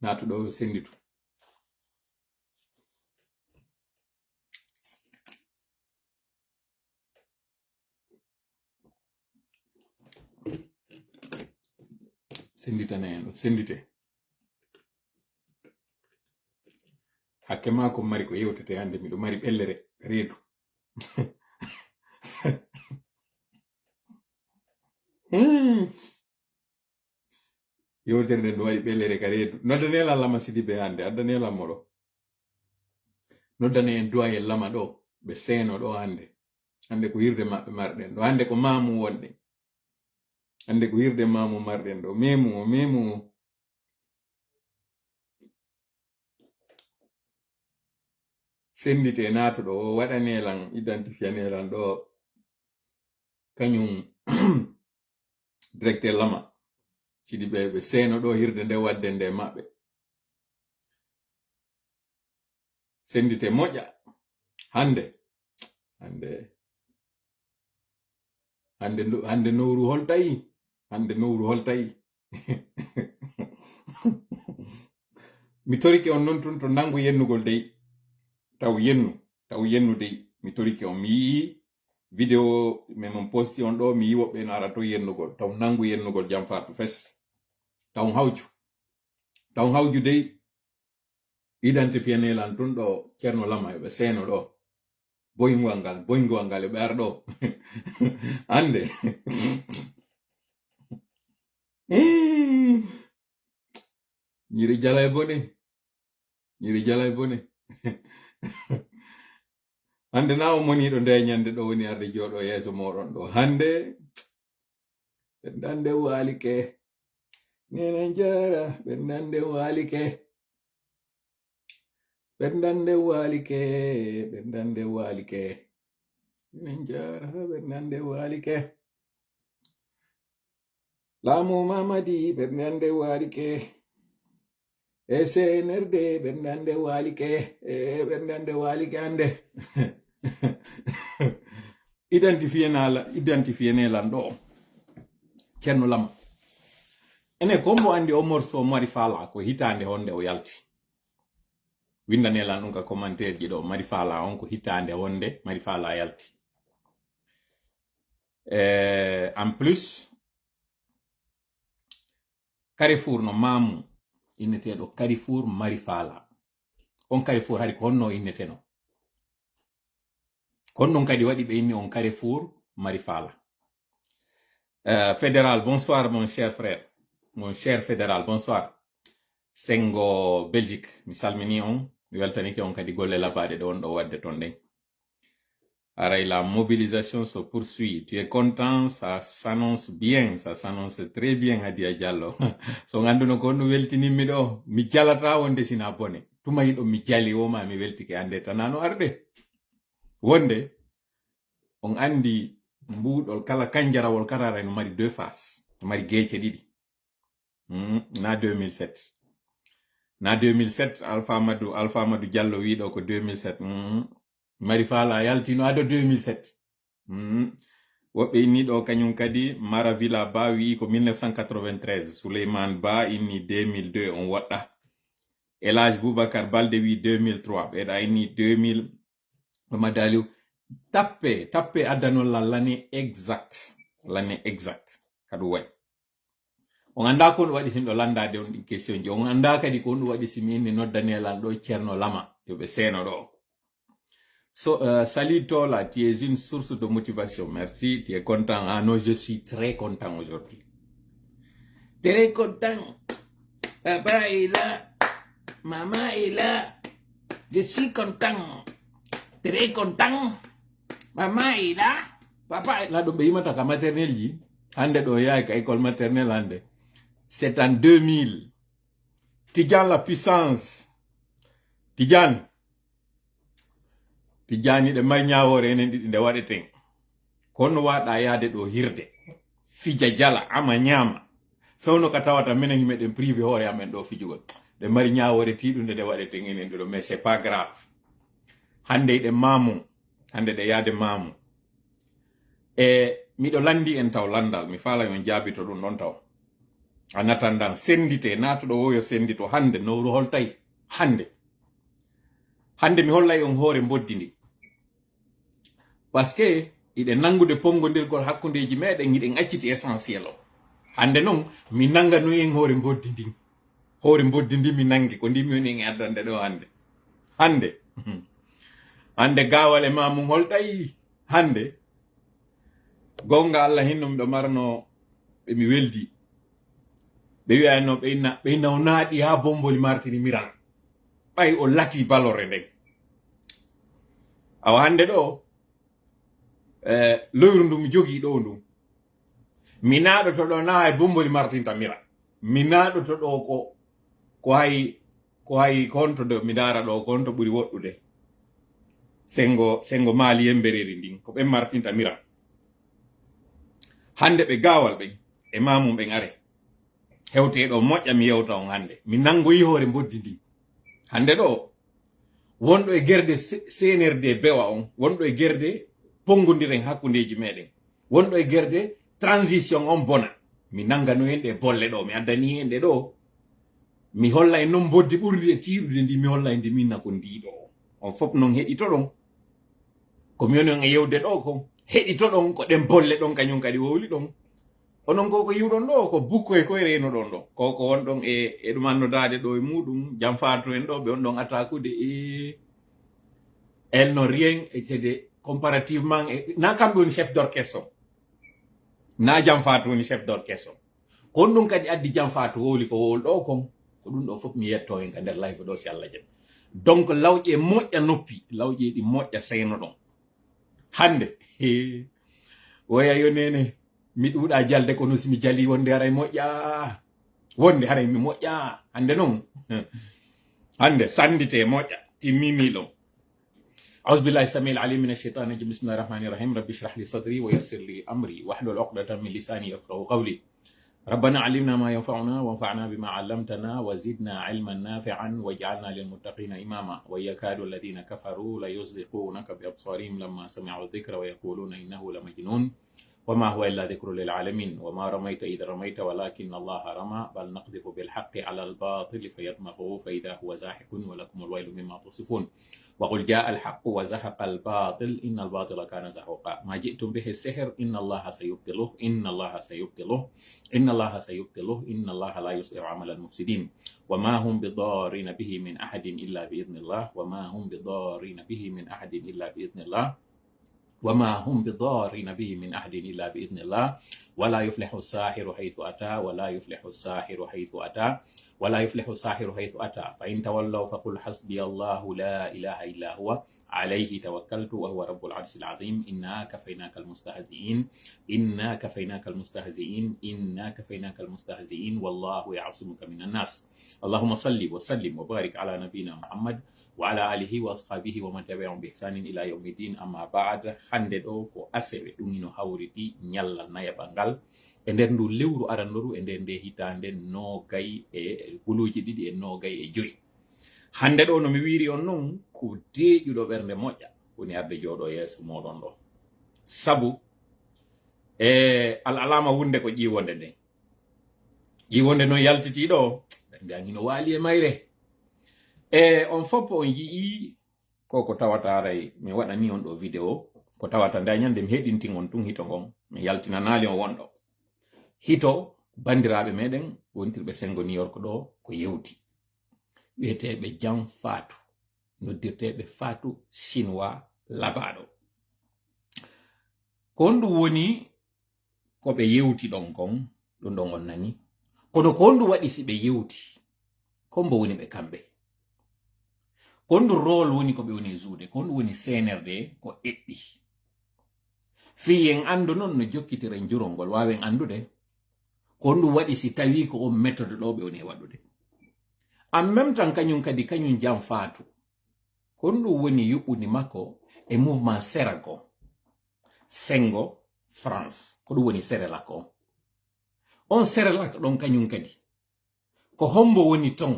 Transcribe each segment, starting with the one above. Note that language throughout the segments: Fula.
natuɗo senditu. Senditane en ɗo sendite. Hakke ma ko mari ko yewtete hande miɗo mari ɓellere reedu. Yewtere nden ɗo waɗi ɓellere ka reedu. Noddanela Lama Sidibe hande addanela moɗo. Noddane en duwa en Lama ɗo ɓe seeno ɗo hande. Hande ko hirde maɓɓe marɗen ɗo. Hande ko mamu wonde. Hande ko hirde mamu marɗen ɗo. Memu. Sendite natuɗo o waɗanelan identifianelan ɗo kañum directeur Lama Sidibe ɓe seeno ɗo hirde nde wadde nde maɓɓe. Sendite moƴƴa hande nowru holtayi. Hande nowru holtayi. Mi torike on non tun to nangu yennugol dey. Taw yennu dey. Mi torike on mi yi video men mon posti on ɗo mi yi woɓɓe no ara to yennugol. Taw nangu yennugol jam fatu fes. Taw hawju dey identifianelan tun ɗo Ceerno Lama ɓe seeno ɗo. Boyngol ngal e ɓer ɗo. Hande. Nyiri jala e bone. Hande na o moniɗo nde nyande ɗo woni arde joɗo yeso moɗon ɗo. Hande ɓendande walike. Nene jara ɓendande walike. Nene jara ɓendande walike. Laamu Mamadi ɓendande walike. SNRD ɓendande walike. Ɓendande walike hande. Identifienelan ɗo Ceerno Lama. Ene kombo andi o morceau mari fala ko hitande honde o yalti. Windanelan ɗum ka commentaire ji ɗo mari fala on ko hitande honde mari fala yalti. En plus Carrefour no mamu inneteɗo Carrefour mari fala. On Carrefour hari ko honno inneteno. Konnon kadi waɗi ɓe inni on Carrefour mari fala. Fédéral, bonsoir mon cher frère. Mon cher Fédéral, bonsoir. Sengo Belgique, mi salmini on. Mi weltanike on kadi golle labade ɗo on ɗo wadde ton ɗen. Aray, la mobilisation se poursuit. Tu es content, ça s'annonce bien, ça s'annonce très bien, Hadia Diallo. So ganduno ko no weltinimmi ɗo, mi jalata wonde sina bone. Tuma yiɗo mi jali woma mi weltike ande tanano arde. Wonde on andi mbuɗol kala kanjarawol karara no mari deux faces, no mari geece ɗiɗi. Na 2007. Na 2007 Alpha Amadou Diallo wiɗo ko 2007. Mari fala yaltino ado 2007. Woɓɓe inni ɗo kañum kadi Mara Villa Ba wi ko 1993. Souleymane Ba inni 2002 on waɗɗa. Elage Boubacar Balde wi 2003. Ɓeɗa inni 2000. Madaliou tappe addanol l'année exact. L'année exact kadu way. On anda ko waɗi sin ɗo landade on ɗi question ji. On anda kadi ko waɗi simi inni noddanelan ɗo Ceerno Lama yo ɓe seeno ɗo. Salut Tola, tu es une source de motivation. Merci, tu es content. Ah non, je suis très content aujourd'hui. Très content. Papa est là. Maman est là. Je suis content. Très content. Maman est là. Papa est là. Donc, il m'a dit maternelle. Hande do ya ka école maternelle hande. C'est en 2000. Tidjane la puissance. Tidjane de mari ñawore enen ɗiɗi nde waɗeten kono waɗa yaade ɗo hirde fija jala ama ñaama fewno ka tawata minen himeɗen privé hoore amen ɗo fijugol de mari ñawore tiɗunde nde waɗeten enen ɗo mais c'est pas grave. Hande ɗe mamu hande ɗe yaade mamu e miɗo landi en taw landal mi faala yon jaabito ɗum ɗon taw en attendant sendite natuɗo o yo sendito hande nowru holtay hande mi hollay on hoore boddi ndi parce que iɗe nangude pongodirgol hakkundeji meɗen iɗen acciti essentiel o hande noon mi nanganoyen hoore boddi ndi mi nangi ko ndi mi woni en addande ɗo hande gawal e mamum holɗay hande gonga Allah hinno miɗo marno ɓe mi weldi ɓe wiyano ɓeyna o naaɗi ha bomboli martini miran ɓay o lati balore nden awa hande ɗo lowru ndu mi jogi ɗo ndu mi naɗoto ɗo na e bomboli martinta mira mi naɗoto ɗo ko hay konto de mi dara ɗo konto ɓuri woɗɗude sengo maali yembereri ndin ko ɓen martinta mira hande ɓe gawal ɓen e mamum ɓen are hewteɗo moƴƴa mi yewta on hande mi nangoyi hoore boddi ndi hande ɗo wonɗo e gerde senerde bewa on wonɗo e gerde pongodiren hakkundeji meɗen wonɗo e gerde transition on bona mi nangano hen ɗe bolle ɗo mi addani hen ɗe ɗo mi holla e noon boddi ɓurdi e tirude ndi mi holla e ndi minna ko ndiɗo on fof noon heɗito ɗon komi woni on e yewde ɗo ko heɗito ɗon ko ɗen bolle ɗon kañum kadi wowli ɗon onon ko yiwɗon ɗo ko bukko e koye reno ɗon ɗo koko wonɗon e ɗum annodade ɗo e muɗum jam fatu en ɗo ɓe on ɗon attaquude elle non rien et c'est comparativement na kamɓe woni chef d'orchestre na jam fatu woni chef d'orchestre kon ɗum kadi addi jam fatu wowli ko wowol ɗo kon ko ɗum ɗo fof mi yetto hen ka nder live ɗo si Allah jaɓi donc lawƴe moƴƴa noppi lawƴe ɗi moƴƴa seyno ɗon hande woya yo nene mi ɗuuɗa jalde kono simi jali wonde haray moƴƴa wonde haray mi moƴƴa hande noon hande sandite moƴƴa timmimi ɗon أعوذ بالله السميع العليم من الشيطان الرجيم بسم الله الرحمن الرحيم رب اشرح لي صدري ويسر لي أمري واحلل عقدة من لساني يفقهوا قولي ربنا علمنا ما ينفعنا وانفعنا بما علمتنا وزدنا علما نافعا واجعلنا للمتقين إماما ويكاد الذين كفروا ليزلقونك بأبصارهم لما سمعوا الذكر ويقولون إنه لمجنون وما هو إلا ذكر للعالمين وما رميت إذ رميت ولكن الله رمى بل نقذف بالحق على الباطل فيدمغه فإذا هو زاحف ولكم الويل مما تصفون وقل جاء الحق وزهق الباطل إن الباطل كان زهوقا ما جئتم به السحر إن الله سيبطله إن الله سيبطله إن الله سيبطله إن الله لا يصلح عمل المفسدين وما هم بضارين به من أحد إلا بإذن الله وما هم بضارين به من أحد إلا بإذن الله وما هم بضارين به من أحد إلا بإذن الله ولا يفلح الساحر حيث أتى ولا يفلح الساحر حيث أتى ولا يفلح الساحر حيث أتى فإن تولوا فقل حسبي الله لا إله إلا هو عليه توكلت وهو رب العرش العظيم إنا كفيناك المستهزئين إنا كفيناك المستهزئين إنا كفيناك المستهزئين والله يعصمك من الناس اللهم صل وسلم وبارك على نبينا محمد وعلى آله وأصحابه ومن تبعهم بإحسان إلى يوم الدين أما بعد hande ɗo ko asewe ɗum ino hawriti ñallal nayaɓal e nder ndu lewru arandoru e nder nde hitande nogay e guluji ɗiɗi e nogay e joyi hande ɗo no mi wiri on noon ko deeƴuɗo ɓernde moƴƴa woni arde jooɗo yeeso moɗon ɗo sabu al alama wunde ko ƴiwonde nde ƴiwonde no yaltiti ɗo ɓernde angino waali e mayre on fof on yii ko tawata aray mi waɗani on ɗo vidéo ko tawata nda ñande mi heɗintin on tun hito ngon mi yaltinanali on wonɗo hito bandiraɓe meɗen wontirɓe sengo New York ɗo ko yewti wiyeteɓe Jam Fatou noddirteɓe Fatou chinois labaɗo ko honɗum woni koɓe yewti ɗon kon ɗum ɗon on nani kono ko honɗum waɗi si ɓe yewti kombo woni ɓe kamɓe ko honɗum rôle woni ko ɓe woni juude ko honɗum woni senerde ko eɗɗi fi en andu noon no jokkitiren jurol ngol wawen andude ko honɗum waɗi si tawi ko on méthode ɗo ɓe woni waɗude en même temps kañum kadi kañum Jam Fatou ko honɗum woni yuɓɓudi makko e mouvement Serago sengo France ko ɗum woni Serelak on Serelak ɗon kañum kadi ko hombo woni ton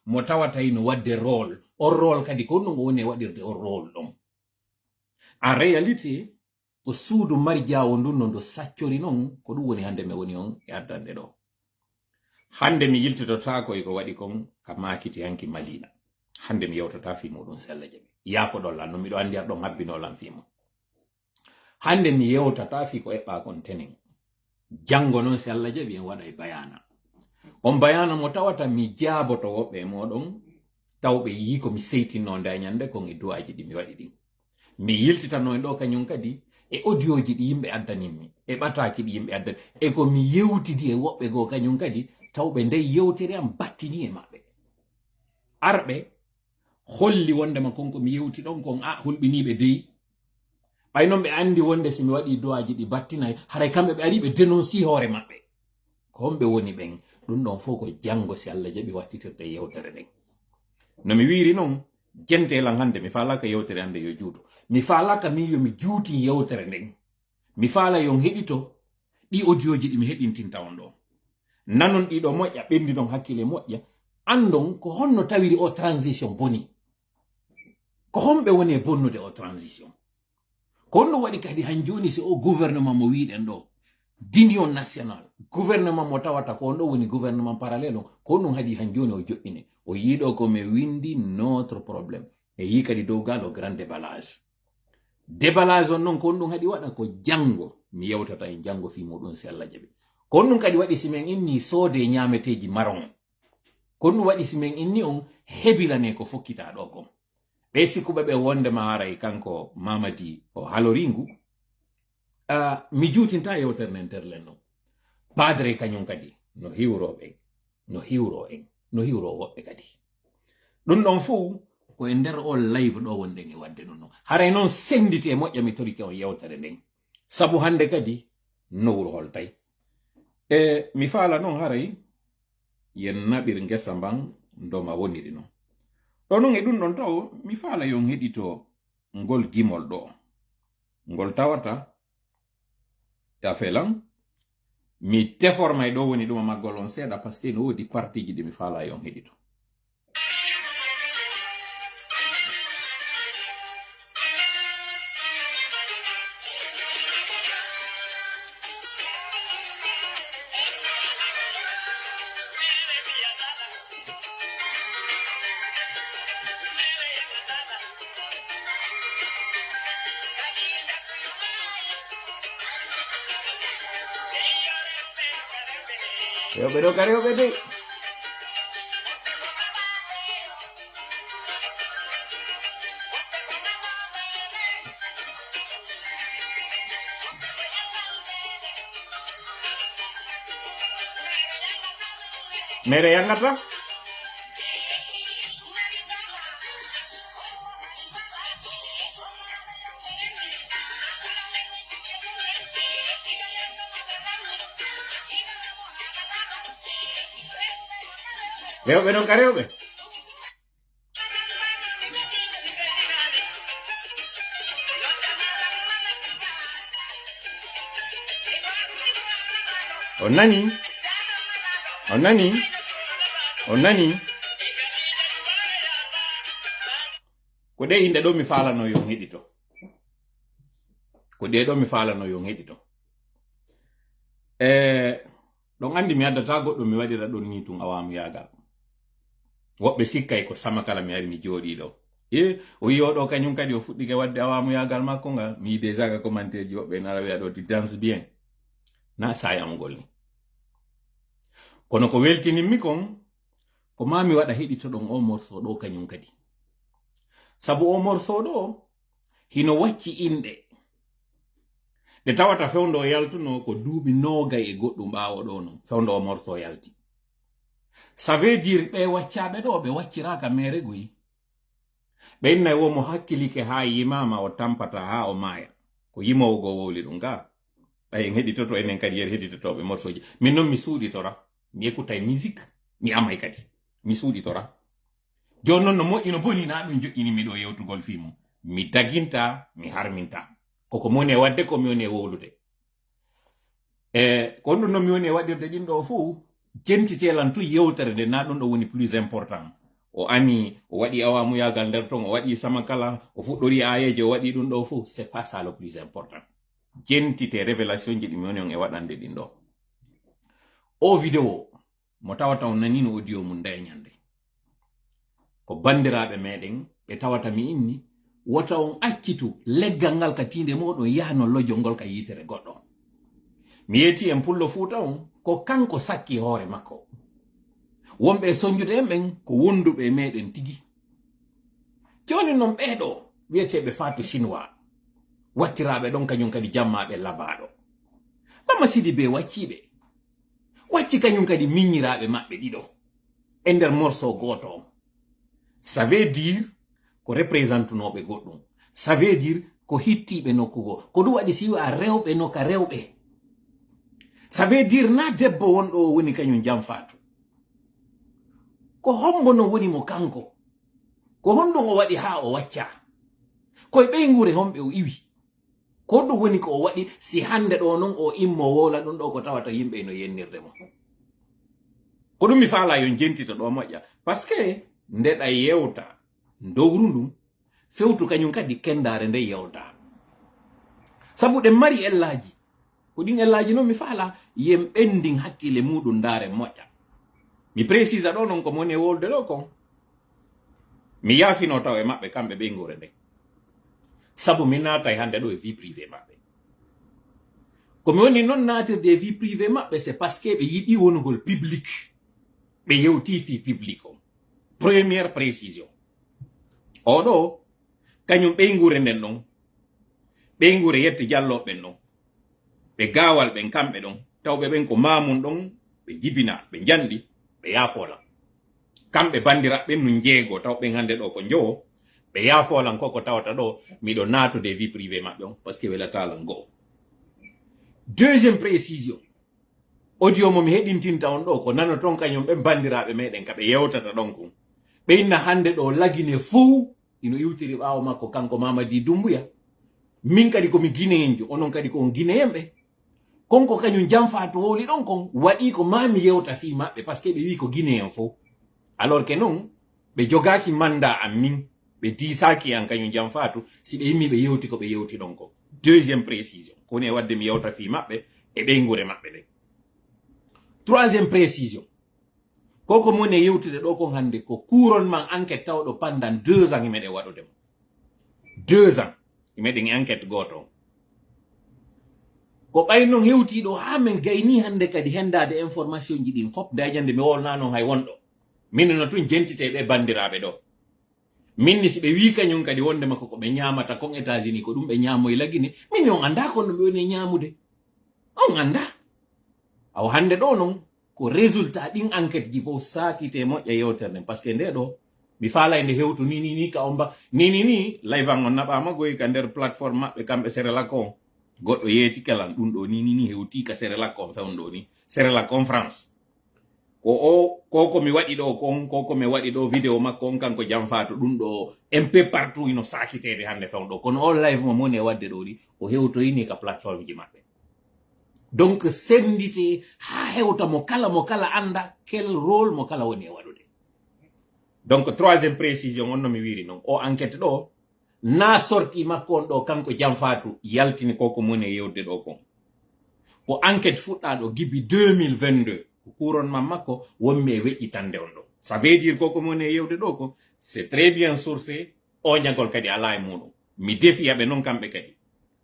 mo tawatay no wadde rôle on rôle kadi ko honɗum o woni waɗirde on rôle ɗon en réalité ko suudu mari jawo ndun no ndo saccori noon ko ɗum woni hande mi woni on e addande ɗo hande mi yiltitota ko iko waɗi kon ka makiti hanki malina hande mi yewtota fimo ɗum sella jaɓi yaafo ɗollan no miɗo andi ar ɗon habbinolan fimo hande mi yewtata fi ko eɓɓa kon tenen jango noon si Allah jaɓi en waɗa e bayana on bayana mo tawata mi jaaboto woɓɓe e moɗon tawɓe yi ko mi seytinno nde ñande kon e duwaji ɗi mi waɗi ɗin mi yiltitano en ɗo kañum kadi e audioji ɗi yimɓe addaninmi e ɓataki ɗi yimɓe addani e ko mi yewtidi e woɓɓe goo kañum kadi tawɓe nde yewtere am battini e maɓɓe arɓe holli wondema konko mi yewti ɗon kon a hulɓiniɓe deyi ɓay noon ɓe andi wonde si mi waɗi duwaji ɗi battinay haray kamɓe ɓe ari ɓe dénonci hoore maɓɓe ko homɓe woni ɓen ɗum ɗon fof ko janngo si Allah jaɓi wattitirde yewtere nden no mi wiri noon jentelan hande mi falaka yewtere hande yo juuto mi falaka min yomi juuti yewtere nden mi faala yon heɗito ɗi audioji ɗi mi heɗintinta on ɗo nanon ɗiɗo moƴƴa ɓendi ɗon hakkille moƴƴa andon ko honno tawiri o transition boni ko homɓe woni e bonnude o transition ko honno waɗi kadi han joni si o gouvernement mo wiɗen ɗo d'union national gouvernement mo tawata ko on ɗo woni gouvernement parallèle on ko honno haɗi han joni o joƴƴine o yiiɗo ko mi windi notre probléme e yi kadi dow gal o grand déballage on noon ko on ɗum haɗi waɗa ko janngo mi yewtata e janngo fi muɗum si Allah jaɓi ko on ɗum kadi waɗi simen inni soode ñameteji maron ko on ɗum waɗi simen inni on hebilane ko fokkita ɗo kon ɓe sikkuɓe ɓe wondema haray kanko Mamadi o haloringu mi juutinta yewtere nden terlen noon padre kañum kadi no hiwro ɓen no hiwro en no hiwro woɓɓe kadi ɗum ɗon fuu ko e nder o live ɗo wonɗen e wadde ɗum noon haray noon senditi e moƴƴa mi torike on yewtere nden sabu hande kadi nowru holtay mi faala noon haray yen naɓir ngesa mban ndoma woniri noon ɗo noon e ɗum ɗon taw mi faala yon heɗito ngol gimol ɗo ngol tawata tafelan mi teforma e ɗo woni ɗum maggol on seeɗa par ce que no wodi partiji ɗi mi faala yon heɗito Pero creo que sí. Mere yang atrás. Creo que no, creo que. Onani. Onani. Onani. Ko de inde ɗo mi falano yon heɗito. Ko de ɗo mi falano yon heɗito. Ɗon andi mi addata goɗɗo mi waɗira ɗon ni tun awamu yagal. Woɓɓe sikkay ko sama kala mi ari mi jooɗi ɗo o yi oɗo kañum kadi o fuɗɗike wadde awamu yagal makko nga mi yi déjà ga commentaire woɓɓe nara wiya ɗo ti danse bien na sayamgol ni kono ko weltinimmi kon ko mami waɗa heɗito ɗon o morceau ɗo kañum kadi sabu o morceau ɗo hino wacci inɗe ɗe tawata fewndo yaltuno ko duuɓi nogay e goɗɗum ɓaawo ɗo no fewndo o morceau yalti ça veut dire ɓe waccaɓe ɗo ɓe wacciraka mere goyi ɓe innay womo hakkilike ha yimama o tampata ha o maaya ko yimowo go wowli ɗum ga ɓay heɗitoto enen kadi yer heɗitotoɓe morceau ji min noon mi suuɗitora mi écoutay musique mi amay kadi mi suuɗitora joni noon no moƴƴi no boni na ɗum joƴƴinimi ɗo yewtugol fimu mi daginta mi harminta koko moni e wadde komi woni e wowlude ko ɗum noon mi woni e waɗirde ɗin ɗo fuu jentitelan tu yewtere nde na ɗum ɗo woni plus important o ami o waɗi awamu yagal nder ton o waɗi sama kala o fuɗɗori ayeje o waɗi ɗum ɗo fuu c'est pas ça le plus important jentite révélation ji ɗi mi woni on e waɗande ɗin ɗo o vidéo mo tawata on nanino audio mum ndeñande ko bandiraɓe meɗen ɓe tawata mi inni wota on accitu leggal ngal ka tinde moɗon yahno lojol ngol ka yitere goɗɗo mi yeti en pullo fuuta on ko kanko sakki hoore makko wonɓe soñjude en ɓen ko wonduɓe meɗen tigi joni noon ɓeɗo wiyeteɓe Fatou chinois wattiraɓe ɗon kañum kadi jammaɓe labaɗo Mama Sidibé wacci kañum kadi miññiraɓe maɓɓe ɗiɗo e nder morceau goto on ça veut dire ko représentunoɓe goɗɗum ça veut dire ko hittiɓe nokkugo ko ɗum waɗi si a rewɓe nokka rewɓe ça veut dire na debbo wonɗo o woni kañum jam Fatou ko hombo no woni mo kanko ko honɗum o waɗi ha o wacca koye ɓeygure homɓe o iwi ko ɗum woni ko o waɗi si hande ɗo non o immo wola ɗum ɗo ko tawata yimɓe no yennirde mo ko ɗum mi faala yon jentita ɗo moƴƴa par ce que ndeɗa yewta dowru ndum fewtu kañum kadi kendare nde yewta sabu ɗen mari ellaji ko ɗin ellaji noon mi faala yen ɓendin hakkille muɗum ndare moƴƴa mi précisa ɗo non ko moni e wolde ɗo kon mi yaafino taw e maɓɓe kamɓe ɓeygure nde sabu mi naatay hande ɗo e vie privé maɓɓe komi woni noon naatirde e vie privé maɓɓe c'est parce que ɓe yiɗi wonugol public ɓe yewti fi public o première précision oɗo kañum ɓeygure nden ɗon ɓeygure yetti jalloɓen ɗon ɓe gawal ɓen kamɓe ɗon tawɓe ɓen ko mamum ɗon ɓe jibina ɓe jandi ɓe yaafola kamɓe bandiraɓe no jeego taw ɓen hande ɗo ko jowo ɓe yaafolan koko tawata ɗo miɗo natude vie privé maɓɓe on par ce que welatalan goo deuxième précision audio mo mi heɗintinta on ɗo ko nano ton kañum ɓe bandiraɓe meɗen ka ɓe yewtata ɗon kon ɓeyna hande ɗo lagine fou ino iwtiri ɓawo makko kanko Mamadi Doumbouya min kadi komi guinéenjo onon kadi ko guinéenɓe konko kañum jam Fatou wowli ɗon kon waɗi ko mami yewta fi maɓɓe par ce que ɓe wi ko guinéen fo alors que non ɓe jogaki manda am min ɓe disaki an kañum jam Fatou si ɓe yimmi ɓe yewti ko ɓe yewti ɗon ko deuxième précision kowoni e wadde mi yewta fi maɓɓe e ɓeygure maɓɓe ɗen troisième précision koko moni e yewtude ɗo kon hande ko couronnement enquête tawɗo pendant 2 ans imeɗen waɗude mo 2 ans imeɗen enquête goto on ko ɓay noon hewtiɗo ha min gayni hande kadi hendade information ji ɗin fop dajande mi wolna noon hay wonɗo min no tun jentiteɓe bandiraɓe ɗo minni si ɓe wi kañum kadi wonde makko ko ɓe ñamata kon États-Unis ko ɗum ɓe ñamoye lagine min on anda kono ɓe woni ñamude on anda aw hande ɗo noon ko résultat ɗin enquête ji fof sakite moƴƴa yewtere nden par ce que nde ɗo mi faala e nde hewtu ni ka on ba ni live an on naɓama goyi ka nder plateforme maɓɓe kamɓe Serelak on goɗɗo yeeti kelan ɗum ɗo ni hewti ka Serelak on fewnɗo ni Serelak on France ko mi waɗi ɗo kon ko mi waɗi ɗo vidéo makko on kanko jam Fatou ɗum ɗo un peu partout ino sakitede hande fewnɗo kono o live mo moni e wadde ɗo ɗi o hewtoyini ka plateforme ji maɓɓe donc sendite ha hewta mo kala anda quel rôle mo kala woni e waɗude donc troisième précision on no mi wiri noon o enquête ɗo na sorti makko on ɗo kanko jam Fatou yaltini koko moni e yewde ɗo kon ko enquête fuɗɗa ɗo gibi 2022 ko couronnement makko wonmi e weƴƴitande on ɗo ça veut dire koko moni e yewde ɗo ko c'est très bien sourcé o ñagol kadi ala e muɗum mi defiyaɓe noon kamɓe kadi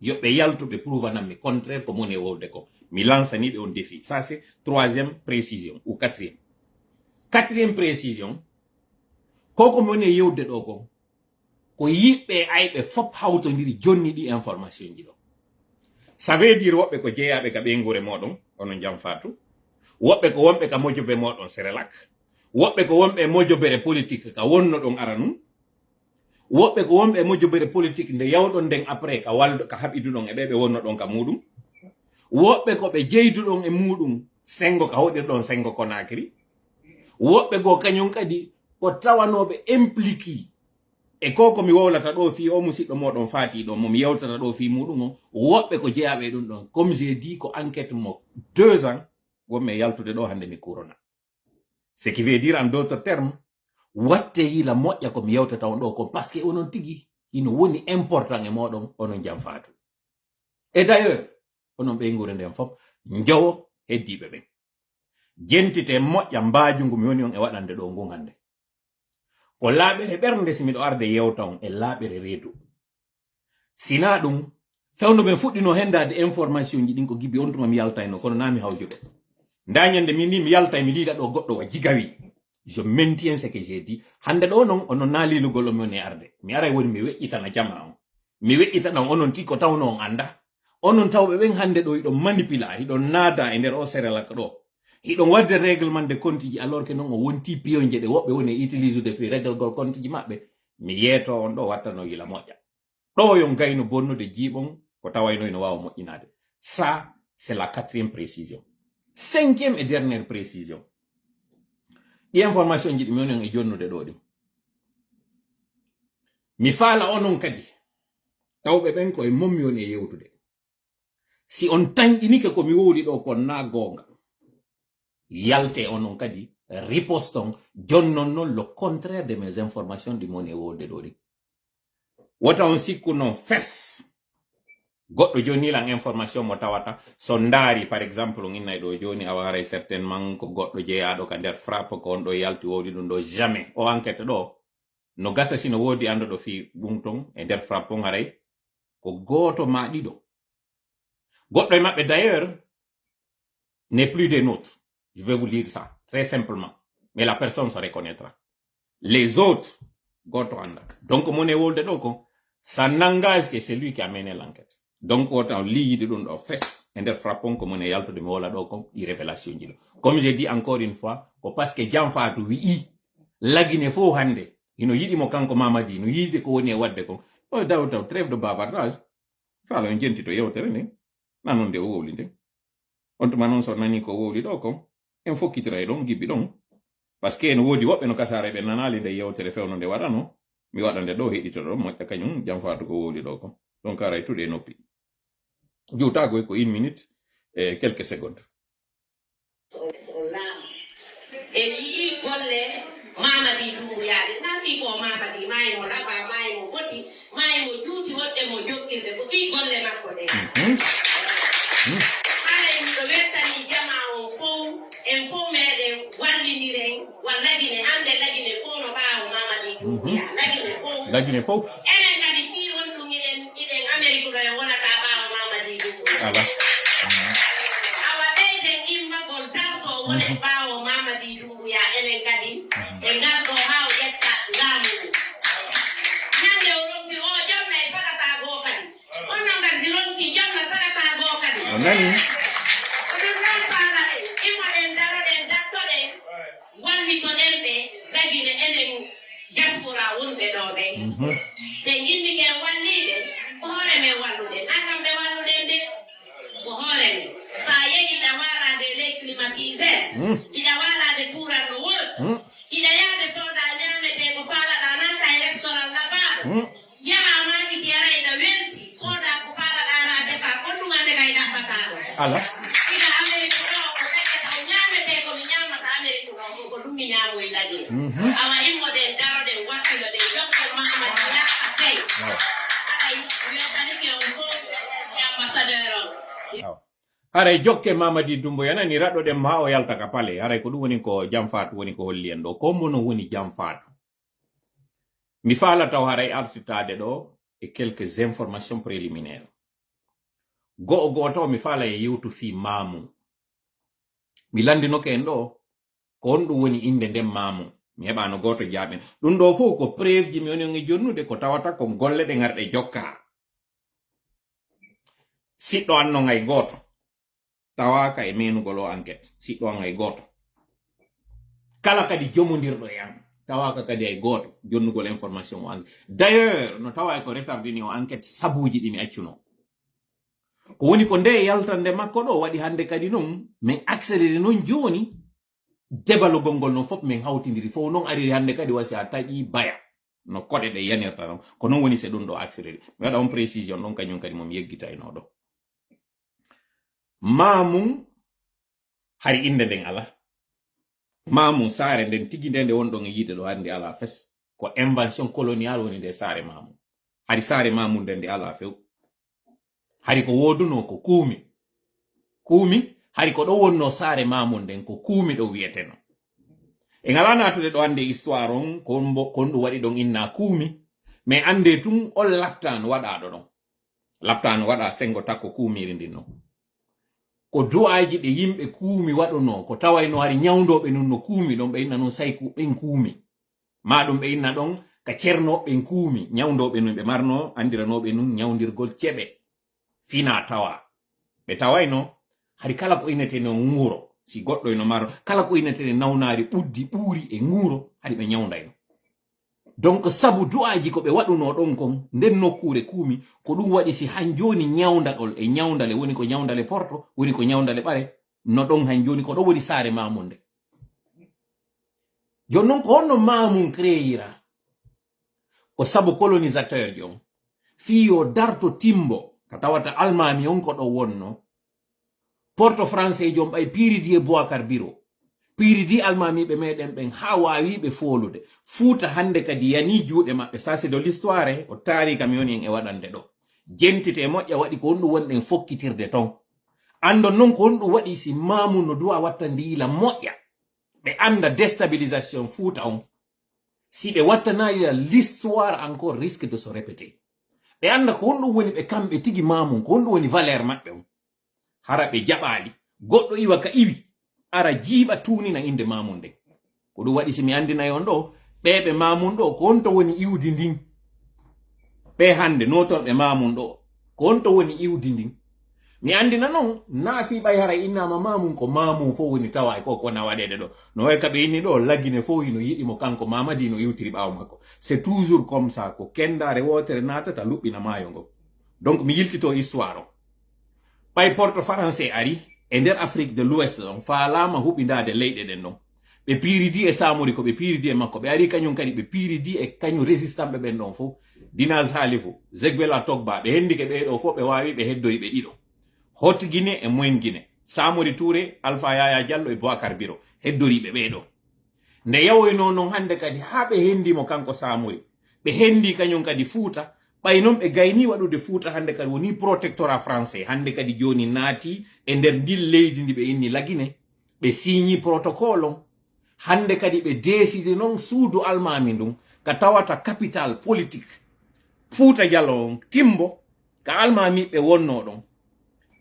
yoɓɓe yaltuɓe prouvanammi contraire ko moni e wowde ko mi lansaniɓe on défi ça c'est troisième précision ou quatrième précision koko moni e yewde ɗo ko yiɓɓe ayɓe fop hawtodiri jonni ɗi information ji ɗo ça veut dire woɓɓe ko jeeyaɓe ka ɓeygure moɗon onon jam Fatou woɓɓe ko wonɓe ka mojobe moɗon Serelak woɓɓe ko wonɓe mojobere politique ka wonno ɗon ara num woɓɓe ko wonɓe mojobere politique nde yawɗon nden après ka waldo ka haɓiduɗon e ɓe wonno ɗon ka muɗum woɓɓe ko ɓe jeyduɗon e muɗum sengo ka hoɗirɗon sengo Conakry woɓɓe go kañum kadi ko tawanoɓe impliqué e ko mi wowlata ɗo fi o musidɗo moɗon faati ɗo momi yewtata ɗo fi muɗum o woɓɓe ko jeeyaɓe ɗum ɗon comme j'ai dit ko enquête mo 2 ans wonmi e yaltude ɗo hande mi courona ce qui veut dire en d'autres termes watte yila moƴƴa komi yewtata on ɗo kon par ce que onon tigi ino woni important e moɗon onon jam Fatou et d'ailleurs onon ɓeygure nden fop jowo heddiɓe ɓen jentite moƴƴa mbajungu mi woni on e waɗande ɗo ngun hande ko laaɓere ɓernde si miɗo arde yewta on e laaɓere reedu sina ɗum fewno ɓe fuɗɗino hendade information ji ɗin ko gibi on tuma mi yaltayno kono na mi hawjuɗo ndañande min ni mi yaltay mi liiɗa ɗo goɗɗo wa jigawi je maintiens ce que j'ai dit hande ɗo non onon na lilugol on e arde mi aray woni mi weƴƴitana jama on mi weƴƴitana onon ti ko tawno on anda onon tawɓe ɓen hande ɗo hiɗon manipula hiɗon naada e nder o sérélak ɗo hiɗon wadde réglement de compte ji alors que non o wonti piyonje ɗe woɓɓe woni utilise de fi réglegol compte ji maɓɓe mi yeeto on ɗo wattano yila moƴƴa ɗo yon gayno bonnude jiiɓon ko tawayno ino wawa moƴƴinade ça c'est la 4e précision 5e et dernière précision ɗi information ji ɗi mi woni e jonnude ɗo ɗi mi faala onon kadi tawɓe ɓen ko e mommi woni e yewtude si on tañƴinike ko mi wowli ɗo kon na gonga yalte onon kadi riposton jonnon non le contraire de mes informations ɗi moni e wowde ɗo ɗi wota on sikku non fes goɗɗo joni lan information mo tawata so ndaari par exemple on innay ɗo joni a waray certainement ko goɗɗo jeeyaɗo ka nder frappe ko on ɗo yalti wowli ɗum ɗo jamais o enquête ɗo no gasa sino woodi anduɗo fi ɗum ton e nder frappe on haray ko goto ma ɗiɗo goɗɗo e maɓɓe d'ailleurs n'est plus des nôtres je vais vous lire ça très simplement mais la personne se reconnaîtra les autres goto anda donc mon e wolde ɗo ko ça n'engage que c'est lui qui a mené l'enquête donc autant liyiɗi ɗum ɗo fes e nder frappon ko mon e yaltude mi wola ɗo kon ɗi révélation ji ɗo comme j'ai dit encore une fois ko parce que jam faatu wi'i lagine fo hande ino yiɗimo kanko Mamadi no yiide ko woni e wadde kon o daw taw trêve de bavardage faala en jenti to yewtere nde nanon nde o wowli nde on tuma noon so nani ko wowli ɗo kon en fokkitira e ɗon gibbi ɗon par ce que ene woodi woɓɓe no kasare ɓe nanali nde yewtere fewno nde waɗano mi waɗa nde ɗo heɗitoɗo ɗon moƴƴa kañum jam faatu ko wowli ɗo kon donc aray tuɗe noppi juutagoy ko 1 minute e quelques secondes en yii golle Mamadi Doumbouyaɓe na fi ko Mamadi mayi mo laɓa mayi mo foti mayi mo juuti woɗɗe mo jokkirde ko fi golle makko ɗe haray miɗo wettani jama on fof en fof meɗen walliniren wallagine hande lagine fof no ɓaawo Mamadi Doumbouya lagine fof enen kadi fi won ɗum iɗen Amérique ɗo e wonata ɓaawo Mamadi Doumbouya awa ɓeyden immagol darto wone ɓaawo Mamadi Doumbouya enen kadi e ngarɗo ha o ƴetta laamu ndu ñande o ronki o jomna e sagata goo kadi onnon kadi si ronki jomna sagata goo kadi nani oɗum ɗon faala en immoɗen daroɗen dattoɗen wallitoɗen ɓe lagine enen diaspora wonɓe ɗo ɓe se yimɓi ken walliɓe ko hoore men walluɗen na kamɓe walluɗen ɓe ko hoore men sa yehi ɗa walade ley climatiseur iɗa walade courant no woodi iɗa yaade soda ñamete ko faalaɗa nata e restaurant labaɗo yaha makiti ara iɗa welti soda ko faalaɗa ara defa ko ɗumande kay ɗaɓɓataɗo ala iɗa Amérique ɗo ko ɗeƴƴata o ñamete komi ñamata Amérique ɗo ko ɗum mi ñamoy lagine awa immoɗen daroɗen wakkilo ɗen jokkol Mahamadi yaha sey aɗay wettanike on fof ambassadeur on haray jokke Mamadi Doumbouya nani raɗɗoɗen ma o yalta ka pale haray ko ɗum woni ko jam faatu woni ko holli en ɗo ko mono woni jam faatu mi faala taw haray artitade ɗo e quelques informations préliminaires go'o goto mi faala e yewtu fi Mamou mi landinoke en ɗo ko on ɗum woni inde nden Mamou mi heɓano goto jaaɓen ɗum ɗo fof ko preuve ji mi woni on e jonnude ko tawata ko golle ɗe garɗe jokka siɗɗo anno ngay goto tawaka e menugol o enquête siɗɗo an ay goto kala kadi jomodirɗo e an tawaka kadi ay goto jonnugol information o enquête d'ailleurs no tawa ko retardini o enquête sabuji ɗi mi accuno ko woni ko nde yaltande makko ɗo waɗi hande kadi noon min accéléré noon joni debalugol ngol noon fof min hawtidiri fof noon ariri hande kadi wasi a taƴi baya no koɗe ɗe yanirta noon ko noon woni se ɗum ɗo accéléré mi waɗa on précision ɗon kañum kadi momi yeggitayno ɗo Mamou hari inde nden ala Mamou saare nden tigi nde wonɗon e yiide ɗo hande ala fes ko invention coloniale woni nde saare Mamou hari saare Mamou nde ala few hari ko woduno ko kuumi hari ko ɗo wonno saare mamum nden ko kuumi ɗo wiyeteno e ngala natude ɗo ande histoire on kon ɗum waɗi ɗon inna kuumi mais ande tun on laptan waɗaɗo ɗon laptan waɗa sengo takko kuumiri ndin non ko du'aji ɗe yimɓe kuumi waɗuno ko tawayno hari nyawdoɓe nun no kuumi ɗon ɓe inna non say ɓen kuumi ma ɗum ɓe inna ɗon ka cernoɓen kuumi nyawdoɓe nun ɓe marno andiranoɓe nun nyawdirgol ceɓe fina tawa ɓe tawayno hari kala ko ineteno nguuro si goɗɗo eno maro kala ko inetene nawnari ɓuddi ɓuuri e nguuro hari ɓe nyawdayno donc sabu du'aji ko ɓe waɗuno ɗon kon nden nokkure kuumi ko ɗum waɗi si han joni nyawdaɗol e nyawdale woni ko nyawdale porto woni ko nyawdale ɓare no ɗon han joni ko ɗo woni saare mamum nde joni noon ko honno mamum créira ko sabu colonisateur ji on fiyo darto timbo ka tawata almami on ko ɗo wonno porto français ji on ɓay piridi e Boubacar Biro piridi almamiɓe meɗen ɓen ha wawiɓe folude fuuta hande kadi yani juuɗe maɓɓe ça c'est de l'histoire o taari kam yoni en e waɗande ɗo jentite moƴƴa waɗi ko honɗum wonɗen fokkitirde ton andon noon ko honɗum waɗi si mamum no duwa watta ndiila moƴƴa ɓe anda déstabilisation fuuta on si ɓe wattanayila l'histoire encore risque de se répéter ɓe anda ko honɗum woni ɓe kamɓe tigi mamum ko honɗum woni valeur maɓɓe on hara ɓe jaɓali goɗɗo iwa ka iwi ara jiiɓa tunina inde mamum nde ko ɗum waɗi simi andinayi on ɗo ɓeɓe mamum ɗo ko honto woni iwdi ndin ɓe hande notorɓe mamum ɗo ko honto woni iwdi ndin mi andina noon naafi ɓay hara innama mamum ko mamum fo woni tawa e ko kona waɗede ɗo no way kaɓe inni ɗo laggine fo hino yiɗimo kanko mamadi no iwtiri ɓawo makko c'est toujours comme ça ko kendare wotere natata luɓɓina maayo ngo donc mi yiltito histoire o ɓay porte français ari e nder Afrique de l'Ouest on faalama huɓindade leyɗe ɗen ɗon ɓe piridi e samori ko ɓe piridi e makko ɓe ari kañum kadi ɓe piridi e kañum résistanɓe ɓen ɗon fof Dinaz Halifou Zegbela Togba ɓe hendike ɓeɗo fof ɓe wawi ɓe heddori ɓe ɗiɗo Hot Guinée e Moyen Guinée Samori Touré Alpha Yaya Diallo e Boubacar Biro heddoriɓe ɓeɗo nde yawoyno noon hande kadi ha ɓe hendimo kanko Samori ɓe hendi kañum kadi Fouta ɓay noon ɓe gayni waɗude Fouta hande kadi woni protectorat français hande kadi joni naati e nder ndin leydi ndi ɓe inni La Guinée ɓe signi protocole on hande kadi ɓe décide noon suudu almami ndun ka tawata capital politique Fouta Diallo on timbo ka almamiɓe wonno ɗon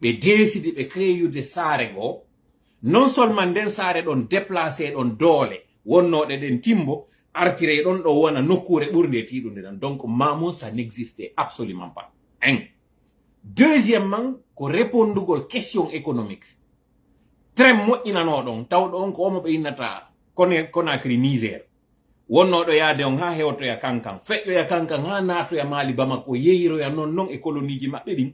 ɓe décide ɓe créude saare goo non seulement nden saare ɗon déplacé ɗon doole wonnoɗe ɗen timbo artire ɗon ɗo wona nokkure ɓurde tiɗude ɗon donc mamum ça n'existait absolument pas un deuxièmement ko répondugol question économique très moƴƴinano ɗon tawɗo on ko omo ɓe innata Conakry Niger wonnoɗo yaade on ha hewtoya kankan feƴƴoya kankan ha natoya Mali Bamako yeyiroya non e coloniji maɓɓe ɗin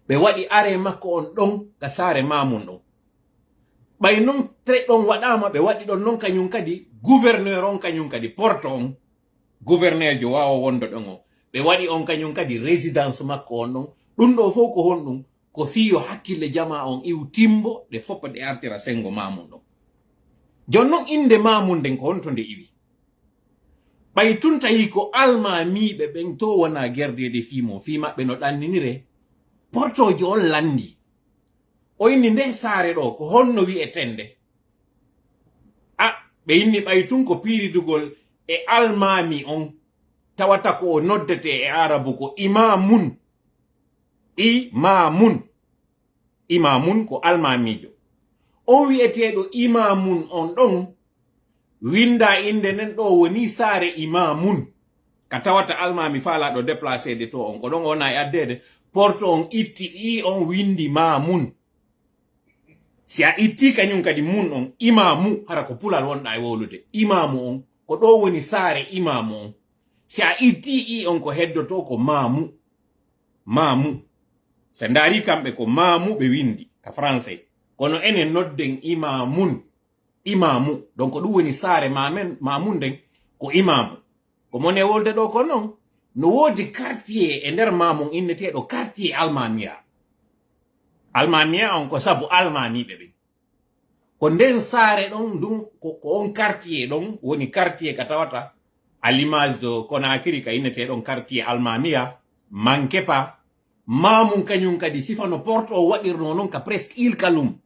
ɓe waɗi are makko on ɗon ka saare mamum ɗon ɓay non tre ɗon waɗama ɓe waɗi ɗon non kañum kadi gouverneur on kañum kadi porto on gouverneur jo wawa wondo ɗon o ɓe waɗi on kañum kadi résidence makko on ɗon ɗum ɗo fof ko honɗum ko fiyo hakkille jama on iw timbo ɗe foppa ɗe artira sengo mamum ɗon jon non inde mamum nden ko honto nde iwi ɓay tun tawi ko almamiɓe ɓen to wona gerdede fimo fi maɓɓe no ɗanninire portojo on landi o inni nde saare ɗo ko honno wi'etende ɓe inni ɓay tun ko piiridugol e almami on tawata ko o noddete e arabu ko imamun ko almamijo on wi'eteɗo imamun on ɗon winda inde nden ɗo woni saare imamun ka tawata almami faalaɗo déplacé de to on ko ɗon wona e addede porto on itti i on windi mamun si a itti kañum kadi mun on imamu hara ko pulal wonɗa e wolude imamu on ko ɗo woni saare imamu on si a itti i on ko heddoto ko mamu so ndaari kamɓe ko mamu ɓe windi ka français kono enen nodden imamu donc ɗum woni saare mamun nden ko imamu ko mone wolde ɗo ko noon no woodi quartier e nder mamum inneteɗo quartier almamia on ko sabu almamiɓe ɓe ko nden saare ɗon ndun ko on quartier ɗon woni quartier ka tawata à l'image de Conakry ka inneteɗon quartier almamia Mankepa mamum kañum kadi sifano porte o waɗirno noon ka presque il kalum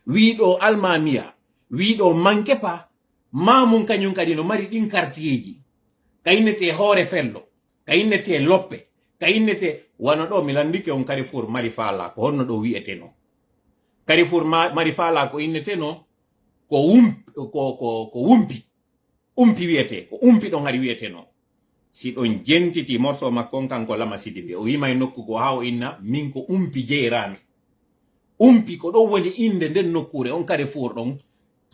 wiɗo almamiya wiɗo mankepa mamum kañum kadi no mari ɗin quartieji kayinnete hoore fello kayinnete loppe kayinnete wano ɗo mi landike on Carrefour Marifala ko honno ɗo wi'ete no Carrefour Marifala ko innete no ko umpi wiyete ko umpi ɗon hari wiyete no si ɗon jentiti morso makko on kanko Lama Sidibe o wima e nokkugo ha o inna min ko umpi jeyrami umpi ko ɗo woni inde nden nokkure on Carrefour ɗon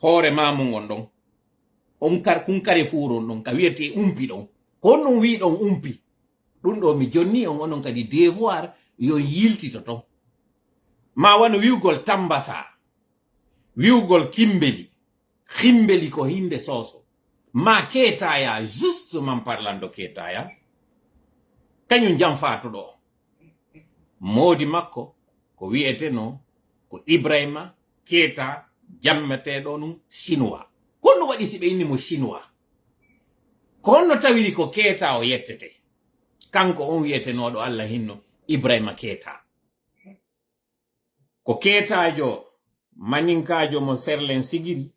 hoore mamum on ɗon kun Carrefour on ɗon ka wiyete umpi ɗon ko honnon wi ɗon umpi ɗum ɗo mi jonni on onon kadi devoir yo yiltito ton ma wano wiwgol Tambasa wiwgol Kimbeli ko hinde soso ma Ketaya justement parlando Ketaya kañum jam faatu ɗo modi makko ko wi'ete no ko Ibrahima Keta jammeteɗo ɗum chinois konno waɗi si ɓe inni mo chinois ko honno tawiri ko Keta o yettete kanko on wiyetenoɗo Allah hinno Ibrahima Keta ko Ketajo maninkajo mo Serlen Sigiri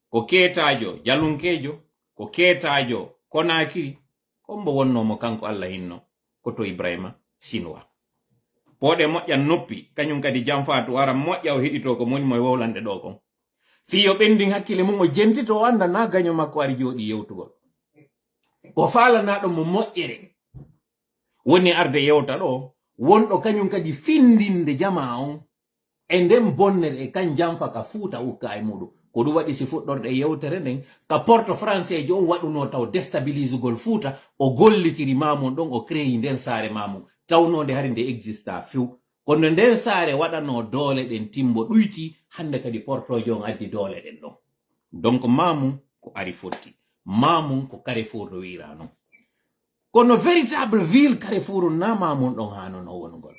ko Ketajo Jalunkejo ko Ketajo Konakiri kombo wonnomo kanko Allah hinno koto Ibrahima chinois poɗe moƴƴan noppi kañum kadi jam faatu wara moƴƴa o heɗito ko moni moye wowlande ɗo kon fiyo ɓendin hakkille mum o jentito o anda na gaño makko ari jooɗi yewtugol ko falanaɗo mo moƴƴere woni arde yewta ɗo wonɗo kañum kadi findinde jama on e nden bonnere e kan jamfa ka fuuta ukka e muɗum ko ɗum waɗi si fuɗɗorde yewtere nden ka porte français jo on waɗuno taw déstabilisugol fuuta o gollitiri mamum ɗon o créyi nden saare mamum tawnode hari nde exista few kono nden saare waɗano doole ɗen timbo ɗuyti hande kadi portojo on addi doole ɗen ɗon donc mamum ko ari fotti mamum ko Carrefour no wira non kono véritable ville Carrefour na mamum ɗon hanono wongol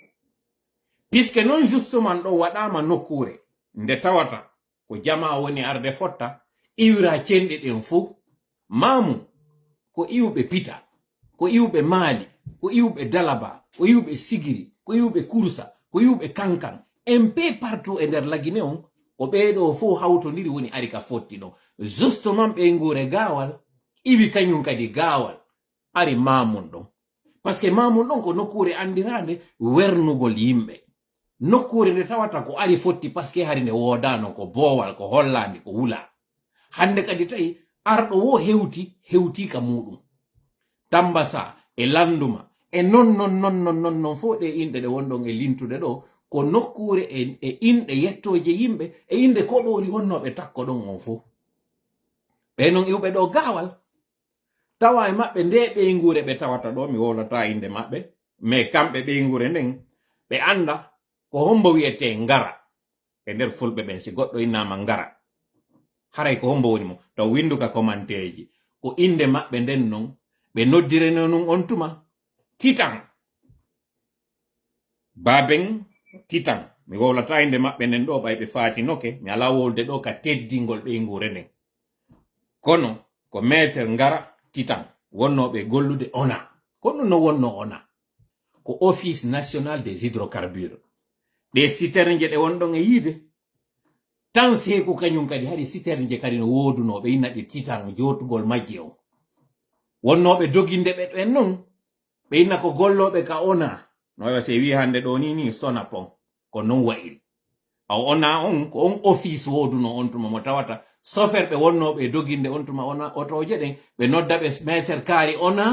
puisque non justement ɗo waɗama nokkure nde tawata ko jama woni arde fotta iwira cenɗe ɗen fou mamum ko iwɓe Pita ko iwɓe Mali ko iwɓe Dalaba ko iwɓe Sigiri ko iwɓe Kursa ko iwɓe Kankan un peu partout e nder lagine on ko ɓeɗo fo hawtodiri woni ari ka fotti ɗon justement ɓe ngure gawal iwi kañum kadi gawal ari mamum ɗon par ce que mamum ɗon ko nokkure andirande wernugol yimɓe nokkure nde tawata ko ari fotti par ce que hari nde wodano ko bowal ko hollandi ko wula hande kadi tawi arɗo wo hewti ka muɗum Tambasa e Landuma e non fo ɗe inɗe ɗe wonɗon e lintude ɗo ko nokkure e inɗe yettoje yimɓe e inde koɗoli wonnoɓe takko ɗon on fo ɓe non iwɓe ɗo gawal tawa e maɓɓe nde ɓeygure ɓe tawata ɗo mi wolata inde maɓɓe mais kamɓe ɓeygure nden ɓe anda ko hombo wiyete ngara e nder fulɓe ɓen si goɗɗo innama ngara haray ko hombo woni mo taw winduka commenteji ko inde maɓɓe nden non ɓe noddireno nun on tuma Titan Babeng Titan mi wolata inde maɓɓe nden ɗo ɓay ɓe faatinoke mi ala wolde ɗo ka teddingol ɓeygure nden kono ko maître ngara Titan wonnoɓe gollude ONA kono no wonno ONA ko Office National des Hydrocarbures ɗe citerne je ɗe wonɗon e yiide tan seeku kañum kadi hari citerne je kadi no wodunoɓe innaɗe Titan jotugol majje o wonnoɓe doginde ɓe ɗen non ɓe inna ko golloɓe ka ONA no wawa se wi hande ɗo ni Sonapon ko non wayiri aw ONA on ko on office woduno on tuma mo tawata soferɓe wonnoɓe doginde on tuma ONA otoje ɗen ɓe nodda ɓe maître kaari ONA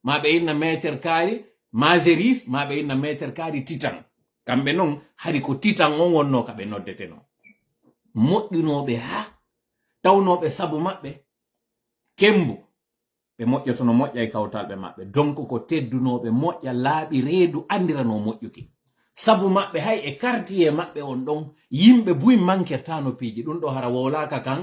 ma ɓe inna maître kaari Mazeris ma ɓe inna maître kaari Titan kamɓe non hari ko Titan on wonno ka ɓe noddete non moƴƴunoɓe ha tawnoɓe sabu maɓɓe kembu ɓe moƴƴotono moƴƴa e kawtalɓe maɓɓe donc ko teddunoɓe moƴƴa laaɓi reedu andirano moƴƴuki sabu maɓɓe hay e quartier maɓɓe on ɗon yimɓe buy manquertano piiji ɗum ɗo hara wolaka kan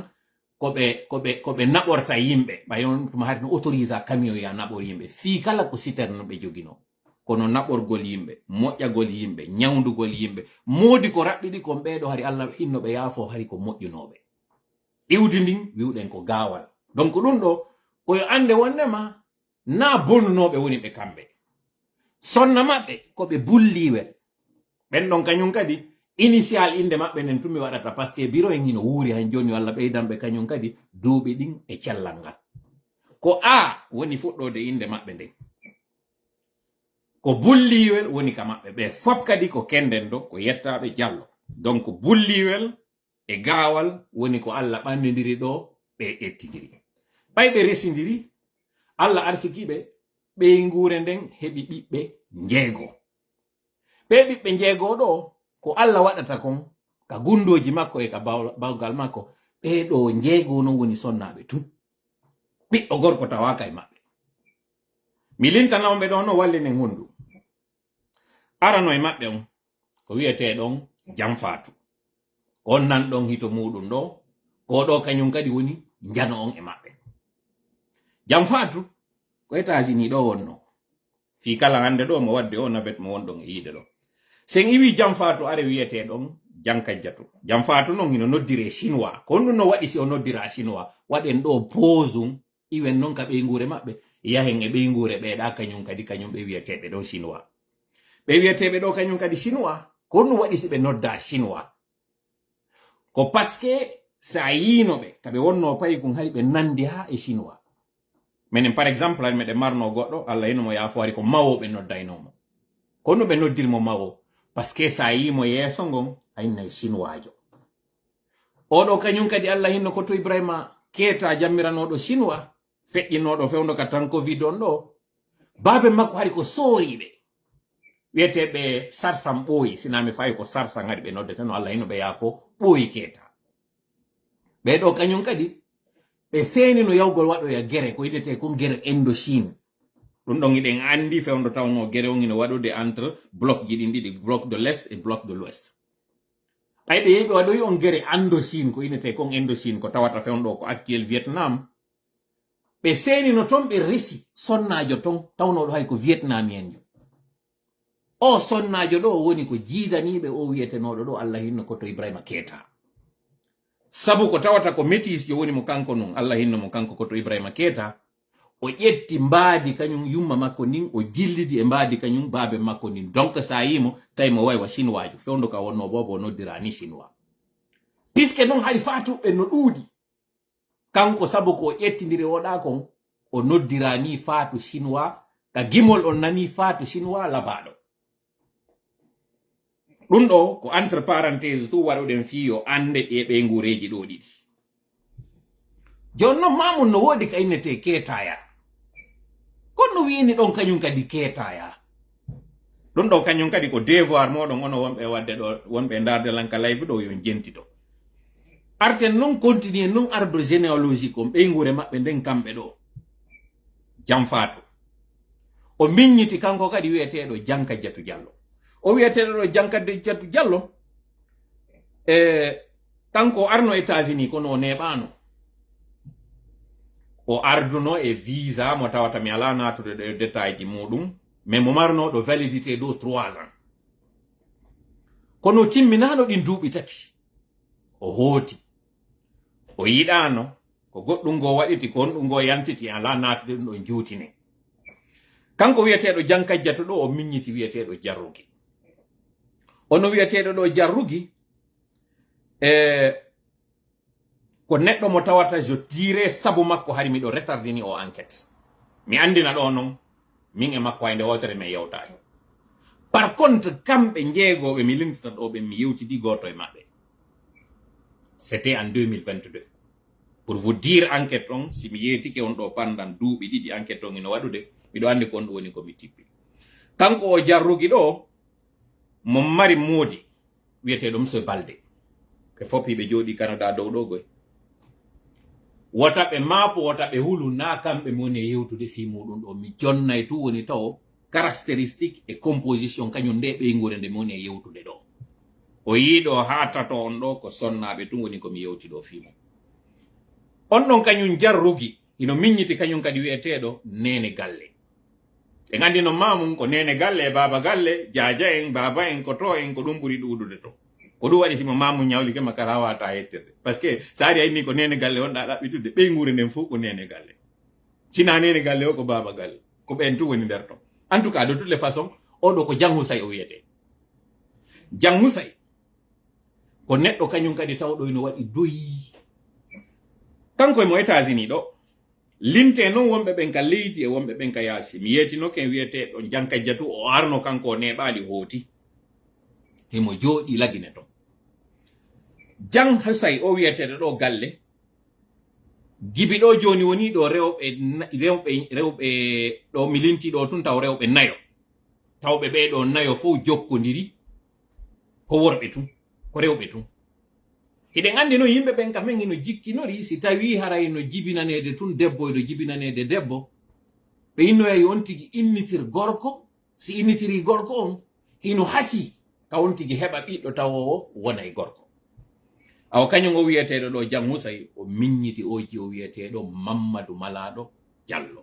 koɓe naɓorta yimɓe ɓay on tuma hari no autorise camion ya naɓor yimɓe fii kala ko citerne ɓe jogino kono naɓorgol yimɓe moƴƴagol yimɓe ñawdugol yimɓe moodi ko raɓɓiɗi kon ɓeeɗo hari Allah hinnoɓe yaafo hari ko moƴƴunoɓe iwdi ndin wiwɗen ko gaawal donc ɗum ɗo koyo ande wonnema na bonnunoɓe woni ɓe kamɓe sonna maɓɓe koɓe bulliwel ɓen ɗon kañum kadi initial inde maɓɓe nden tumi waɗata par ce que biro en hino wuuri han joni walla ɓeydanɓe kañum kadi duuɓi ɗin e cellal ngal ko a woni fuɗɗode inde maɓɓe nden ko bulliwel woni ka maɓɓe ɓe fof kadi ko kenden do ko yettaɓe Diallo donc bulliwel e gaawal woni ko Allah ɓandidiri ɗo ɓe ƴettidiri ɓay ɓe residiri Allah arsikiɓe ɓeygure nden heɓi ɓiɓɓe jeego ɓe ɓiɓɓe jeego ɗo ko Allah waɗata kon ka gundoji makko e ka bawgal makko ɓeɗo jeego no woni sonnaɓe tun ɓiɗɗo gorko tawaka e maɓɓe mi lintanawɓe ɗo no wallinen hondu arano e maɓɓe on ko wiyete ɗon Jamfaatu on nan ɗon hito muɗum ɗo ko ɗo kañum kadi woni jano on e maɓɓe Jamfaatu ko États-Unis ɗo wonno fi kala hande ɗo mo wadde o nabet mo wonɗon e yiide ɗo sen iwi Jamfaatu are wiyete ɗon Jankajjatu Jamfaatu noon hino noddire chinois ko ɗum no waɗi si o noddira chinois waɗen ɗo posum iwen noon ka ɓeygure maɓɓe yahen e ɓeygure ɓeeɗa kañum kadi kañum ɓe wiyeteɓe ɗo chinois ɓe wiyeteɓe ɗo kañum kadi chinois ko ɗum waɗi si ɓe nodda chinois ko paske sa yinoɓe kaɓe wonno payi kum hay ɓe nandi ha e chinois menen par exemple ari meɗen marno goɗɗo Allah hino mo yaafo ari ko mawo ɓe noddaynomo ko ɗum ɓe noddirmo mawo paske sa yimo yeeso ngon aynay chinois jo oɗo kañum kadi Allah hinno ko to Ibrahima Keita jammiranoɗo chinois feƴƴinoɗo fewndo ka tan covid on ɗo babe makko hari ko sooriɓe wiyeteɓe sarsam ɓooyi sinami fayi ko sarsan haɗi ɓe noddete no Allah hino ɓe yaafo ɓooyi Keita ɓeɗo kañum kadi ɓe senino yawgol waɗoya gere ko yidete ko gere Indochine ɗum ɗon iɗen andi fewndo tawno gere on ino waɗude entre bloc ji ɗin ɗiɗi bloc de l'est et bloc de l'ouest ay ɓe yehi ɓe waɗoyi on gere Indochine ko yidete kon Indochine ko tawata fewndo ko actuel Vietnam ɓe senino ton ɓe resi sonnajo ton tawnoɗo hay ko Vietnamien jo o sonnajo ɗo woni ko jiidaniɓe o wiyetenoɗo ɗo Allah hinno ko to Ibrahima Keita sabu ko tawata ko métis jo woni mo kanko non Allah hinno mo kanko ko to Ibrahima Keita o ƴetti mbaadi kañum yumma makko nin o jillidi e mbaadi kañum baabe makko nin donc sa yimo tawi mo waywa chinois jo fewndo ka wonno bobo o noddira ni chinois puisque noon hay faatu ɓe no ɗuuɗi kanko sabu ko o ƴettidiri oɗa kon o noddira ni faatu chinois ka gimol on nani faatu chinois labaɗo ɗum ɗo ko entre parenthèse tu waɗoɗen fiyo ande e ɓeygureji ɗo ɗiɗi joni noon mamum no woodi ka innete Keitaya kono wini ɗon kañum kadi Keitaya ɗum ɗo kañum kadi ko devoir moɗon ono wonɓe wadde ɗo wonɓe darde lanka live ɗo yon jentito arten non continue non arbre généalogique on ɓeygure maɓɓe nden kamɓe ɗo Jamfaatu o miññiti kanko kadi wiyeteɗo Jankajjatu Diallo o wiyeteɗo ɗo Jankajjatu Diallo kanko arno États-Unis kono o neɓano o arduno e visa mo tawata mi ala natude ɗo détail ji muɗum mais mo marnoɗo validité ɗo 3 ans kono timminano ɗin duuɓi tati o hooti o yiɗano ko goɗɗum go waɗiti ko honɗum go yantiti ala natude ɗum ɗo juutine kanko wiyeteɗo Jankajjatu ɗo o miññiti wiyeteɗo Jarrugi ono wiyeteɗo ɗo Jarrugi ko neɗɗo mo tawata je tire sabu makko hari miɗo retardini o enquête mi andina ɗo noon min e makko hayde wotere mi yewtayi par contre kamɓe jeegoɓe mi lintata ɗo ɓe mi yewtidi goto e maɓɓe c'était en 2022 pour vous dire enquête on si mi yeetike on ɗo pendant duuɓi ɗiɗi enquête on ino waɗude miɗo andi ko on ɗum woni komi tippi kanko o Jarrugi ɗo mo mari moodi wiyeteɗo monsieur Balde ɓe fof ɓe jooɗi Canada dow ɗo goy wotaɓe maapo wotaɓe hulu na kamɓe moni e yewtude fi muɗum ɗo mi jonnay tu woni taw caractéristique et composition kañum nde ɓeygure nde moni e yewtude ɗo o yiiɗo ha tato on ɗo ko sonnaɓe tun woni komi yewti ɗo fimo on ɗon kañum Jarrugi ino miññiti kañum kadi wiyeteɗo Nene Galle ɓe gandi no mamum ko Nene Galle e baba galle jaja en baba en ko to en ko ɗum ɓuuri ɗuɗude to ko ɗum waɗi simo mamum ñawlike makara wata yettirde par ce que sa ari ayni ko Nene Galle wonɗa ɗaɓɓitude ɓeygure nden fof ko Nene Galle sina Nene Galle o ko baba galle ko ɓen tu woni nder ton en tout cas de toutes les façons oɗo ko Jang Husay o wiyete Jang Husay ko neɗɗo kañum kadi tawɗo ino waɗi doyi kanko e mo États-Unis ɗo linte noon wonɓe ɓen ka leydi e wonɓe ɓen ka yaasi mi yetino ken wiyeteɗo jankajjatu o arno kanko o neɓali hooti himo jooɗi lagine ton jan hasay o wiyeteɗo ɗo galle gibi ɗo joni woni ɗo rewɓe ɗo mi linti ɗo tun taw rewɓe nayo tawɓe ɓe ɗo nayo fof jokkodiri ko worɓe tun ko rewɓe tun hiɗen andi no yimɓe ɓen kamen ino jikkinori si tawi haray no jibinanede tun debbo eɗo jibinanede debbo ɓe innoyayi on tigi innitir gorko si innitiri gorko on hino hasi ka on tigi heɓa ɓiɗɗo tawowo wona e gorko awo kañum o wiyeteɗo ɗo jang husay o miññiti oji o wiyeteɗo Mamadou Malaɗo Diallo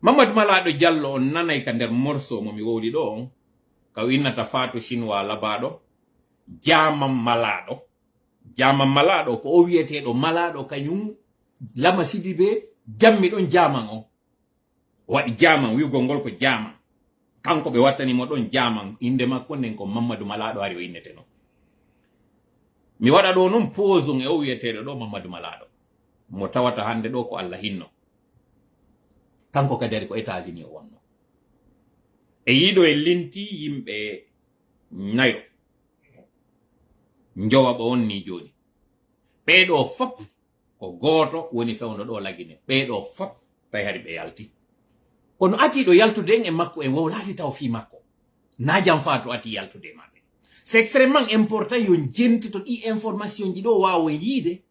Mamadou Malaɗo Diallo on nanay ka nder morceau mo mi wowli ɗo on ka o innata Fatou Chinois labaɗo Jaman Malaɗo ko o wiyeteɗo Malaɗo kañum Lama Sidibé jammi ɗon jaman o waɗi jaman wiugol ngol ko jaman kanko ɓe wattanimo ɗon jaman inde makko nden ko Mamadou Malaɗo ari o innete non mi waɗa ɗo noon pause e o wiyeteɗo ɗo Mamadou Malaɗo mo tawata hande ɗo ko Allah hinno kanko kadi ari ko États-Unis o wonno e yiɗo e linti yimɓe nayo jowaɓa on ni joni ɓeɗo fop ko goto woni fewno ɗo lagine ɓeɗo fop tawi hari ɓe yalti kono atiɗo yaltude en e makko en wowlati taw fi makko na jam Fatou ati yaltude maɓɓe c'est extrêmement important yo jentito ɗi information ji ɗo wawo yiide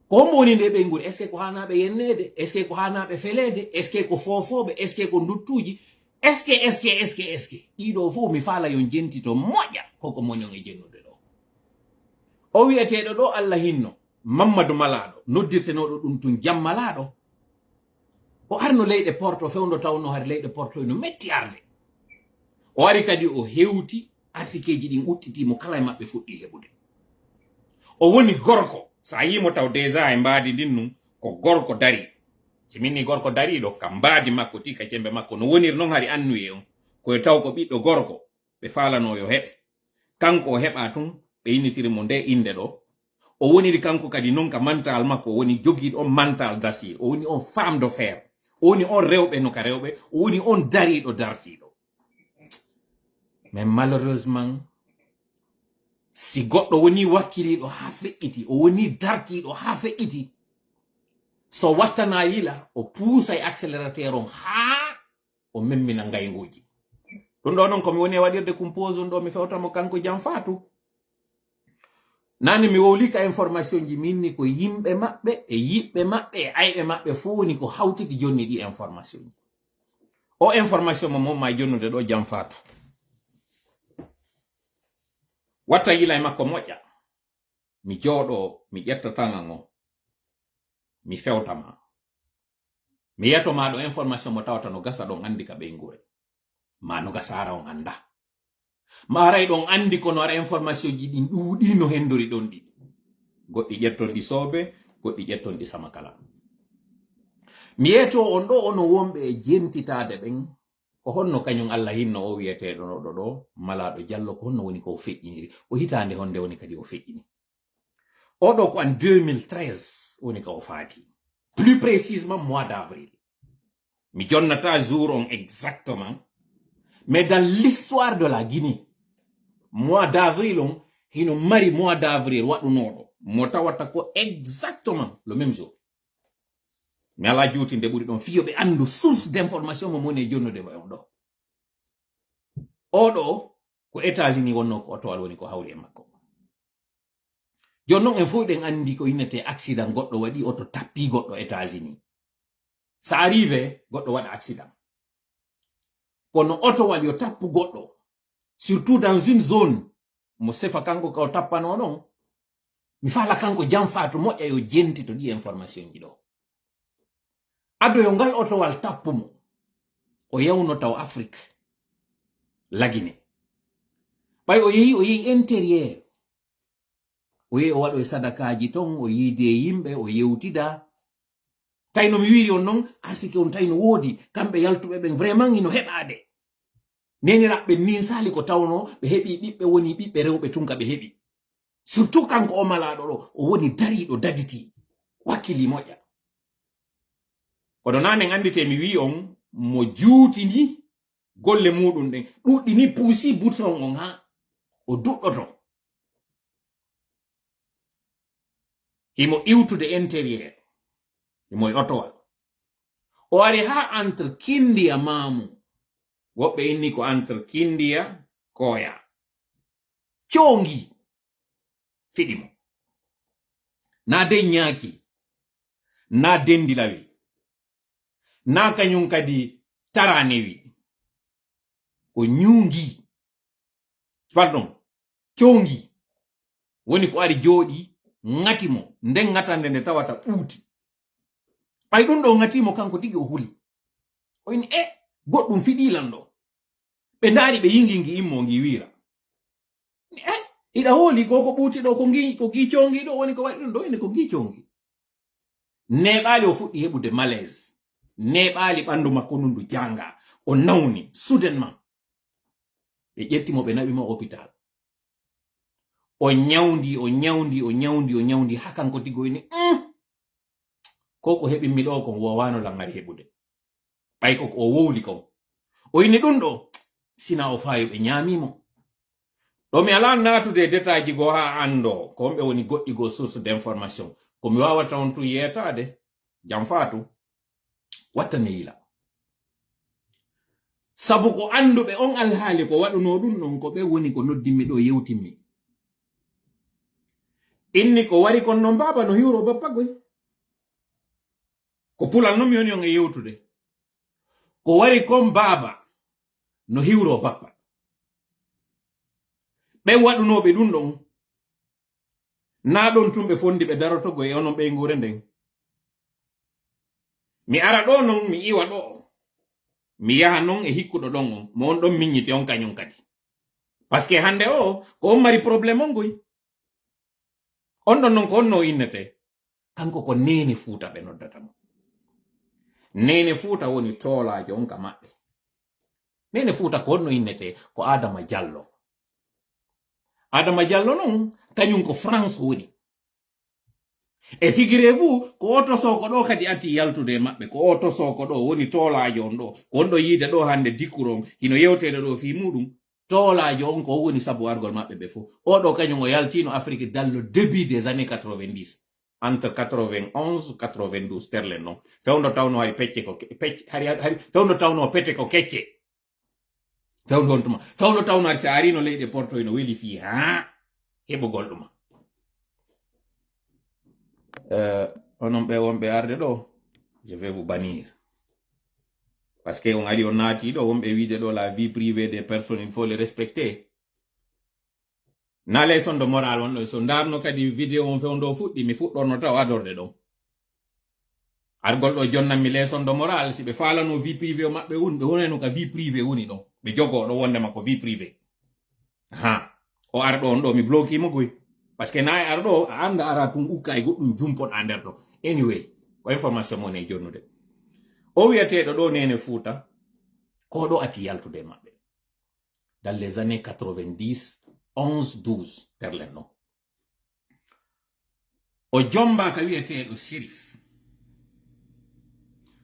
ko hombo woni nde ɓe nguri est ce que ko hanaɓe yennede est ce que ko hanaɓe felede est ce que ko fofoɓe est ce que ko duttuji est ce que ɗiɗo fof mi faala yo jentito moƴƴa koko moñon e jennude ɗo o wiyeteɗo ɗo Allah hinno Mamadou Malaɗo noddirtenoɗo ɗum tun Jam Malaɗo o arno leyɗe Porto fewndo tawno har leyɗe Porto no metti arde o ari kadi o hewti arsikeji ɗin uttitimo kala e maɓɓe fuɗɗi heɓude o woni gorko sa yimo taw déjà e mbaadi ndin num ko gorko dari siminni gorko dariɗo ka mbaadi makko ti ka cembe makko no woniri noon hari annuye on koye taw ko ɓiɗɗo gorko ɓe falano yo heɓe kanko o heɓa tun ɓe innitirimo nde inde ɗo o woniri kanko kadi noon ka mental makko o woni jogiiɗo on mental d'acier o woni on femme de fer o woni on rewɓe no ka rewɓe o woni on dariɗo dartiɗo mais malheureusement si goɗɗo woni wakkiliɗo ha feƴƴiti o woni dartiɗo ha feƴƴiti so wattana yila o puusa e accélérateur on ha o memmina ngayguji ɗum ɗo noon komi woni e waɗirde compose on ɗo mi fewtamo kanko Jam Fatou nani mi wowlika information ji minni ko yimɓe maɓɓe e yiɓɓe maɓɓe e ayɓe maɓɓe fo woni ko hawtiti jonni ɗi information ji o information mo momma jonnude ɗo Jam Fatou watta yila e makko moƴƴa mi jooɗo mi ƴetta taŋan o mi fewtama mi yetoma ɗo information mo tawata no gasa ɗon andi ka ɓe ngure ma no gasa ara on anda ma aray ɗon andi kono ara information ji ɗin ɗuuɗi no hendori ɗon ɗi goɗɗi ƴetton ɗi soobe goɗɗi ƴetton ɗi sama kala mi yeto on ɗo ono wonɓe e jentitade ɓen ko honno kañum Allah hinno o wiyeteɗo noɗo ɗo Malaɗo Diallo ko honno woni ko feƴƴiniri o hitande honde woni kadi o feƴƴini oɗo ko en 2013 woni ka o faati plus précisément mois d'avril mi jonnata jour on exactement mais dans l'histoire de la Guinée mois d'avril on hino mari mois d'avril waɗunoɗo mo tawata ko exactement le même jour mi ala juutinde ɓuri ɗon fiyoɓe andu source d'information mo moni e jonnude mo on ɗo oɗo ko États-Unis wonno ko otowal woni ko hawri e makko joni noon en fof ɗen andi ko innete accident goɗɗo waɗi oto tappi goɗɗo États-Unis ça arrive goɗɗo waɗa accident kono otowal yo tappu goɗɗo surtout dans une zone mo sefa kanko ka o tappano non mi faala kanko Jam Fatou moƴƴa yo jentito ɗi information ji ɗo ado yo ngal otowal tappumo o yawno taw Afrique lagine ɓay o yehi intérieur o yehi o waɗo e sadakaji ton o yiide yimɓe o yewtida tayno mi wiri on noon arsike on tayno woodi kamɓe yaltuɓe ɓen vraiment ino heɓade neniraɓe nin sali ko tawno ɓe heɓi ɓiɓɓe woni ɓiɓɓe rewɓe tun ka ɓe heɓi surtout kanko o malaɗo ɗo o woni dariɗo daditi wakkili moƴƴa kono nanen andite mi wi on mo juutini golle muɗum ɗen ɗuɗɗi ni puusi bouton on ha o duɗɗoto himo iwtude intérieur himo e otowal o ari ha entre kindiya maamu woɓɓe inni ko entre kindiya koya coongi fiɗimo na de ñaaki na dendilawi na kañum kadi taranewi o ñuungi pardon coongi woni ko ari jooɗi ŋatimo nden ŋatande nde tawata ɓuuti ɓay ɗum ɗo ŋatimo kanko tigi o huli o inni goɗɗum fiɗilan ɗo ɓe ndaari ɓe yingingi immo ngi wiira iɗa hooli koko ɓuuti ɗo ko gi coongi ɗo woni ko waɗi ɗum ɗo ene ko gi coongi neɓaali o fuɗɗi heɓude malaise neɓaali ɓanndu makko nundu janga o nawni soudainement ɓe ƴettimo ɓe naɓimo hôpital o ñawndi ha kanko tigo ni koko heɓinmi ɗo kon wowano langari heɓude ɓay ko o wowli kon o inni ɗum ɗo sina o faayo ɓe ñaamimo ɗo mi ala natude détail ji go ha ando ko wonɓe woni goɗɗi go source d'information ko mi wawata on tun yetade jam faatu wattane yila sabu ko anduɓe on alhaali ko waɗuno ɗum ɗon ko ɓe woni ko noddinmi ɗo yewtinmi inni ko wari kon non baba no hiwro bappa goy ko pulal no mi woni on e yewtude ko wari kon baba no hiwro bappa ɓe waɗunoɓe ɗum ɗon na ɗon tumɓe fondi ɓe darotogo e onon ɓeygure nden mi ara ɗo non mi iwa ɗo mi yaha non e hikkuɗo ɗon on mo on ɗon miññiti on kañum kadi par ce que hande o ko on mari probléme on goy on ɗon non ko onno innete kanko ko nene fuuta ɓe noddata mo nene fuuta woni toolajo on ka maɓɓe nene fuuta ko onno innete ko Adama Diallo Adama Diallo non kañum ko France woni e figurez-vous ko oto soko ɗo kadi ati yaltude maɓɓe ko oto soko ɗo woni toolajo on ɗo ko on ɗo yiide ɗo hande dikkuron hino yewtede ɗo fi muɗum toolajo on ko woni sabu argol maɓɓe ɓe fof oɗo kañum o yaltino Afrique dans le début des années 90 entre 91 92 sterlen non fewndo tawno hay pecce ko hari fewndo tawno pete ko kecce fewndo tawno ari sa arino leyɗe porto ino weli fi ha heɓugol ɗuma onon ɓe wonɓe arde ɗo je vais vous bannir parce que on ari on naati ɗo wonɓe wiide ɗo la vie privée des personnes il faut les respecter na leçon de morale on ɗo so darno kadi vidéo on fewndo fuɗɗi mi fuɗɗorno taw adorde ɗon argol ɗo jonnanmi leçon de morale si ɓe falano vie privée o maɓɓe woni ɓe woneno ka vie privée woni ɗon ɓe jogoɗo wondema ko vie privée ha o ar ɗo on ɗo mi bloquimo goy parce que na e ar ɗo a anda ara tun ukka e goɗɗum jumpoɗa nder ɗo anyway ko information mon e jonnude o wiyateɗo ɗo nene fuuta ko ɗo ati yaltude maɓɓe dans les années 90 11 12 terlen non o jomba ka wiyateɗo shérif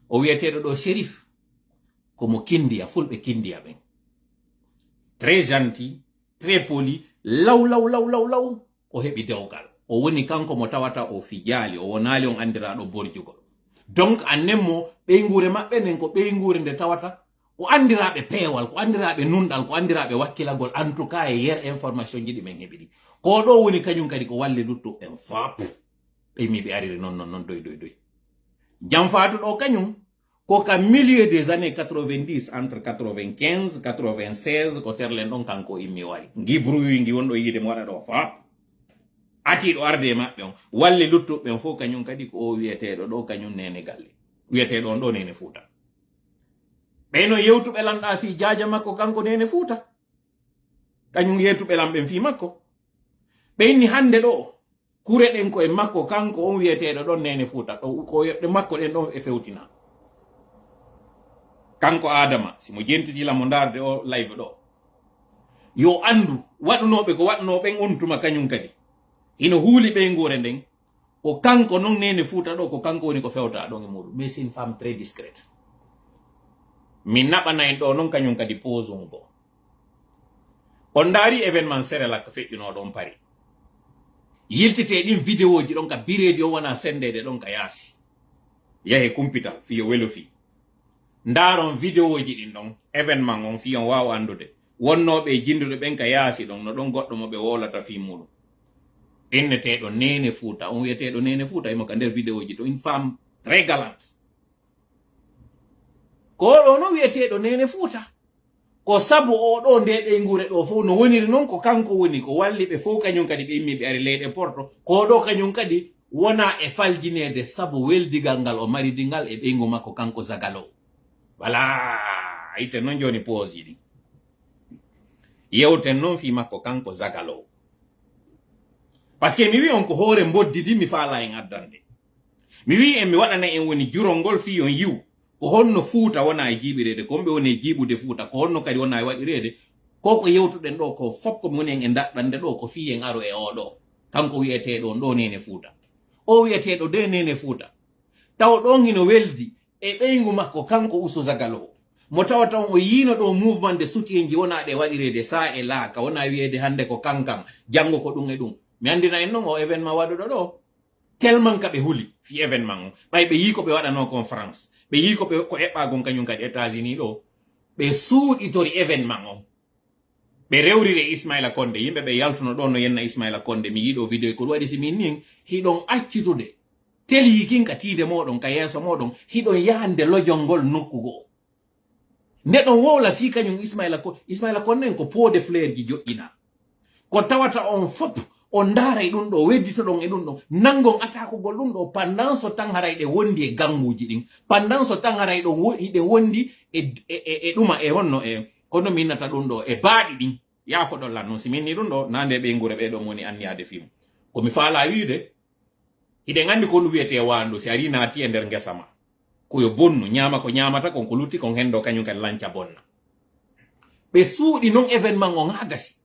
o wiyateɗo ɗo shérif komo kindiya fulɓe kindiya ɓen très gentil très poli law o heɓi dewgal o woni kanko mo tawata o fijaali o wonali on andiraɗo borjugol donc annenmo ɓeygure maɓɓe nden ko ɓeygure nde tawata ko andiraɓe peewal ko andiraɓe nunɗal ko andiraɓe wakkilagol en tout cas e yer information ji ɗi men heɓi ɗi ko ɗo woni kañum kadi ko walli luttu en fap ɓeymi ɓe ariri non doy jam faatu ɗo kañum ko ka milieu des années 90 entre 95 96 ko terlen ɗon kanko immi wari ngi bruit ngi wonɗo yiide mo waɗa ɗo fap atiɗo arde maɓɓe on walli luttuɓe fof kañum kadi ko o wiyeteɗo ɗo kañum nene galle wiyeteɗo on ɗo nene fuuta ɓeyno yewtuɓe lanɗa fi jaaja makko kanko nene fuuta kañum yewtuɓe lamɓen fi makko ɓeyni hande ɗo kure ɗen koye makko kanko on wiyeteɗo ɗon nene fuuta ɗo ko yoɓɗe makko ɗen ɗon e fewtina kanko Adama simo jentitila mo darde o live ɗo yo andu waɗunoɓe ko waɗuno ɓen on tuma kañum kadi ino huuli ɓe ngure nden ko kanko non nene fuuta ɗo ko kanko woni ko fewta ɗon e muɗum mais c'est une femme très discrète min naɓana en ɗo non kañum kadi posum bo on daari événement Serelak ko feƴƴunoɗon pari yiltite ɗin vidéo ji ɗon ka bireji o wona sendede ɗon ka yaasi yahe kumpital fiyo welo fi ndaron vidéo ji ɗin ɗon événement on fiyon wawa andude wonnoɓe jinduɗo ɓen ka yaasi ɗon no ɗon goɗɗo mo ɓe wolata fi muɗum inneteɗo nene fuuta on wiyeteɗo nene fuuta imo ka nder vidéo ji ɗo une femme très galante ko ɗo no wiyeteɗo nene fuuta ko sabu oɗo nde ɓe ngure ɗo fof no woniri noon ko kanko woni ko walli ɓe fof kañum kadi ɓe immi ɓe ari leyɗe porto ko ɗo kañum kadi wona e faljinede sabu weldigal ngal o mari dingal e ɓeygu makko kanko Zagalo wala ite noon joni pose ɗi yewten noon fi makko kanko Zagalo par ce que mi wi on ko hoore boddidi mi faala en addande mi wi en mi waɗana en woni jurol ngol fi on yiw ko honno fuuta wona e jiiɓirede komɓe woni e jiiɓude fuuta ko honno kadi wona e waɗirede koko yewtuɗen ɗo ko fof ko munen e daɗɗande ɗo ko fi en aro e oɗo kanko wiyeteɗo ɗo nene fuuta o wiyeteɗo de nene fuuta taw ɗon hino weldi e ɓeygu makko kanko Uso Zagalo mo tawata on o yino ɗo mouvement de soutien ji wona ɗe waɗirede sa e laaka wona wiyede hande ko kankam janngo ko ɗum e ɗum mi andina en noon o événement waɗuɗo ɗo tellement ka ɓe huli fi événement o ɓay ɓe yi ko ɓe waɗano conférence ɓe yi ko eɓɓagon kañum kadi États-Unis ɗo ɓe suuɗitori événement o ɓe rewrire Ismaila Konde yimɓe ɓe yaltuno ɗo no yenna Ismaila Konde mi yiɗo vidéo ko waɗi si min nin hiɗon accitude teli kin ka tiide moɗon ka yeeso moɗon hiɗon yahande lojol ngol nokkugo nde ɗon wowla fi kañum Ismaila Konde ko pot de fleur ji joƴƴina ko tawata on fop on ndaaray ɗum ɗo weddito ɗon e ɗum ɗo nangon atakugol ɗum ɗo pendant so tan haray ɗe wondi e ganguji ɗin pendant so tan haray ɗo hiɗe wondi e ɗuma e honno e kono min nata ɗum ɗo e baaɗi ɗin yaafoɗon lan noon si minni ɗum ɗo nande ɓe ngure ɓe ɗo moni anniyade film komi faala wiide hiɗen andi ko ɗum wiyete wandu si ari naati e nder ngesa ma koyo bonnu ñaama ko ñaamata kon ko lutti kon hendo kañum kadi lanca bonna ɓe suuɗi noon événement on ha gasi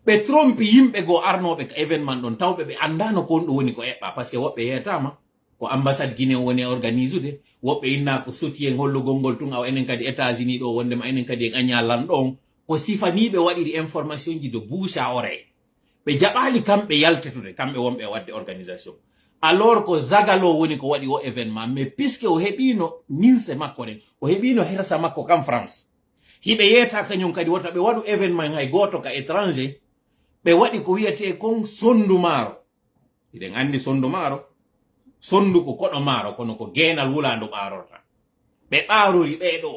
ɓe trompi yimɓe go arnoɓe ka événement ɗon tawɓe ɓe andano ko ɗum woni ko eɓɓa par ce que woɓɓe yeyatama ko ambassade guinéen woni organise ude woɓɓe inna ko soutien hollugol ngol tun aw enen kadi États-Unis ɗo wondema enen kadi en añalan ɗon ko sifaniɓe waɗiri information ji de bouche à oreille ɓe jaɓali kamɓe yaltetude kamɓe wonɓe wadde organisation alors ko Zagalo woni ko waɗi o événement mais puisque o heɓino nilse makko ɗen o heɓino hersa makko kam France hiɓe yeyata kañum kadi wota ɓe waɗu événement hay goto ka étranger ɓe waɗi ko wiyete kon sondu maaro hiɗen andi sondu maaro sondu ko koɗo maaro kono ko geenal wulandu ɓaarorta ɓe ɓaarori ɓeɗo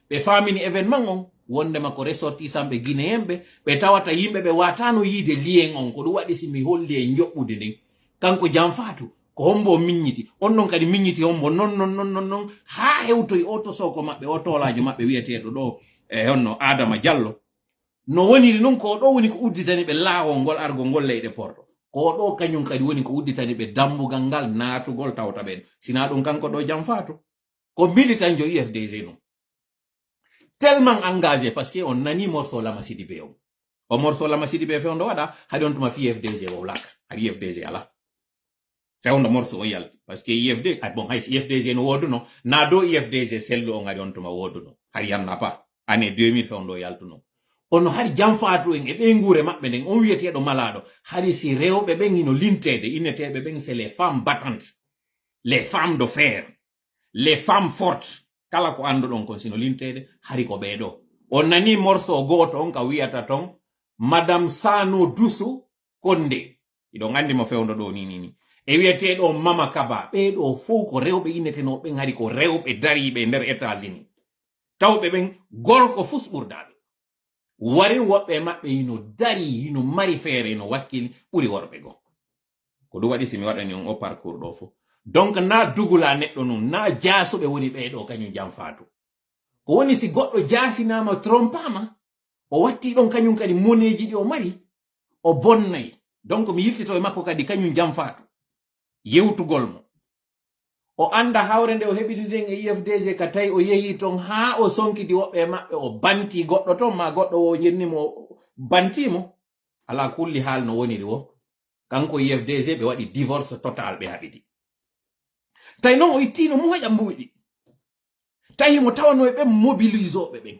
ɓe famini événement on wondema ko ressortissant ɓe guinéen ɓe tawata yimɓe ɓe watano yiide lien on ko ɗum waɗi simi holli e joɓɓude ndin kanko Jam Fatou ko hombo miññiti on non kadi miññiti hombo non ha hewtoy oto soko maɓɓe o tolajo maɓɓe wiyeteɗo ɗo e honno Adama Diallo no woniri noon ko ɗo woni ko udditani ɓe laawol ngol argol ngol leyɗe porto ko ɗo kañum kadi woni ko udditani ɓe dambugal ngal naatugol tawta ɓen sina ɗum kanko ɗo Jam Fatou ko militant jo IFDG non tellement engagé par ce que on nani morceau Lama Sidibé o morceau Lama Sidibé fewndo waɗa haɗi on tuma fi IFDG wowlaka haɗi IFDG ala fewndo morceau o yalti par ce que IFD bon hay IFDG no woduno na do IFDG sellu on haɗi on tuma woduno haɗi yanna pas année 2000 fewndo yaltuno ono hari Jam Fatou en e ɓe ngure maɓɓe nden on wiyeteɗo malaɗo hari si rewɓe ɓen ino lintede inneteɓe ɓen c'est les femmes battantes les femmes de fer les femmes fortes kala ko anduɗon kon sino lintede hari ko ɓeɗo on nani morceau goto on ka wiyata ton Madame Sano Dusu Konde iɗon andi mo fewndo ɗo ni e wiyeteɗo Mama Kaba ɓeɗo fof ko rewɓe inneteno ɓen hari ko rewɓe dariɓe nder États-Unis tawɓe ɓen gorko fus ɓurdaɓe wari woɓɓe maɓɓe hino dari hino mari feere hino wakkili ɓuri worɓe go ko ɗum waɗi simi waɗani on o parcours ɗo fof donc na dugula neɗɗo nun na jaasuɓe woni ɓeɗo kañum Jam Fatou ko woni si goɗɗo jaasinama trompama o watti ɗon kañum kadi moneji ɗi o mari o bonnayi donc mi yiltito e makko kadi kañum Jam Fatou yewtugol mo o anda hawre nde o heɓini nden e IFDG ka tawi o yehi ton ha o sonkidi woɓɓe maɓɓe o banti goɗɗo ton ma goɗɗo o yennimo bantimo ala kulli haal no woniri wo kanko UFDG ɓe waɗi divorce total ɓe haɓidi tawi noon o ittino mo waƴa mbuyɗi tawi mo tawano e ɓen mobilisoɓe ɓen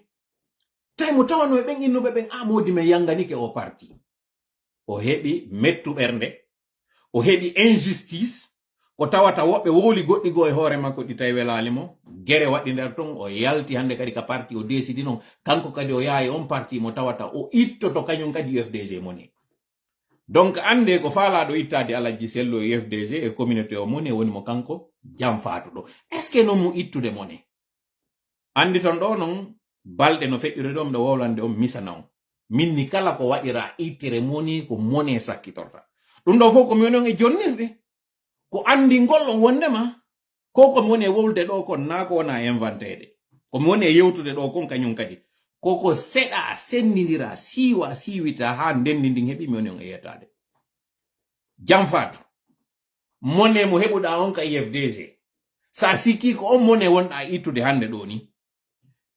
tawi mo tawano e ɓen innuɓe ɓen Modi men yanganike o parti o heɓi mettu ɓernde o heɓi injustice ko tawata woɓɓe wowli goɗɗi go e hoore makko ɗi tawi welalimo gere waɗi nder ton o yalti hande kadi ka parti o décidi non kanko kadi o yaayi on parti mo tawata o ittoto kañum kadi UFDG moni donc ande ko faalaɗo ittade Alaji Sello e UFDG e communauté o moni woni mo kanko Jam Fatou ɗo est ce que non mo ittude moni andi ton ɗo non balɗe no feƴƴiri ɗo mɗo wowlande on misana on minni kala ko waɗira ittere moni ko moni sakkitorta ɗum ɗo fof ko mi woni on e jonnirde ko andi ngol on wondema ko mi woni e wowlde ɗo kon na ko wona inventede ko mi woni e yewtude ɗo kon kañum kadi koko seɗa sennidira siiwa siiwita ha ndenndi ndin heɓi mi woni on e yettade Jam Fatou mone mo heɓuɗa on ka UFDG sa sikki ko on mone wonɗa ittude hande ɗo ni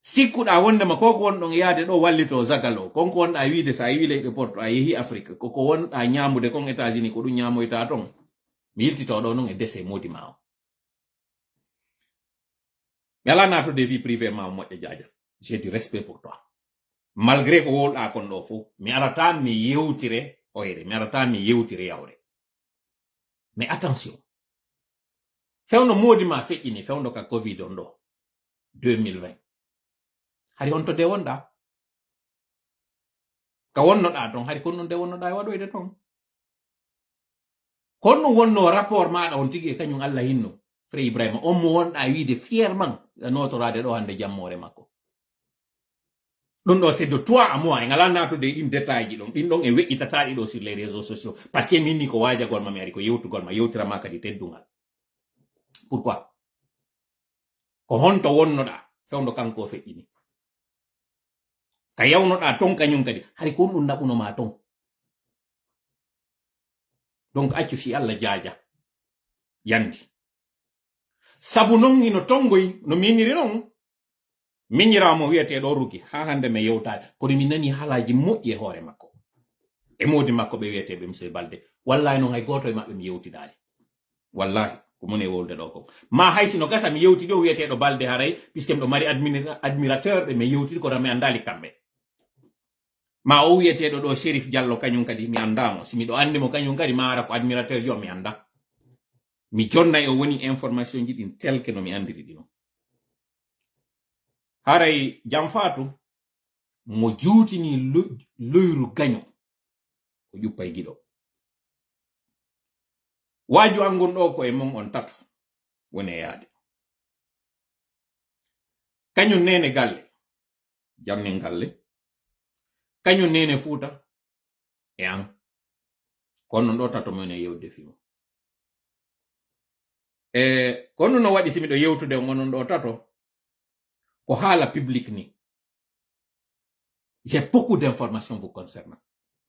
sikkuɗa wondema koko wonɗon yaade ɗo wallito zagal o konko wonɗa wiide sa yi leyɗe porto a yehi Afrique koko wonɗa ñamude kon États-Unis ko ɗum ñamoyta ton mi yiltito ɗo non e dese Modi ma o mi ala natude vie privée ma o moƴƴa Jaja j'ai du respect pour toi malgré ko wolɗa kon ɗo fof mi arata mi yewtire oyre mi arata mi yewtire yawre mais attention fewno Modi ma feƴƴini fewno ka Covid on ɗo 2020 hari on to de wonɗa ka wonnoɗa ton hari konno nde wonnoɗa e waɗoyde ton konno wonno rapport maɗa on tigi e kañum Allah hinno Frère Ibrahima on mo wonɗa wiide fièrement notorade ɗo hande jammore makko ɗum ɗo c'est de toi à moi en ala natude ɗin détail ji ɗon ɗin ɗon e weƴƴitataɗi ɗo sur les réseaux sociaux par ce que minni ko wajagol ma mi ari ko yewtugol ma yewtirama kadi teddungal pourquoi ko honto wonnoɗa fewndo kanko feƴƴini ka yawnoɗa ton kañum kadi hari ko ɗum naɓunoma ton donc accu fi Allah jaaja yandi sabu non ino tongoy no miniri non miñiramo wiyeteɗo Ruki ha hande me yewtade kono mi nani halaji moƴƴi e hoore makko e Modi makko ɓe wiyeteɓe monsieur Balde wallahi noon hay goto e maɓɓe mi yewtidali wallahi ko moni e wolde ɗo ko ma hay sino gasa mi yewtidi o wiyeteɗo Balde haray puisque mɗo mari admirateur ɓe mi yewtidi kono mi andali kamɓe ma o wiyeteɗo ɗo Chérif Diallo kañum kadi mi andamo si miɗo andimo kañum kadi ma ara ko admirateur jo mi anda mi jonnay o woni information ji ɗin tel que no mi andiri ɗino haray Jam Fatou mo juutini loyru gaño o ƴuppay giɗo waaju angon ɗo ko e mon on tato woni e yaade kañum nene galle jamnin galle kañum nene Fuuta e an kono ɗo tato mon e yewde fimo kono no waɗi simiɗo yewtude onon ɗo tato ko haala public ni j'ai beaucoup d'informations vous concernant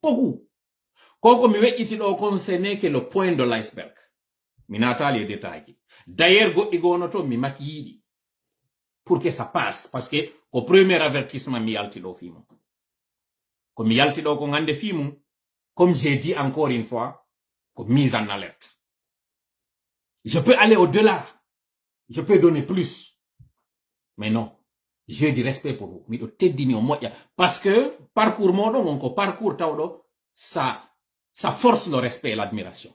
beaucoup koko mi weƴƴiti ɗo kon ce n'est que le point de l'iceberg mi natali e détail d'ailleurs goɗɗi gono to mi maki yiɗi pour que ça passe parce que ko premier avertissement mi yalti ɗo fimum ko mi yalti ɗo ko hande fimum comme j'ai dit encore une fois ko mise en alerte je peux aller au-delà je peux donner plus mais non j'ai du respect pour vous miɗo teddini o moƴƴa parce que parcours moɗon on ko parcours tawɗo ça force le respect et l'admiration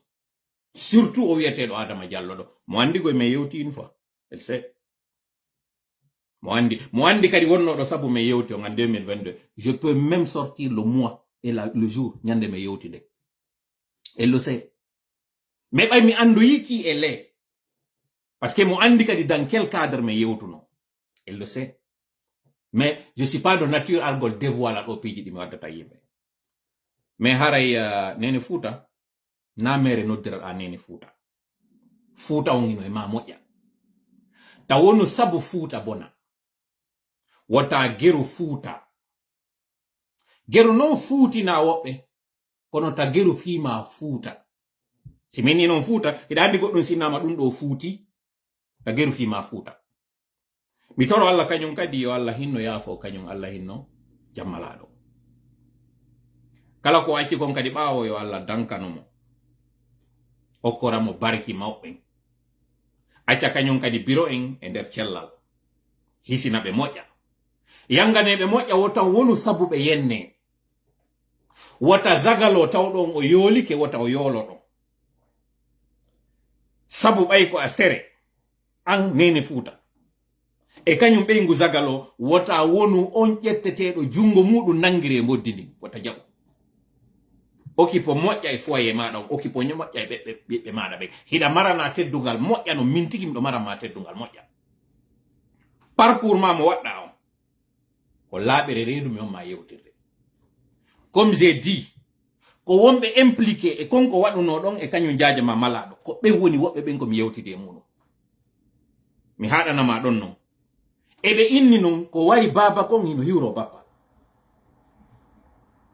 surtout o wiyeteɗo Adama Diallo ɗo mo andi goye me yewti une fois elle sait mo andi kadi wonnoɗo sabu me yewti on en 2022 je peux même sortir le mois et le jour ñande me yewti nde elle le sait mais ɓay mi andoyi qui elle est parce que mo andi kadi dans quel cadre me yewtuno elle le sait mais je suis pas de nature algol dévoila ɗo piiji ɗi mi waddata yimɓe mais haray nene Fuuta na mere noddiraɗa nene Fuuta on ino e ma moƴƴa taw wonu sabu Fuuta bona wota geru Fuuta geru non fuutina woɓɓe kono ta geru fima Fuuta si minni non Fuuta hiɗa andi goɗɗum sinnama ɗum ɗo fuuti ta geru fima Fuuta mi toro Allah kañum kadi yo Allah hinno yaafo kañum Allah hinno jammalaɗo kala ko acci kon kadi ɓaawo yo Allah dankanomo okkora mo barki mawɓen acca kañum kadi biro en e nder cellal hisina ɓe moƴƴa yanganeɓe moƴƴa wota wonu sabu ɓe yenne wota zagalo tawɗon o yoolike wota o yoolo ɗon sabu ɓay ko a sere an nene Fuuta e kañum ɓeygu zagalo wota wonu on ƴetteteɗo jungo muɗum nangire boddi ndin wota jaɓu okipo moƴƴa e foye maɗa okipo moƴƴa e ɓiɓɓe maɗa ɓe hiɗa marana teddugal moƴƴa no min tigi miɗo marama teddugal moƴƴa parcours ma mo waɗɗa on ko laaɓere reedu mi on ma yewtirde comme j'ai dit ko wonɓe impliqué e konko waɗuno ɗon e kañum jaajama malaɗo ko ɓe woni woɓɓe ɓen komi yewtide e muɗum mi haɗanama ɗon non eɓe inni non ko wari baba kon hino hiwro bappa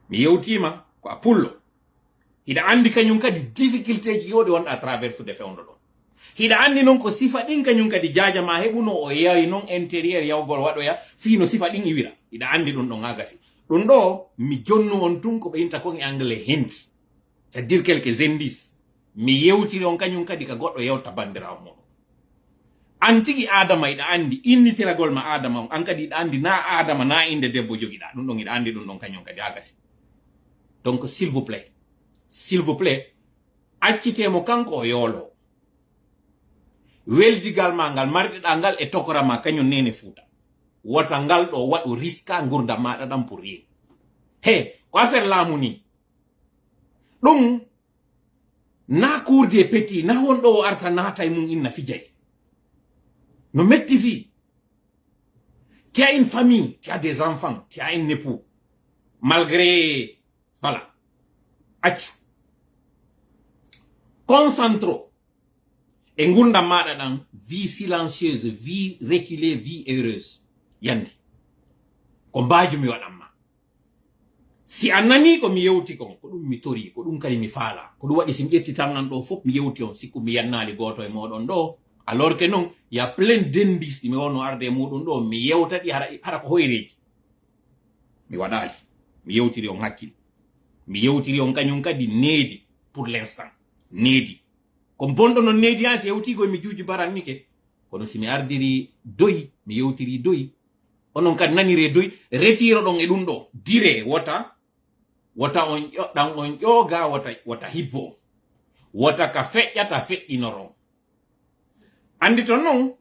mi yewtima ko a pullo hiɗa andi kañum kadi difficulté ji yoɗe wonɗa traversude fewndo ɗon hiɗa andi non ko sifa ɗin kañum kadi jaajama heɓuno o yawi non intérieur yawgol waɗoya fino sifa ɗin iwira hiɗa andi ɗum ɗon ha gasi ɗum ɗo mi jonnu on tun ko ɓe inta kon e anglais hint c'est à dire quelques indices mi yewtiri on kañum kadi ka goɗɗo yewta bandirawo muɗum an tigi adama iɗa andi innitiragol ma adama on an kadi iɗa andi na adama na inde debbo jogiɗa ɗum ɗon iɗa andi ɗum ɗon kañum kadi ha gasi donc s'il vous plaît accitemo kanko o yoolo weldigal ma ngal marɗiɗa ngal e tokorama kañum nene Fuuta wota ngal ɗo waɗu riska gurdam maɗa ɗam pour rien he ko affaire laamu ni ɗum na courde petit na won ɗo o arta naata e mum inna fijay no metti fi tu as une famille tu as des enfants tu as un époux malgré voilà accu concentro e gurdam maɗa ɗan vie silencieuse vie reculée vie heureuse yandi ko mbajumi waɗanma si a nani ko mi yewti kon ko ɗum mi tori ko ɗum kadi mi faala ko ɗum waɗi si mi ƴetti tan an ɗo fof mi yewti on sikku mi yannali goto e moɗon ɗo alors que non y a plein d'indices ɗi mi wonno arde e muɗum ɗo mi yewtaɗi hara ko hoyreji mi waɗali mi yewtiri on hakkille mi yewtiri on kañum kadi needi pour l'instant needi ko bonɗo non needi han si yewtigo mi juuji barannike kono si mi ardiri doyi mi yewtiri doyi onon kadi nanire doyi retiro ɗon e ɗum ɗo dire wota on ƴoɗɗan on ƴooga wota hibbo wota ka feƴƴata feƴƴinoron andi ton non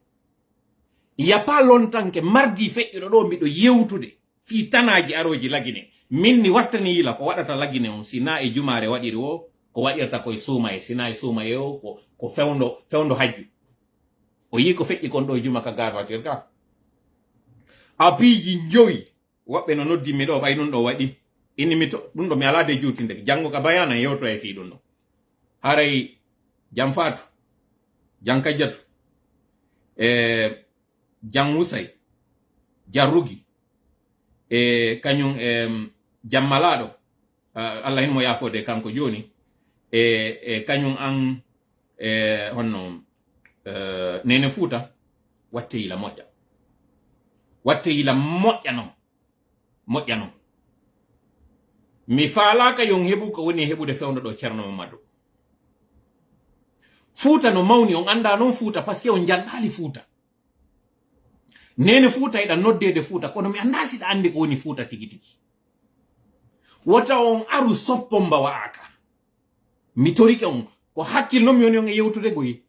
il y a pas longtemps que mardi feƴƴuɗo ɗo mbiɗo yewtude fi tanaji aroji lagine min ni wattani yila ko waɗata lagine on sina e jumare waɗiri o ko waɗirta koye suumaye sina e suumaye o ko fewndo hajju o yi ko feƴƴi kon ɗo juma ka garwatir ka abiji joyi woɓɓe no noddimi ɗo ɓay ɗum ɗo waɗi inni mi to ɗum ɗo mi alade jutinde janngo ka bayana yewto e fi ɗum ɗo haray jam faatu jam kajjatu jam wusay jarrugi e kañum jam malaɗo Allah hin mo yafode kanko joni e kañum an honno nene Fuuta watte yila moƴƴa non mi faalaka yon heɓu ko woni heɓude fewndo ɗo Ceerno Mamadou Fuuta no mawni on anda non Fuuta par ce que on janɗali Fuuta nene Fuuta yiɗa noddede Fuuta kono mi anda siɗa andi ko woni Fuuta tigi tigi wota on aru soppon mbawa'aka mi torike on ko hakkil non mi woni on e yewtude goyi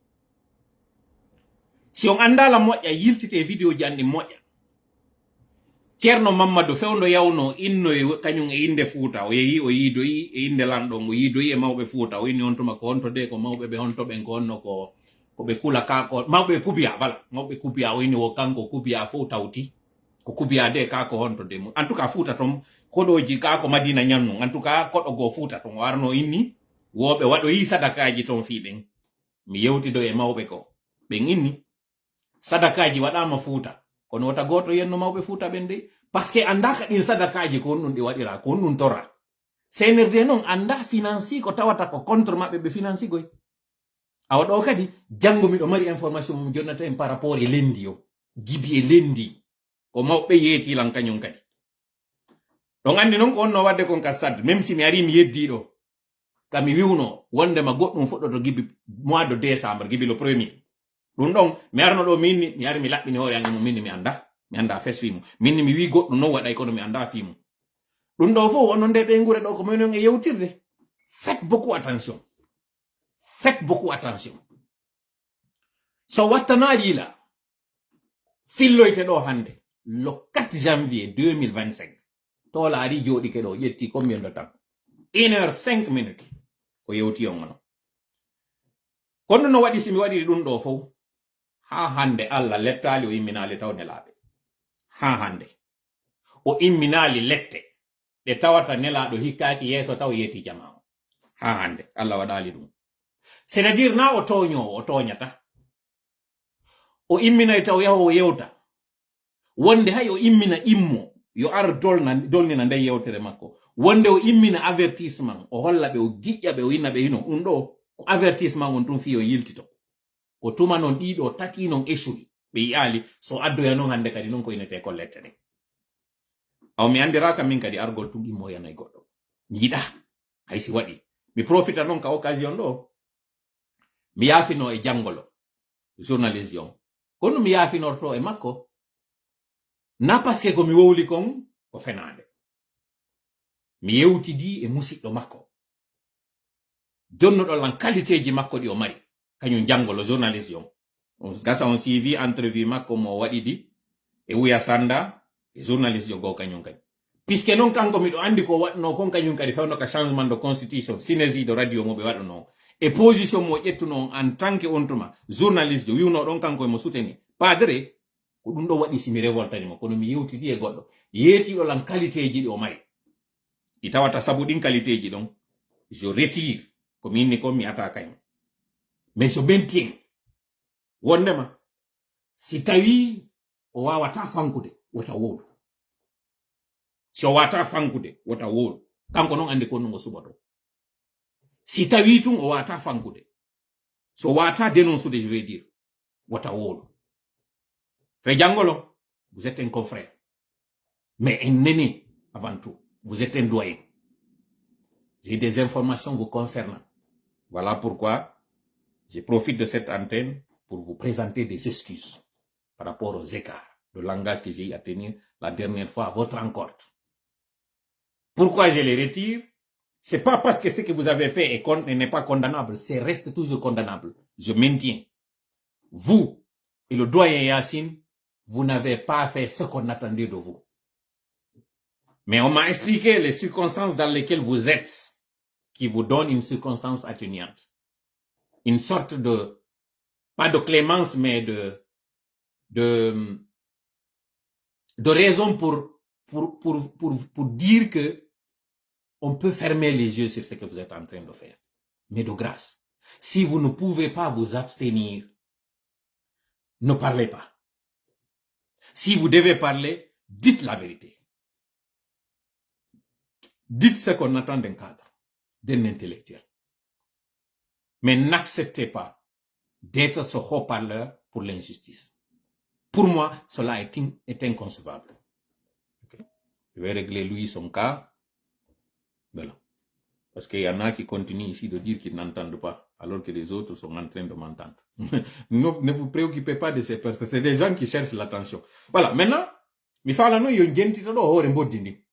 si on andala moƴƴa yiltite vidéo ji andi moƴƴa Ceerno Mamadou fewndo yawno inno kañum e inde Fuuta o yeehi o yiidoyi e inde lanɗon o yiidoyi e mawɓe Fuuta o inni on tuma ko honto de ko mawɓe ɓe honto ɓen ko honno ko ɓe kula ka ko mawɓe Kubiya voilà mawɓe Kubiya o inni o kanko Kubiya fof tawti ko Kubiya de ka ko honto de mum en tout cas Fuuta ton koɗoji ka ko Madina ñamnu en tout cas koɗo go Fuuta ton warno inni woɓe waɗoyi sadakaji ton fiɓen mi yewtido e mawɓe ko ɓen inni sadakaji waɗama Fuuta kono wota goto yenno mawɓe Fuuta ɓen de par ce que andaka ɗin sadakaji ko honɗum ɗi waɗira ko honɗum tora senirde noon anda financi ko tawata ko contre maɓɓe ɓe financi goy awa ɗo kadi janngo miɗo mari information mo jonnata en par rapport e lendi o gibi e lendi ko mawɓe yeetilan kañum kadi ɗon andi noon ko onno wadde kon ka sad même si mi ari mi yeddi ɗo kami wiwno wonde ma goddum foddo to gibi mois de décembre gibi le premier dum don mi arno do minni mi ari mi labbini hore angam minni mi anda fesfimu minni mi wi goddum no waday ko no mi anda fimu dum do fo onon de be ngure do ko menon e yewtirde. Faites beaucoup attention. Faites beaucoup attention. So wattanali la filloyte do hande le 4 janvier 2025 to la ari jodi ke do yetti combien de temps 1h05 ko yewti on mono kono no wadi simi wadi dum do fo ha hande alla lettali o imminali tawne laabe ha hande o imminali lette de tawata nelaado hikkaaki yeso taw yeti jama ha hande alla wadali dum c'est-à-dire na o toñata o immina taw yaho yewta wonde hay o immina immo yo ar dolnina nde yewtere makko wonde o immina avertissement o holla be o gijja be o inna be hino ko avertissement on tun fi o yiltito o tuma non dido taki non échoui be yali so addoya non hande kadi non ko inete ko lettere aw mi andiraka min kadi argol tugi moyana e goddo yida hay si wadi mi profita non ka occasion do mi yafino e jangolo journalisme kono mi yafinorto e makko na parce que ko mi wowli kon ko fenade mi yewtidi e musiddo makko jonnodo lan qualité ji makko di o mari kanyum jangolo journalisme on gasa on CV entrevue makko mo wadi di e wuya sanda e journalisme go kanyum kadi puisque non kanko mi do andi ko wadno kon kanyum kadi fawno ka changement de constitution synergie de radio mo be wadno e position mo ƴettuno en tant que ontuma journaliste wiwno don kanko mo souteni padre ko dum do wadi simi révoltani mo kono mi yewtidi e goddo yeti do lan qualité ji di o mari i tawata sabu din qualité ji don je retire ko minni ko mi ata kany mais so bentien wondema si tawi o wawata fankude wata wodu so wata fankude wata wodu kanko non andi ko no subato si tawi tun o wata fankude so wata dénoncer je vais dire wata wodu Frère Jangolo, vous êtes un confrère mais un aîné avant tout vous êtes un doyen. J'ai des informations vous concernant. Voilà pourquoi je profite de cette antenne pour vous présenter des excuses par rapport aux écarts de langage que j'ai eu à tenir la dernière fois à votre rencontre. Pourquoi je les retire? C'est pas parce que ce que vous avez fait n'est pas condamnable, c'est reste toujours condamnable. Je maintiens. Vous et le doyen Yassine, vous n'avez pas fait ce qu'on attendait de vous. Mais on m'a expliqué les circonstances dans lesquelles vous êtes, qui vous donnent une circonstance atténuante. Une sorte de, pas de clémence, mais de raison pour dire que on peut fermer les yeux sur ce que vous êtes en train de faire. Mais de grâce, si vous ne pouvez pas vous abstenir, ne parlez pas. Si vous devez parler, dites la vérité. Dites ce qu'on attend d'un cadre, d'un intellectuel. Mais n'acceptez pas d'être ce haut-parleur pour l'injustice. Pour moi, cela est inconcevable. Okay. Je vais régler lui son cas. Voilà. Parce qu'il y en a qui continuent ici de dire qu'ils n'entendent pas, alors que les autres sont en train de m'entendre. Ne vous préoccupez pas de ces personnes. C'est des gens qui cherchent l'attention. Voilà. Maintenant, mi fala no yo gentito do hore mboddindi.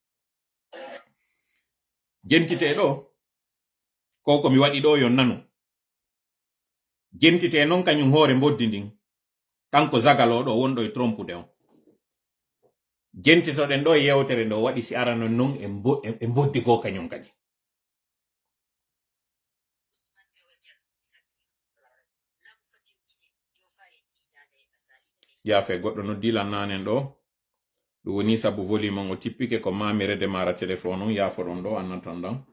Gentite do ko mi wadi do yo nanu. Gentite non kanyum hore mboddindi. Kanko zagalo do wondo e trompude on. Gentito den do yewtere do wadi si arano non e mboddi go kanyum kadi. Ya fe goddo no dila nanen do woni sabu volume on o tippike ko mamire démarra téléphone on ya fodon do en attendant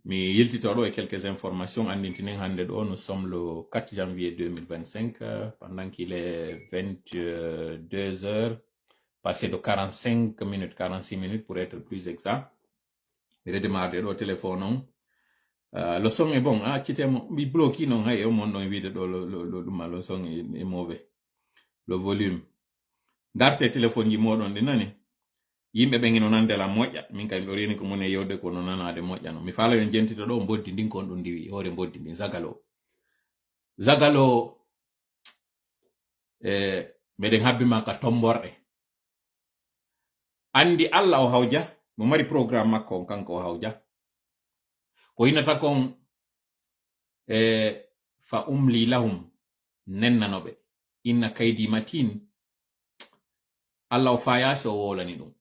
mi yiltito do e quelques informations andintinen hande do nous sommes le 4 janvier 2025 pendant qu'il est 22 heures passé de 45 minutes 46 minutes pour être plus exact mi redémarre do téléphone on le son est bon citemo mi bloqué non hay o mon non vide do le son est mauvais le volume. Darte téléphone yi modon di nani yimɓe ɓe ngino nande la moƴƴa min kay ɗo reni ko mune yewde ko no nanade moƴƴa no mi faala yon jentito ɗo boddi ndin kon ɗum ndiwi hoore boddi ndin zagalo meɗen habbi maka tomborɗe andi Allah o hawja mo mari programme makko on kanko o hawja ko hinata kon fa umli lahum nennanoɓe inna kaydi matin Allah o fayasi o wolani ɗum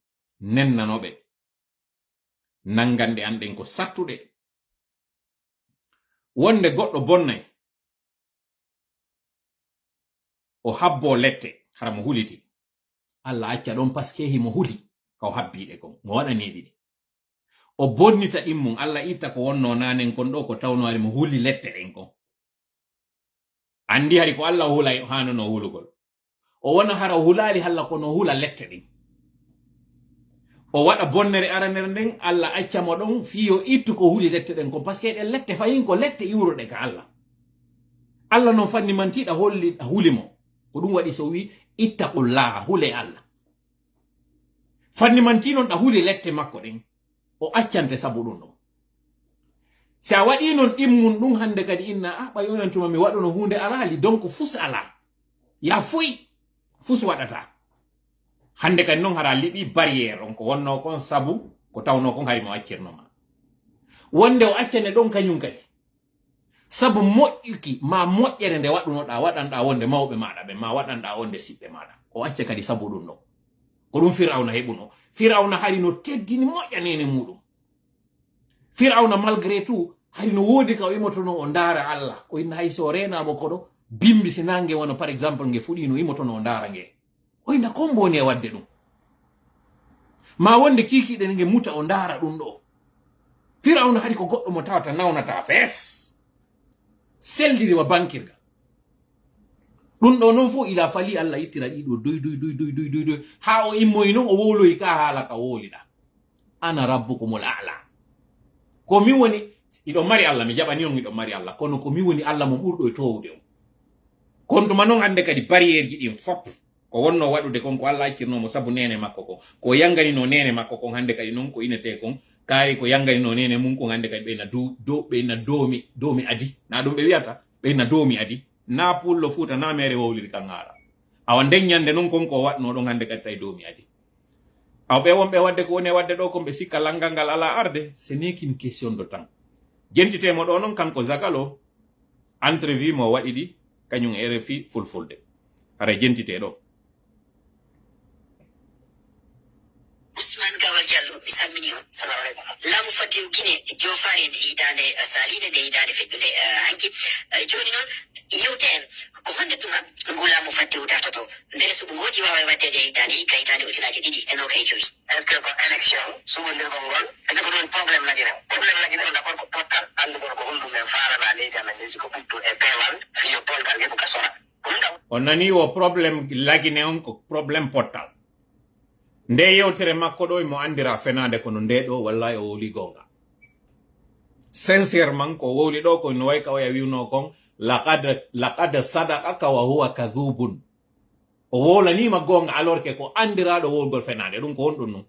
nennanoɓe nangande an ɗen ko sattuɗe wonde goɗɗo bonnay o habbo lette hara mo huliti Allah acca ɗon paske himo huli ka o habbiɗe kon mo waɗaniɗi ɗi o bonnita ɗimmum Allah itta ko wonno nanen kon ɗo ko tawno ari mo huli lette ɗen kon andi hari ko Allah hulay hanono hulugol o wona hara hulali halla kono hula lette ɗin o waɗa bonnere aranere nden Allah acca mo ɗon fiyo ittu ko huli lette ɗen kon paske ɗen lette fayin ko lette iwruɗe ka Allah non fanni mantiɗa holli hulimo ko ɗum waɗi so wi ittaqullaha hule Allah fanni mantinon ɗa huli lette makko ɗen o accante sabu ɗum ɗon si a waɗi non ɗimmun ɗum hande kadi inna ɓayonantuma mi waɗono hunde alali donc fus ala ya foyi fus waɗata hande kadi noon hara liɓi barriére on ko wonno kon sabu ko tawno kon hari mo accirnoma wonde o accane ɗon kañum kadi sabu moƴƴuki ma moƴƴere nde waɗunoɗa waɗanɗa wonde mawɓe maɗa ɓe ma waɗanɗa wonde siɓɓe maɗa o acca kadi sabu ɗum ɗon ko ɗum firawna heɓuno firawna hari no teddini moƴƴanene muɗum firawna malgré tout hari no woodi ka o imotono o ndaara Allah o inna hay so renamo koɗo bimbi si nangue wona par exemple nge fuɗi no imotono o ndaara nge o inna kon mboni e wadde ɗum ma wonde kikiɗen nge muta o ndaara ɗum ɗo firawna hari ko goɗɗo mo tawata nawnata fees seldiri wa bankirga ɗum ɗo noon fof ila fali Allah ittira ɗiɗo doy ha o immoyi noon o woloyi ka haala ka woliɗa ana rabbukumul a'la ko mi woni iɗo mari Allah mi jaɓani on iɗo mari Allah kono ko mi woni Allah mo ɓurɗo e towde on kono tuma noon hande kadi barriére ji ɗin fop ko wonno waɗude kon ko Allah accirnomo sabu nene makko kon ko yanganino nene makko kon hande kadi noon ko inete kon kaari ko yanganino nene mum kon hande kadi ɓeyna domi adi na ɗum ɓe wiyata ɓeyna domi adi na pullo fuuta na mere wowliri kan haala awa nden ñande noon kon ko waɗno ɗon hande kadi tawi domi adi aw ɓe wonɓe wadde ko woni wadde ɗo kon ɓe sikka langal ngal ala arde ce n'est qu'une question de temps jentitemo ɗo noon kanko Zagalo entrevue mo waɗi ɗi kañum RFI fulfulde hara jentite ɗo Ousmane Gawal Diallo mi salmini on laamu faddiru Guinée jofare nde hitande salide nde hitande feƴƴude hanki joni noon yewte en ko honde tuma ngu laamu faddiru dartoto mbele suɓugoji wawa waddede hitande hikka hitande ujunaji ɗiɗi e nogaye joyi est ce que ko élection suɓodirgol ngol ede ko ɗon probléme lagine o d'accord ko pottal andugol ko honɗum men farana leydi amen leydi ko ɓuttu e pewal fiyo polgal heɓu ka sora on nani o probléme lagine on ko probléme pottal nde yewtere makko ɗo mo andira fenade kono nde ɗo wallahi o woli gonga sincèrement ko wowli ɗo ko no way ka waya wiwno kon laqad sadaqaka wa huwa kadhubun o wolanima gonga alors que ko andiraɗo wowgol fenade ɗum ko honɗum non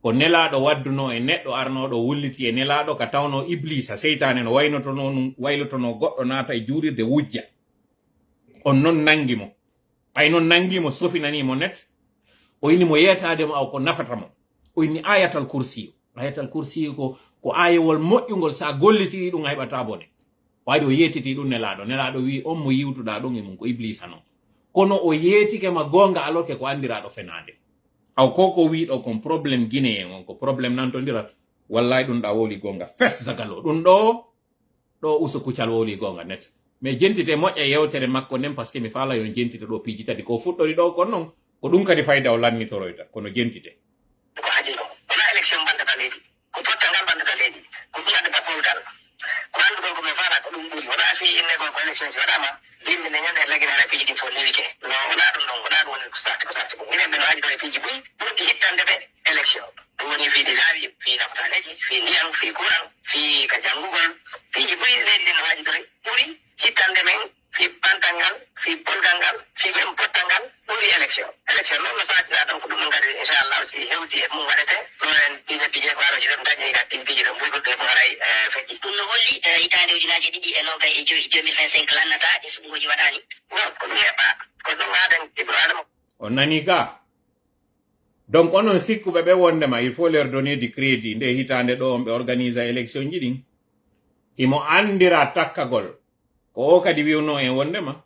ko nelaɗo wadduno e neɗɗo arnoɗo wulliti e nelaɗo ka tawno iblisa seytane no waynotono ɗum waylotono goɗɗo naata e juurirde wujja on noon nangimo ɓay noon nangimo sofinanimo net o ini mo yetade mo aw ko nafata mo o inni ayatal kursi ko ayewol moƴƴugol sa golliti ɗum a heɓata bone waɗi o yetiti ɗum nelaɗo wi on mo yiwtuɗa ɗum e mum ko iblisa noon kono o yetike ma gonga alors que ko andiraɗo fenade aw ko wiɗo kon probléme guinéen on ko probléme nantodira wallahi ɗum ɗa woli gonga fes Zagalo ɗum ɗo uso kuccal woli gonga net mais jentite moƴƴa yewtere makko nden par ce que mi faala yo jentite ɗo piiji tati ko fuɗɗori ɗo kon noon ko ɗum kadi fayda o lannitoroyta kono jentite ko haji ko wona élection bandata leydi ko pottal ngal bandata leydi ko ɓuyaɗata polgal ko andugol ko min faala ko ɗum ɓuuri wona fi inne kon ko élection si waɗama yimɓe nde ñande lagine hara piiji ɗin fof lewike no wona ɗum ɗon wona ɗum woni ko sarti ko minen ɓe no haji ɗo e piiji ɓuyi ɓurɗi hittande ɓe élection ɗum woni fiide laawi fi nafataneji fi ndiyam fi courant fi ka janngugol piiji ɓuyi leydi ndi no haji ɗo ɓuri hittande men fi bantal ngal fi polgal ngal fi men pottal ngal ɓuri élection noon no satira ɗon ko ɗum ɗon kadi inshallah si hewti e mum waɗete ɗo en pije kwaroji ɗon dañi ga timpiji ɗon ɓuygoto e haray feƴƴi ɗum no holli hitande ujunaji ɗiɗi e nogay e joyi 2025 lannata ɗi suɓugoji waɗani non ko ɗum heɓa ko ɗum haɗen ibnu adama on nani ka donc onon sikkuɓe ɓe wondema il faut leur donner du crédit nde hitande ɗo on ɓe organise élection ji ɗin imo andira takkagol ko o kadi wiwno en wondema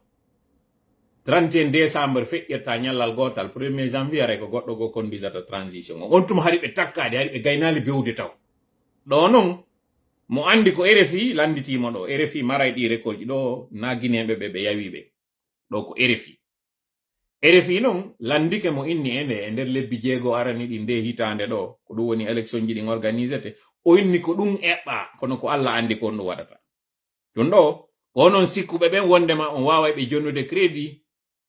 31 décembre feƴƴirta ñallal gotal 1er janvier aray ko goɗɗo go conduisata transition on tuma hari ɓe takkade hari ɓe gaynali bewde taw ɗo noon mo andi ko RFI landitimo ɗo RFI maray ɗi rekoji ɗo naguineɓe ɓe yawiɓe ɗo ko RFI noon landike mo inni ene e nder lebbi jeego arani ɗi nde hitande ɗo ko ɗum woni élection ji ɗin organisete o inni ko ɗum eɓɓa kono ko Allah andi ko on ɗum waɗata ɗum ɗo ko onon sikkuɓe ɓen wondema on wawa ɓe jonnude crédit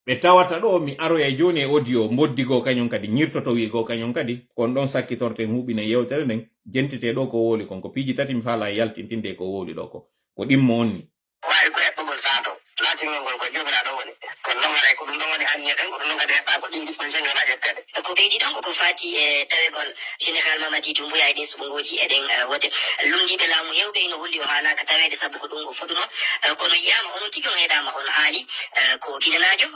ɓe tawata ɗo mi aroya joni e audio moddigo kañum kadi ñirtoto wiigo kañum kadi kon ɗon sakkitorten huuɓine yewtere nden jentite ɗo ko woli kon ko piiji tati mi faala yaltintinde ko woli ɗo ko ɗimmo on ni wawi ko heɓɓugol saato latingol ngol ko jogiraɗo woni kono noon waɗay ko ɗum ɗon woni anniye ɗen ko ɗum ɗon kadi heɓɓa ko ɗin disposition jona ƴettede ko ɓeydi ɗon koko fati e tawegol général Mamadi Doumbouya e ɗin suɓugoji eɗen wote lundiɓe laamu hewɓe no holli o hanaka tawede saabu ko ɗum o foɗuno kono yiyama onon tigi on heeɗama on haali ko guinenajo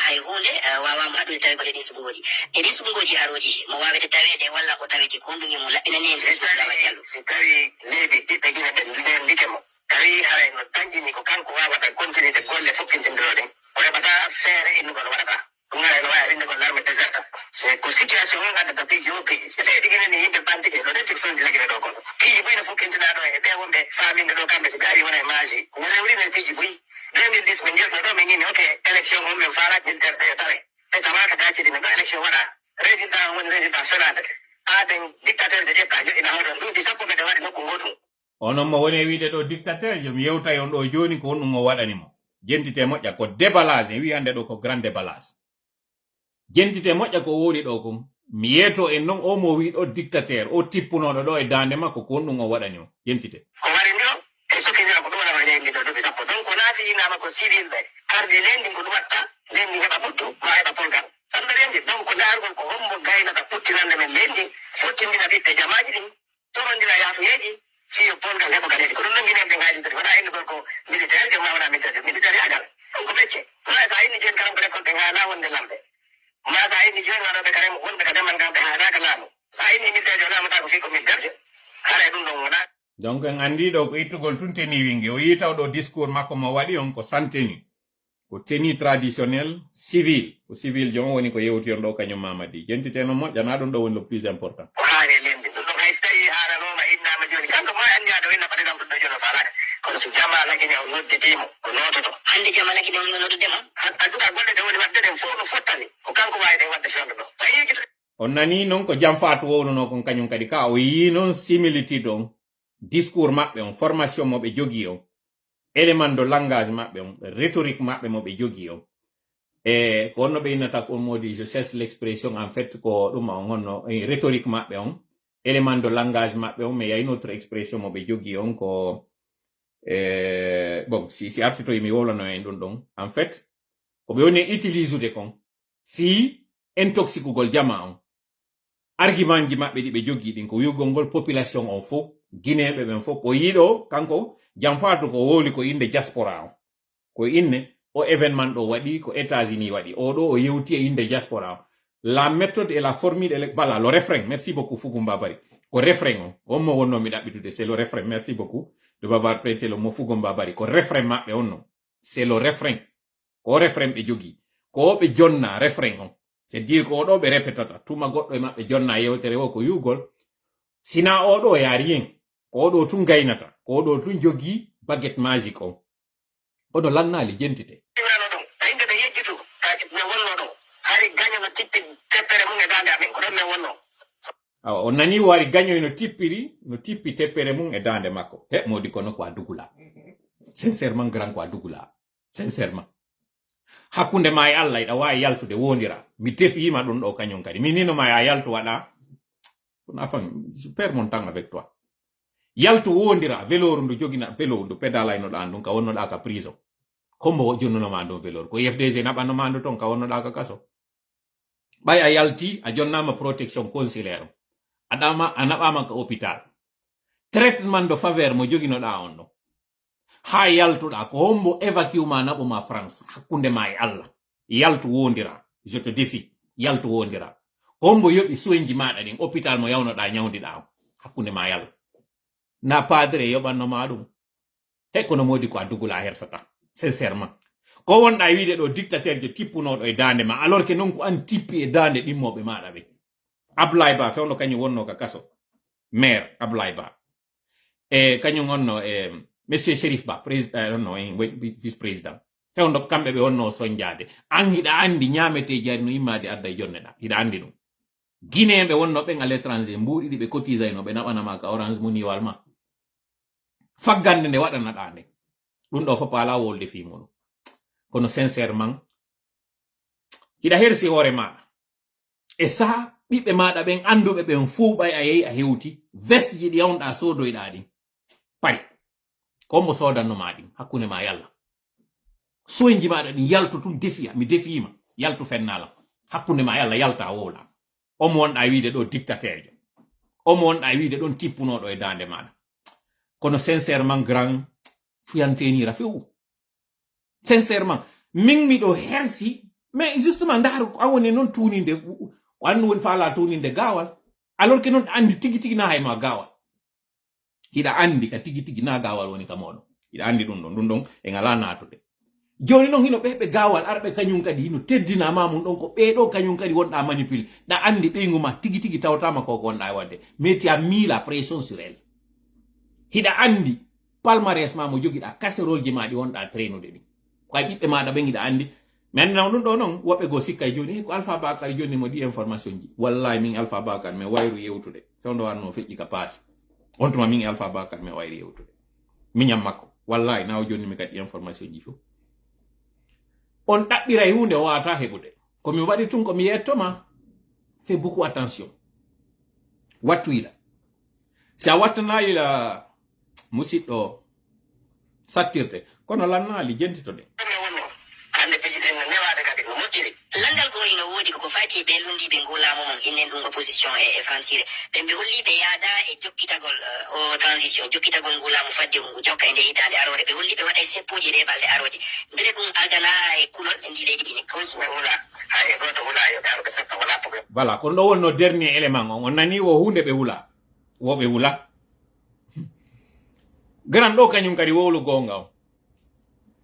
hay hunde wawama haɗude tawegol e ɗin suɓugoji e ɗin suɓugoji aroji mo wawete tawede walla ko tawete ko honɗugi mum laɓɓinani en Lawal Diallo si tawi leydi ɓiɓɓe guine ɓe ndike mo tawi haray no tanƴini ko kanko wawata continude golle fokkintindoroɗen o heɓata feere innugol waɗata ɗum haray no wawi windegol larme déserta c'est ko situation on addata piiji o piiji so leydi guine ni yimɓe bantike ɗo ɗetti fondi laguine ɗo kono piiji ɓuyno fokkintinaɗo e ɓe wonɓe faminde ɗo kamɓe so gaari wona e maaji no rewrimen piiji ɓuyi 2010 min jetno ɗo min ini ok élection on min faala interɗe tawe e tawaka dacidi men ɗo élection waɗa résident woni résident senade aɗen dictateur de ƴetta joɗɗina hoɗon ɗum di sappo ɓeɗe waɗi nokku gotum onon mo woni wiide ɗo dictateur jomi yewtay on ɗo joni ko honɗum o waɗanimo jentite moƴƴa ko déballage en wi hande ɗo ko grand déballage jentite moƴƴa ko woli ɗo kon mi yeeto en noon o mo wi ɗo dictateur o tippunoɗo ɗo e dande makko ko honɗum o waɗanimo jentite ko wari ndio e sokkidira ko ɗum waɗama leydi ɗo duuɓi sappo donc ko naati inama ko civil ɓe ardi lendi ko ɗum watta lendi heɓa ɓuttu ma heɓa polgal samɓe lendi donc dargol ko hommo gaynata ɓuttinande men lendi fottindina ɓiɓɓe jamaji ɗin torondira yaafuyeji fiyo polgal heɓo galedi ko ɗum ɗon guineɓe ngajidori waɗa innugol ko militaire jom ma wona militaire agal ko ɓecce ma sa inni joni karam ko récolte hana wonde lamɓe ma sa inni joni waɗoɓe karem wonɓe ka demal ngam ɓe hanaka laamu sa inni militaire jo lamata ko fi ko militaire haray ɗum ɗon wona donc en andi ɗo ko ittugol tun teni wingue o yitaw ɗo discours makko mo waɗi on ko santeni ko tenue traditionnel civil ko civil jon woni ko yewti on ɗo kañum Mamadi jentite no moƴƴana ɗum ɗo woni le plus important ko haare lendi ɗum ɗon hay so tawi haaranoma innama joni kanko ma anniyade o inna paɗenam ɗum ɗo joni o falaka kono so jama lagine o nodditimo o nototo hande jama lagine on ino noddudema adduɗa golle ɗe woni wadde ɗen fof no fottani ko kanko wawi ɗen wadde fewndo ɗo tawi on nani noon ko jam fatou wownuno kon kañum kadi ka o yi noon similitude on discours maɓɓe on formation mo ɓe jogui on élément de langage maɓɓe on rhétorique maɓɓe mo ɓe jogui on e ko onno ɓe innata ko on modi je cherche l'expression en fait ko ɗum on honno rhétorique maɓɓe on élément de langage maɓɓe on mais y a une autre expression mo ɓe jogui on ko bon si artitoye mi wolano en ɗum ɗon en fait ko ɓe woni utilise ude kon fi intoxicugol jama on argument ji maɓɓe ɗi ɓe jogui ɗin ko wiugol ngol population on fof guinéɓe ɓen fof ko yiɗo kanko jam faatu ko woli ko inde diaspora o ko inne o événement ɗo waɗi ko États-Unis waɗi o ɗo o yewti e inde diaspora o la méthode et la formule voilà le refrain merci beaucoup Fougoum Babary ko refrain on mo wonno mi ɗaɓɓitude c'est le refrain merci beaucoup de m'avoir prêté le mot Fougoum Babary ko refrain maɓɓe on non c'est le refrain ko refrain ɓe jogui ko ɓe jonna refrain on c'est dire ko oɗo ɓe répétata tuma goɗɗo e maɓɓe jonna yewtere o ko yugol sina oɗo ya rien ko oɗo tun gaynata ko oɗo tun jogui baguette magique on oɗo lannali jentite awa o nani wari gañoy no tippi teppere mum e dande makko he modi kono ko a dugula sincèrement grand ko a dugula sincèrement hakkunde ma e Allah ida wawi yaltude wondira mi defima ɗum ɗo kañum kadi minino ma a yaltu waɗa afan super mon temps avec toi yaltu wondira veloru ndu jogina vélo ndu pédalaynoɗa ɗum ka wonnoɗa ka prison kombo jonnunoma ɗum véloru ko FDG naɓannoma ndu ton ka wonnoɗa ka kaso ɓay a yalti a jonnama protection consulaire aɗama a naɓama ka hôpital traitement de faveur mo joginoɗa on ɗo ha yaltuɗa ko hombo évacue ma naɓoma France hakkunde ma e Allah yaltu wondira je te défie yaltu wondira ko hombo yoɓi soinji maɗa ɗin hôpital mo yawnoɗa ñawdiɗa o hakkunde ma yalla na padre yoɓannoma ɗum te kono modi ko a dugula hersata sincèrement ko wonɗa wiide ɗo dictateur je tippunoɗo e dande ma alors que non ko an tippi e dande ɗimmoɓe maɗa ɓe Ablaye Ba fewno kañum wonno ka kaso maire Ablaye Ba e kañum wonno e monsieur Chérif Ba président no en vice président fewno kamɓe ɓe wonno soñjade an hiɗa andi ñamete jari no immade adda e jonneɗa hiɗa andi ɗum guinéen ɓe wonno ɓen à l'étranger mbuɗiɗi ɓe cotise no ɓe naɓanama ka orange muniwal ma faggande nde waɗanaɗa nde ɗum ɗo fof ala wolde fimuɗum kono sincèrement hiɗa hersi hoore maɗa e saha ɓiɓɓe maɗa ɓen anduɓe ɓen fuuɓay a yehi a hewti veste ji ɗi yawnoɗa sodoyɗa ɗin pari kombo sodannoma ɗin hakkunde ma yalla soyji maɗa ɗin yaltu tum defiya mi defiyima yaltu fennalam hakkunde ma yalla yalta wowla omo wonɗa wiide ɗo dictateur jo omo wonɗa wiide ɗon tippunoɗo e dande maɗa kono sincèrement grand fuyantenira fewu sincèrement min miɗo hersi mais justement ndaaru ko awoni noon tuninde wanno woni faala tuninde gawal alors que noon andi tigi tigi na hayno a gawal hiɗa andi ka tigi tigi na gawal woni ka moɗon hiɗa andi ɗum ɗon e ngala natude joni noon hino ɓeɓe gawal arɓe kañum kadi hino teddina mamum ɗon ko ɓeɗo kañum kadi wonɗa manipule ɗa andi ɓeygu ma tigi tigi tawtama koko wonɗa e wadde mais tu as mis la pression sur elle hiɗa andi palmarès ma mo joguiɗa casserole ji ma ɗi wonɗa trainude ɗi koye ɓiɓɓe maɗa ɓen hiɗa andi maintenant ɗum ɗo noon woɓɓe go sikka joni ko Alpha Bakar joni mo ɗi information ji wallahi min Alpha Bakar mi wayru yewtude sewndo wanno feƴƴi ka paasi on tuma min Alpha Bakar mi wayru yewtude miñam makko wallahi nawo joni mi kadi information ji fof on ɗaɓɓiray hunde o wawata heɓude komi waɗi tun komi yettoma fais beaucoup attention wattu yiɗa si a wattanayi la musidɗo sattirde kono lannali jentitoɗe landal ko ino woodi koko fati ɓe lundiɓe ngulamo mon innen ɗum opposition e francire ɓe mbi holliɓe yaada e jokkitagol o transition jokkitagol ngulamo fadde jokka e nde hitande arore ɓe holliɓe waɗa e seppuji ɗe balɗe aroje mbele ɗum aldana e kulol e ndi leydi Guinée voilà kono ɗo wonno dernier élément on nani wo hunde ɓe wula woɓe wula grand ɗo kañum kadi wowlu gonga o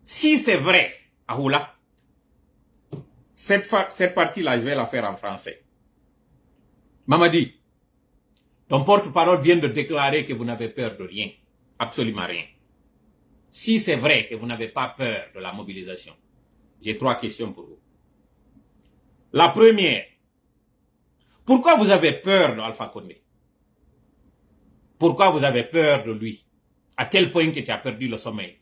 si c'est vrai a hula cette partie-là, je vais la faire en français. Mamadi, ton porte-parole vient de déclarer que vous n'avez peur de rien. Absolument rien. Si c'est vrai que vous n'avez pas peur de la mobilisation, j'ai 3 questions pour vous. La première, pourquoi vous avez peur d'Alpha Condé? Pourquoi vous avez peur de lui? À tel point que tu as perdu le sommeil.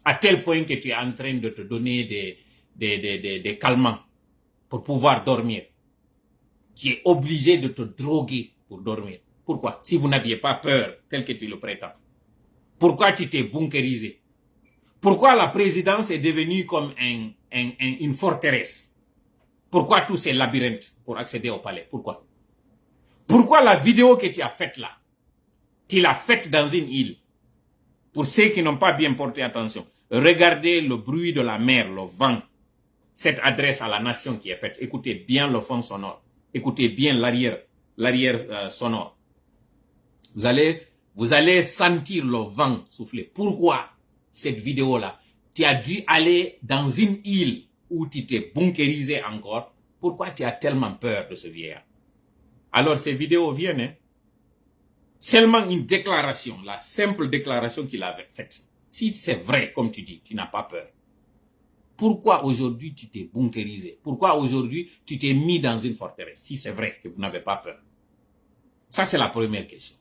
À tel point que tu es en train de te donner des calmants pour pouvoir dormir. Tu es obligé de te droguer pour dormir. Pourquoi? Si vous n'aviez pas peur, tel que tu le prétends. Pourquoi tu t'es bunkérisé? Pourquoi la présidence est devenue comme une forteresse? Pourquoi tous ces labyrinthes pour accéder au palais? Pourquoi? Pourquoi la vidéo que tu as faite là, tu l'as faite dans une île? Pour ceux qui n'ont pas bien porté attention, regardez le bruit de la mer, le vent. Cette adresse à la nation qui est faite. Écoutez bien le fond sonore. Écoutez bien l'arrière sonore. Vous allez sentir le vent souffler. Pourquoi cette vidéo-là? Tu as dû aller dans une île où tu t'es bunkérisé encore. Pourquoi tu as tellement peur de ce vieillard? Alors ces vidéos viennent, hein? Seulement une déclaration, la simple déclaration qu'il avait faite. Si c'est vrai, comme tu dis, tu n'as pas peur. Pourquoi aujourd'hui tu t'es bunkérisé? Pourquoi aujourd'hui tu t'es mis dans une forteresse? Si c'est vrai que vous n'avez pas peur. Ça, c'est la première question.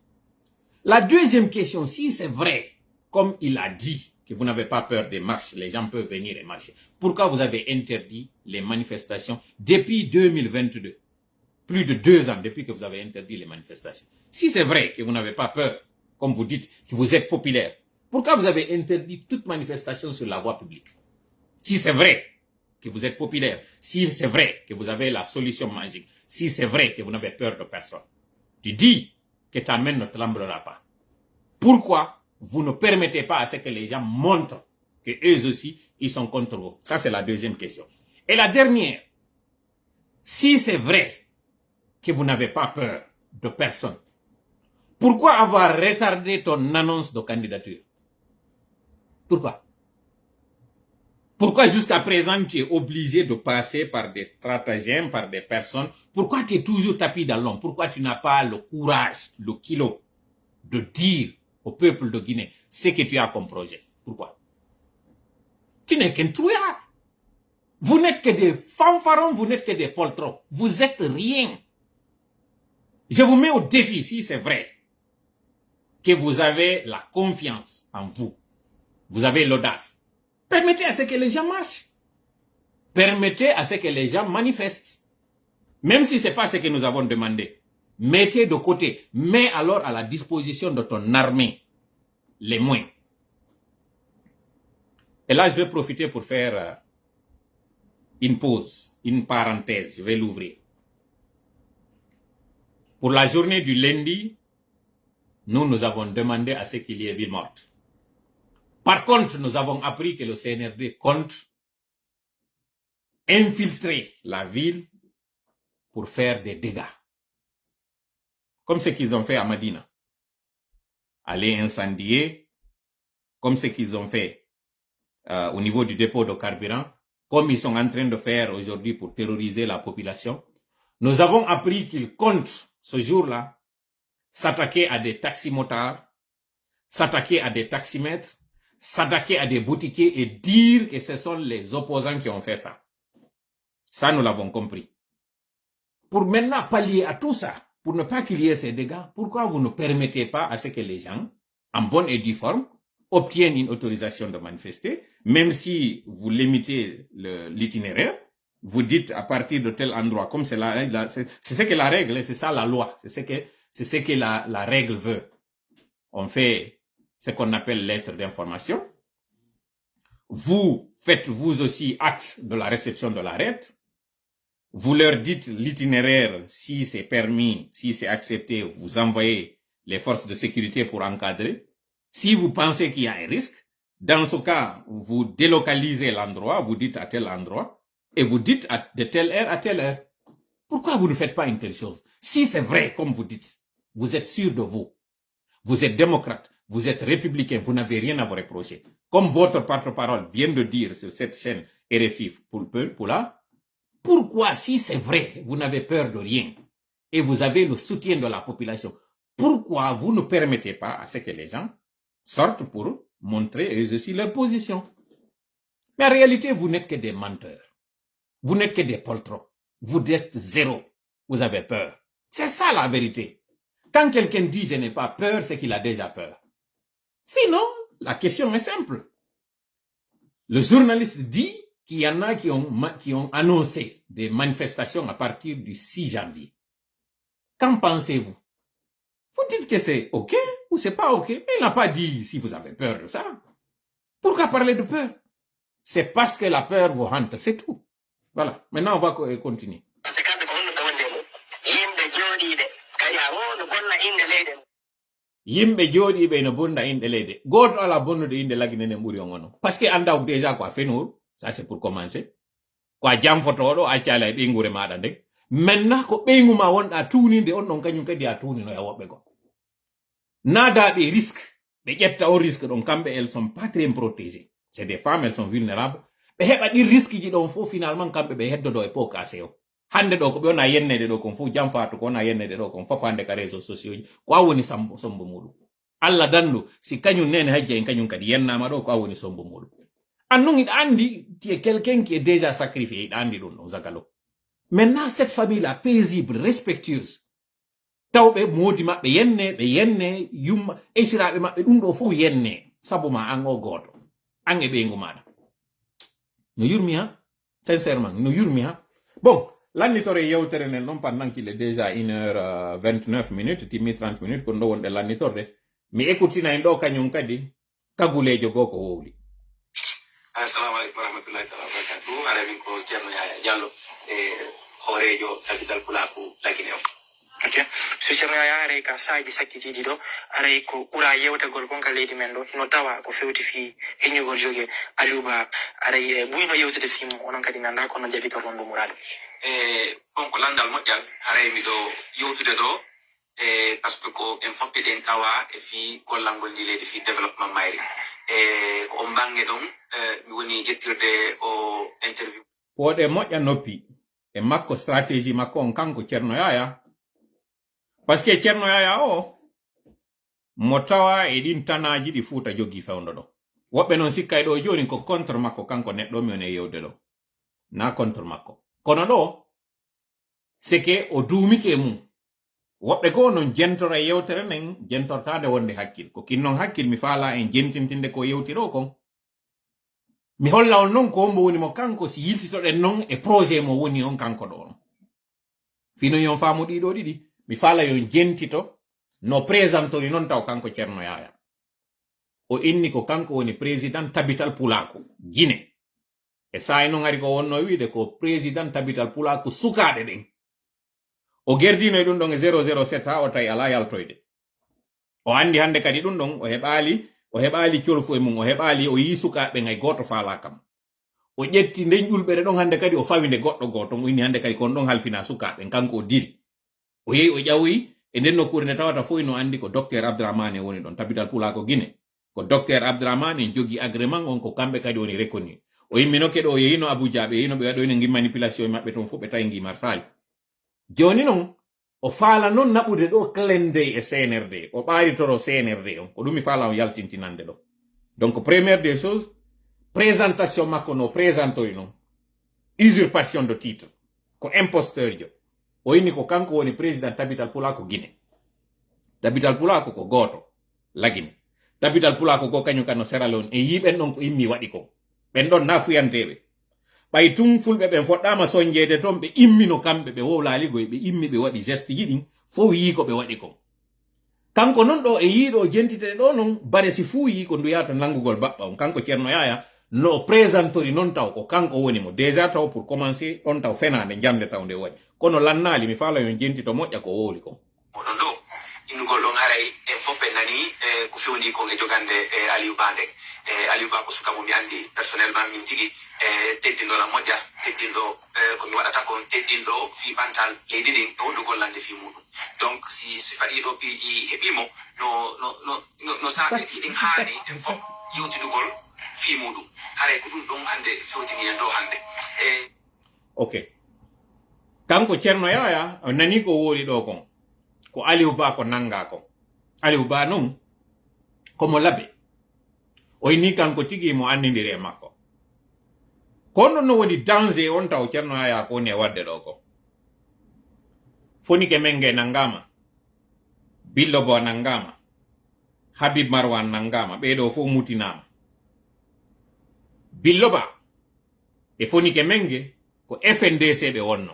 La deuxième question, si c'est vrai, comme il a dit, que vous n'avez pas peur des marches, les gens peuvent venir et marcher. Pourquoi vous avez interdit les manifestations depuis 2022? Plus de 2 ans depuis que vous avez interdit les manifestations. Si c'est vrai que vous n'avez pas peur, comme vous dites, que vous êtes populaire, pourquoi vous avez interdit toute manifestation sur la voie publique? Si c'est vrai que vous êtes populaire, si c'est vrai que vous avez la solution magique, si c'est vrai que vous n'avez peur de personne, tu dis que ta main ne tremblera pas. Pourquoi vous ne permettez pas à ce que les gens montrent que eux aussi, ils sont contre vous? Ça, c'est la deuxième question. Et la dernière, si c'est vrai que vous n'avez pas peur de personne, pourquoi avoir retardé ton annonce de candidature? Pourquoi? Pourquoi jusqu'à présent tu es obligé de passer par des stratagèmes, par des personnes? Pourquoi tu es toujours tapis dans l'ombre? Pourquoi tu n'as pas le courage, le kilo, de dire au peuple de Guinée ce que tu as comme projet? Pourquoi? Tu n'es qu'un trouillard. Vous n'êtes que des fanfarons, vous n'êtes que des poltrons. Vous êtes rien. Je vous mets au défi, si c'est vrai que vous avez la confiance en vous, vous avez l'audace. Permettez à ce que les gens marchent. Permettez à ce que les gens manifestent. Même si ce n'est pas ce que nous avons demandé. Mettez de côté. Mets alors à la disposition de ton armée les moyens. Et là, je vais profiter pour faire une pause, une parenthèse. Je vais l'ouvrir. Pour la journée du lundi, nous avons demandé à ce qu'il y ait ville morte. Par contre, nous avons appris que le CNRD compte infiltrer la ville pour faire des dégâts. Comme ce qu'ils ont fait à Madina. Aller incendier, comme ce qu'ils ont fait au niveau du dépôt de carburant, comme ils sont en train de faire aujourd'hui pour terroriser la population. Nous avons appris qu'ils comptent ce jour-là s'attaquer à des taximotards, s'attaquer à des taximètres, s'attaquer à des boutiquiers et dire que ce sont les opposants qui ont fait ça. Ça, nous l'avons compris. Pour maintenant pallier à tout ça, pour ne pas qu'il y ait ces dégâts, pourquoi vous ne permettez pas à ce que les gens, en bonne et due forme, obtiennent une autorisation de manifester, même si vous limitez l'itinéraire, vous dites à partir de tel endroit, comme c'est ce que la règle, c'est ça la loi, c'est ce que la règle veut. On fait ce qu'on appelle lettre d'information. Vous faites vous aussi acte de la réception de l'arrêt. Vous leur dites l'itinéraire, si c'est permis, si c'est accepté, vous envoyez les forces de sécurité pour encadrer. Si vous pensez qu'il y a un risque, dans ce cas, vous délocalisez l'endroit, vous dites à tel endroit, et vous dites de telle heure à telle heure. Pourquoi vous ne faites pas une telle chose? Si c'est vrai, comme vous dites, vous êtes sûr de vous, vous êtes démocrate, vous êtes républicain, vous n'avez rien à vous reprocher. Comme votre porte-parole vient de dire sur cette chaîne RFI pour là, pourquoi, si c'est vrai, vous n'avez peur de rien et vous avez le soutien de la population, pourquoi vous ne permettez pas à ce que les gens sortent pour montrer eux aussi leur position? Mais en réalité, vous n'êtes que des menteurs. Vous n'êtes que des poltrons. Vous êtes zéro. Vous avez peur. C'est ça la vérité. Quand quelqu'un dit je n'ai pas peur, c'est qu'il a déjà peur. Sinon, la question est simple. Le journaliste dit qu'il y en a qui ont annoncé des manifestations à partir du 6 janvier. Qu'en pensez-vous? Vous dites que c'est OK ou c'est pas OK? Mais il n'a pas dit si vous avez peur de ça. Pourquoi parler de peur? C'est parce que la peur vous hante, c'est tout. Voilà, maintenant on va continuer. Yimɓe jooɗiɓe no bonna inɗe leyde goto ala bonnude inde laginene ɓuuri on ono par ce que anda déjà ko a fenor ça c'est pour commencer ko a jamfotoɗo accala e ɓeygure maɗa nden maintenant ko ɓeygu ma wonɗa tuninde on ɗon kañum kadi a tunino e woɓɓe go naadaɓe risque ɓe ƴetta o risque ɗon kamɓe elles sont pas très protégées, c'est des femmes, elles sont vulnérables ɓe heɓa ɗi risque ji ɗon fof finalement kamɓe ɓe heddodo e pokase o hande ɗo ko ɓe wona yennede ɗo kon fof jam fatu ko wona yennede ɗo kon fof hande ka réseaux sociaux ji ko a woni sombo muɗum Allah dandu si kañum nene hajji en kañum kadi yennama ɗo ko a woni sombo muɗum annun iɗa andi tu es quelqu'un qui est déjà sacrifié iɗa andi ɗum ɗo Zagalo. Maintenant cette famille là paisible respectueuse tawɓe moodi maɓɓe yenne yumma esiraɓe maɓɓe ɗum ɗo fof yenne sabu ma an o goto an e ɓeygu maɗa no yurmi ha sincèrement no yurmi ha bon. L'annitore yewtere nen non pendant qu'il est déjà 1h29 minutes, timmi 30 minutes, ko wonde l'annitorde. Mi écoutina en ɗo kañum kadi kagulejo go ko wowli. Assalamu alaikum warahmatullahi wabarakatuh. Ara min ko Ceerno Yaya Diallo e orejo capital pulaku lagine of. Okay. So Cerno Yaya aray ka saji sakki jidi do aray ko ura yewtagol gonka leydi men do hino tawa ko fewti fi heñugol joge Aliouba aray buyno yewtude fi mo onon kadi nanda ko no jabito rondo murade on ko landal moƴƴal haray mi do yewtude do parce que ko en foppi den tawa e fi gollangol ndi leydi fi développement mayri ko on bange ɗon mi woni ƴettirde o interview poɗe moƴƴa noppi e makko stratégie makko on kanko Cerno Yaya parce que Cerno Yaya o mo tawa e ɗin tanaji ɗi fuuta joggi fewndo ɗo woɓɓe noon sikkay ɗo joni ko contre makko kanko neɗɗo mi on e yewde ɗo na contre makko kono ɗo seke o duumike mum woɓɓe ko non jentora yewtere nen jentortade wonde hakkil ko kinnon hakkil mi faala en jentintinde ko yewtiro kon mi holla on non ko mbo woni mo kanko si yiltitoɗen non e projet mo woni on kanko ɗo on fino yon faamu ɗiɗo ɗiɗi mi faala yon jentito no présentori non taw kanko Cerno Yaya o inni ko kanko woni président tabital pulaku Guinée e sayi non ari ko wonno wiide ko président tabital pulaku sukaɗe ɗen o gerdino e ɗum ɗon e 007 ha o tawi ala yaltoyde o andi hande kadi ɗum ɗon o heɓali colfu e mum o heɓali o yi sukaɓe ngay goto faala kam o ƴetti nden ƴulɓere ɗon hande kadi o fawi nde goɗɗo goto mo inni hande kadi kon ɗon halfina sukaɓe kanko o dil o yehi o ƴawoyi e nden nokkure nde tawata fof no andi ko docteur Abdrahmane woni ɗon tabital pulako Guinée ko docteur Abdrahmane en jogui agrément on ko kamɓe kadi woni reconnu o yimminoke ɗo o yehino Abuja ɓe yehino ɓe waɗoyno gi manipulation e maɓɓe toon fof ɓe tawi gi marsali joni noon o faala noon naɓude ɗo clendey e CNRD o ɓaaritoro CNRD on ko ɗum mi faala on yaltintinande ɗo donc première des choses présentation makko no présentoy noon usurpation de titre ko imposteur jo o inni ko kanko woni président tabital pulako Guinée tabital pulako ko goto lagine tabital pulako ko kañum kan no Sierra Leone e yiɓen ɗon ko immi waɗi ko ɓen ɗon na fuyanteɓe ɓay tun fulɓe ɓen foɗɗama soñjede toon ɓe immino kamɓe ɓe wowlaligoy ɓe immi ɓe waɗi geste ji ɗin fof yi ko ɓe waɗi kon kanko noon ɗo e yiiɗo jentite ɗo noon bare si fuu yi ko nduyata nangugol baɓɓa on kanko Cerno Yaya no présentori noon taw ko kanko woni mo déjà taw pour commencer ɗon taw fenade jande taw nde waɗi kono lannali mi faala yon jentito moƴƴa ko wowli kon oɗon ɗo innugol ɗon haray en fof ɓe nani ko fewndi kon e jogande Aliouba nde Aliouba ko suka mo mi andi personnellement min tigi teddinɗo la moƴƴa teddinɗo ko mi waɗata kon teddinɗo fi ɓantal leydi ɗin e wonɗo gollande fi muɗum donc si faɗiɗo piiji heɓimo no saabe ɗiɗin haani en fof yewtidugol fi muɗum haray ko ɗum ɗon hande fewtini en ɗo hande ok kanko Cerno Yaya o nani ko woli ɗo kon ko Aliouba ko nanga kon Aliouba noon komo labe o ni kanko tigi mo andidiri e makko kono no woni danger on taw Cerno Yaya ko woni e wadde ɗo ko Fonike Mengue nangama Billo Bo nangama Habib Marwan nangama ɓeɗo fof mutinama Billo Ba e Fonike Mengue ko FNDC ɓe wonno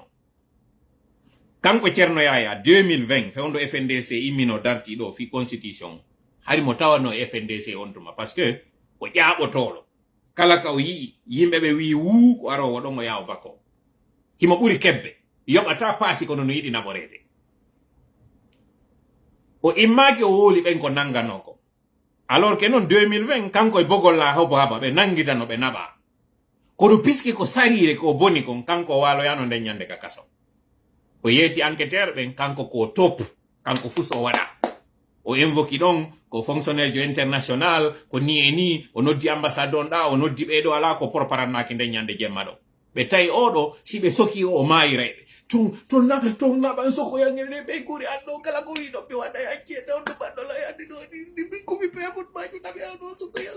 kanko Cerno Yaya 2020 fewndo FNDC immino darti ɗo fi constitution hari mo tawano FNDC on tuma parce que ko ƴaɓotolo kala ka o yii yimɓe ɓe wi wuu ko arowo ɗon o yawo bakko himo ɓuri kebbe yoɓata paasi kono no yiɗi naɓorede o immaki o woli ɓen ko nangano ko alors que noon 2020 kanko e bogolla hobo haba ɓe nangidano ɓe naɓa kono piski ko sarire ko boni kon kanko waloyano nden ñande ka kaso o yeeti enquêteur ɓen kanko ko top kanko fuu so waɗa o invoki ɗon ko fonctionnaire jo international ko ni e ni o noddi ambassade on ɗa o noddi ɓeɗo ala ko porparannaki nden ñande jemma ɗo ɓe tawi oɗo si ɓe soki o mayireɓe ton naɓan sokoyangere ɓe guri anɗo kala ko wiɗo ɓe waɗa yaccede on ɗo ɓanɗola yadde ɗo ɗi komi pemon maji naɓe aɗo sokoya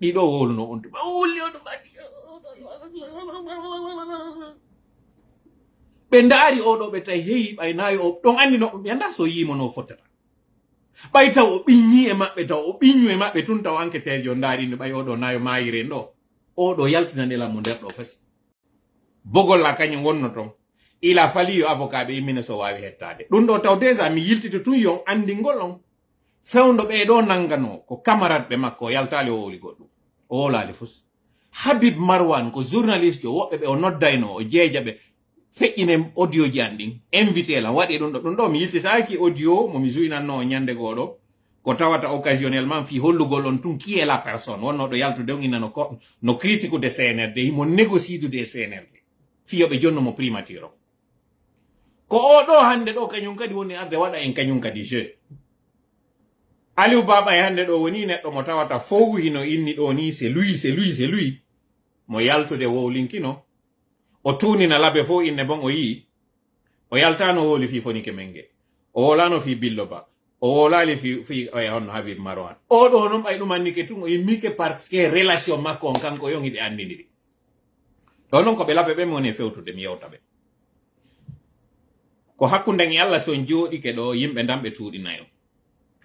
ɗiɗo wolno on tuma wolli on maji ɓe ndaari oɗo ɓe tawi heyi ɓaynayi o ɗon anndi no mi annda so yimo no fottata ɓay taw o ɓiññi e maɓɓe taw o ɓiññu e maɓɓe tun taw enquêteur jo ndaarino ɓay oɗo nayo mayiren ɗo oɗo yaltinandelam mo nder ɗo fasi bogolla kañum wonno toon ila fali yo avocat ɓe immine so wawi hettade ɗum ɗo taw déjà mi yiltito tun yon andingol on fewndo ɓeɗo nangano ko camarade ɓe makko o yaltali o woli goɗɗum o wolali fus Habib Marwan ko journaliste o woɓɓe ɓe o noddayno o jeeja ɓe feƴƴine audio ji an ɗin invité la waɗi ɗum ɗo mi yiltitaki audio mo mi juinanno ñande goɗo ko tawata occasionnellement fi hollugol on tun qui est la personne wonno ɗo yaltude on ina no critique de CNRD himo négocidude e CNRD fiyoɓe jonno mo primature o ko oɗo hande ɗo kañum kadi woni arde waɗa en kañum kadi jeu Aliou Baba e hande ɗo woni neɗɗo mo tawata fow hino inni ɗo ni c'est lui mo yaltude wowlinkino o tunina labe fo inne bon o yi o yaltano woli fi fonike menge o wolano fi Billo Ba o wolali fi on Habib Marwan o ɗo non ɓay ɗum annike tun o yimmike parce que relation makko on kanko yon hiɓe andidiri ɗo noon ko ɓe labe ɓe mi woni fewtude mi yewta ɓe ko hakkunden e Allah son jooɗike ɗo yimɓe damɓe tuuɗinayo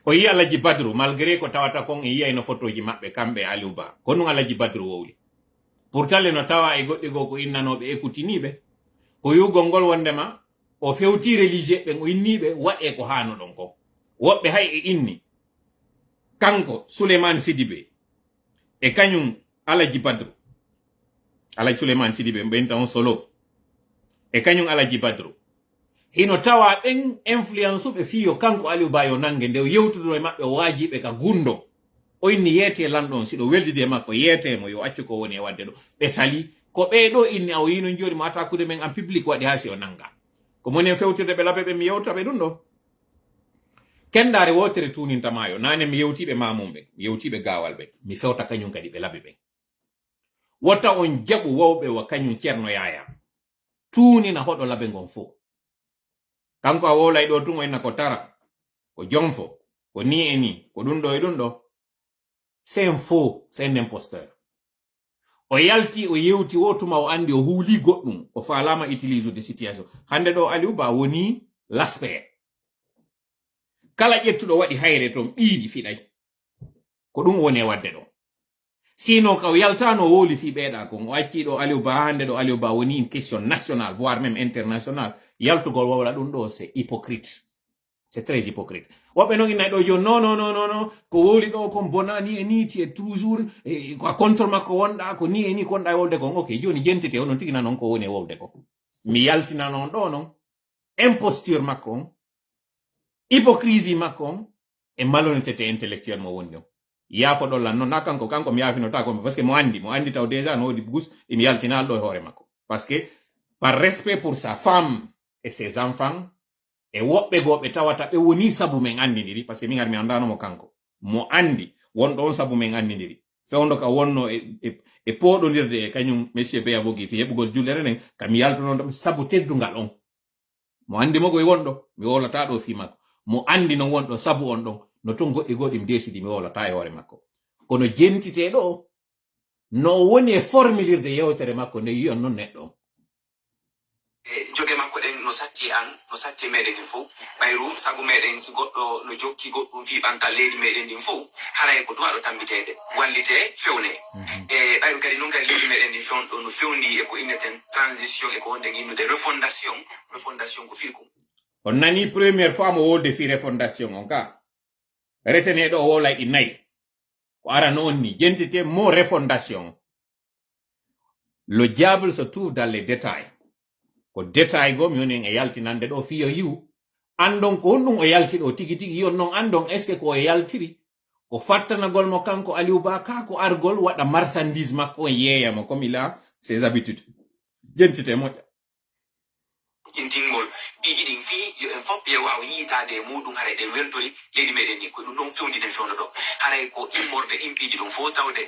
o yi Alaji Badru malgré ko tawata kon e yiyayno photoji maɓɓe kamɓe Aliou Ba ko ɗum Alaji Badru wowli pourtant le no tawa e goɗɗi go ko innanoɓe écoutiniɓe ko yugol ngol wondema o fewti religieux ɓen o inniɓe waɗe ko hano ɗon ko woɓɓe hay e inni kanko Souleymane Sidibé e kañum Alaji Badru Alaji Souleymane Sidibé ɓenta on solo e kañum Alaji Badru hino tawa ɓen influence uɓe fiyo kanko Aliou Ba yo nangue nde yewtudo e maɓɓe o waajiɓe ka gundo o inni yeete lamɗon siɗo weldide makko yeetemo yo accu ko woni e wadde ɗo ɓe sali ko ɓeeɗo inni a o yino joni mo attaqude men en public waɗi ha si o nanga ko moni en fewtirde ɓe laɓe ɓe mi yewtaɓe ɗum ɗo kendare wotere tunintamayo nane mi yewtiɓe mamumɓe mi yewtiɓe gawal ɓe mi fewta kañum kadi ɓe laɓe ɓe wotta on jaɓu wowɓe wa kañum Ceerno Yaya tunina hoɗo laɓe ngon fo kanko a wowlay ɗo tun o inna ko tara ko jonfo ko ni e ni ko ɗum ɗo e ɗum ɗo c'est un faux c'est un imposteur o yalti o yewti wotuma o andi o huuli goɗɗum o falama utilise de situation hande ɗo Aliou Ba woni l'aspect kala ƴettuɗo waɗi hayre toon ɓiiɗi fiɗay ko ɗum woni e wadde ɗo sinon ka o yaltano o woli fi ɓeeɗa kon o acci ɗo Aliou Ba hande ɗo Aliou Ba woni une question nationale voire même internationale yaltugol wawla ɗum ɗo c'est hypocrite c'est très hypocrite woɓɓe noon innayi ɗo joni non ko wowli ɗo kon bona ni e ni ti e toujours ko contre makko wonɗa ko ni e ni konɗa e wolde kon ok joni jentite onon tigina noon ko woni e wowde ko mi yaltina noon ɗo noon imposture makko on hypocrisie makko on e malhonnêteté intellectuelle mo woni ɗon yaafo ɗollan noon na kanko mi yaafinota parce que mo andi taw déjà no wodi gus emi yaltinal ɗo e hoore makko parce que par respect pour sa femme et ses enfants e woɓɓe goɓe tawata ɓe woni sabu men andidiri parce que min ar mi andanomo kanko mo andi wonɗo on sabu men andidiri fewndo ka wonno e poɗodirde e kañum monsieur Beya Bogi fi heɓugol jullere nden kami yaltonoɗom sabu teddugal on mo andi mogo e wonɗo mi wolata ɗo fi makko mo andi no wonɗo sabu on ɗon no ton goɗɗi goɗɗi mi desidi mi wolata e hoore makko kono jentite ɗo no woni e formulirde yewtere makko nde yiyon noon neɗɗo joge makko ɗen no satti no satti meɗen en fof ɓayru sago meɗen si goɗɗo no jokki goɗɗum fi ɓantal leydi meɗen ndin fof haray ko duwaɗo tambitede wallite fewne e ɓayru kadi noon kadi leydi meɗen ndin fewnɗo no fewndi e ko inneten transition e ko wonde innude refondation ko firkum on nani première fois mo wolde fi refondation on ka reteneɗo o wolay ɗi nayyi ko arano on ni jentite mo refondation le diable se trouve dans les détails ko détail go mi woni e yaltinande ɗo fiyo yiw andon ko honɗum o yalti ɗo tigi tigi yon noon andon est ce que ko o yaltiri ko fattanagol mo kanko Aliou Ba ka ko argol waɗa marchandise makko yeeyamo comme il a ses habitudes jentite moƴƴa intingol ɓiiji ɗin fii yo en fof ɓe waw yiitade e muɗum haray ɗen weltori leydi meɗen ndi ko ɗum ɗon fewndiden fewndo ɗo haray ko immorde ɗin ɓiiji ɗum fof tawde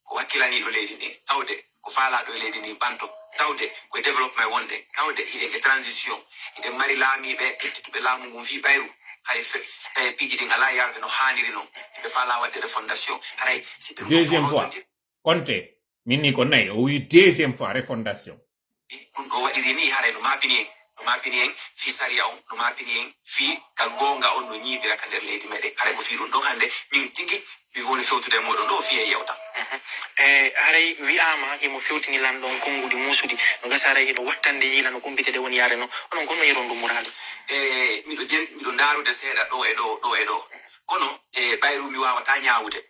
ko wakkilaniɗo leydi ndi tawde ko faalaɗo e leydi ndi banto tawde koye développement wonde tawde hiɗen e transition hiɗen mari laamiɓe ƴettituɓe laamu ngun fii ɓayru hay piiji ɗin ala yarde no haaniri noon ɓe faala wadde refondation haray deuxième fois konte min ni ko nayi o wi deuxième fois refondation ɗum ɗo waɗiri ni haray no maapini en fii saria on no maapini en fii ka goonga on no ñiibira ka nder leydi meɗen haray ko fii ɗum ɗon hannde min tigi mi woni fewtude e moɗon ɗo fiye yewta haray wiyama emo fewtini lanɗon konngudi muusudi no gasa haray eɗo wattande yiila no kumbitede woni yaare no onon gonno yeron ɗum murali miɗo ndaarude seeɗa ɗo e ɗo kono ɓayru mi wawata ñaawude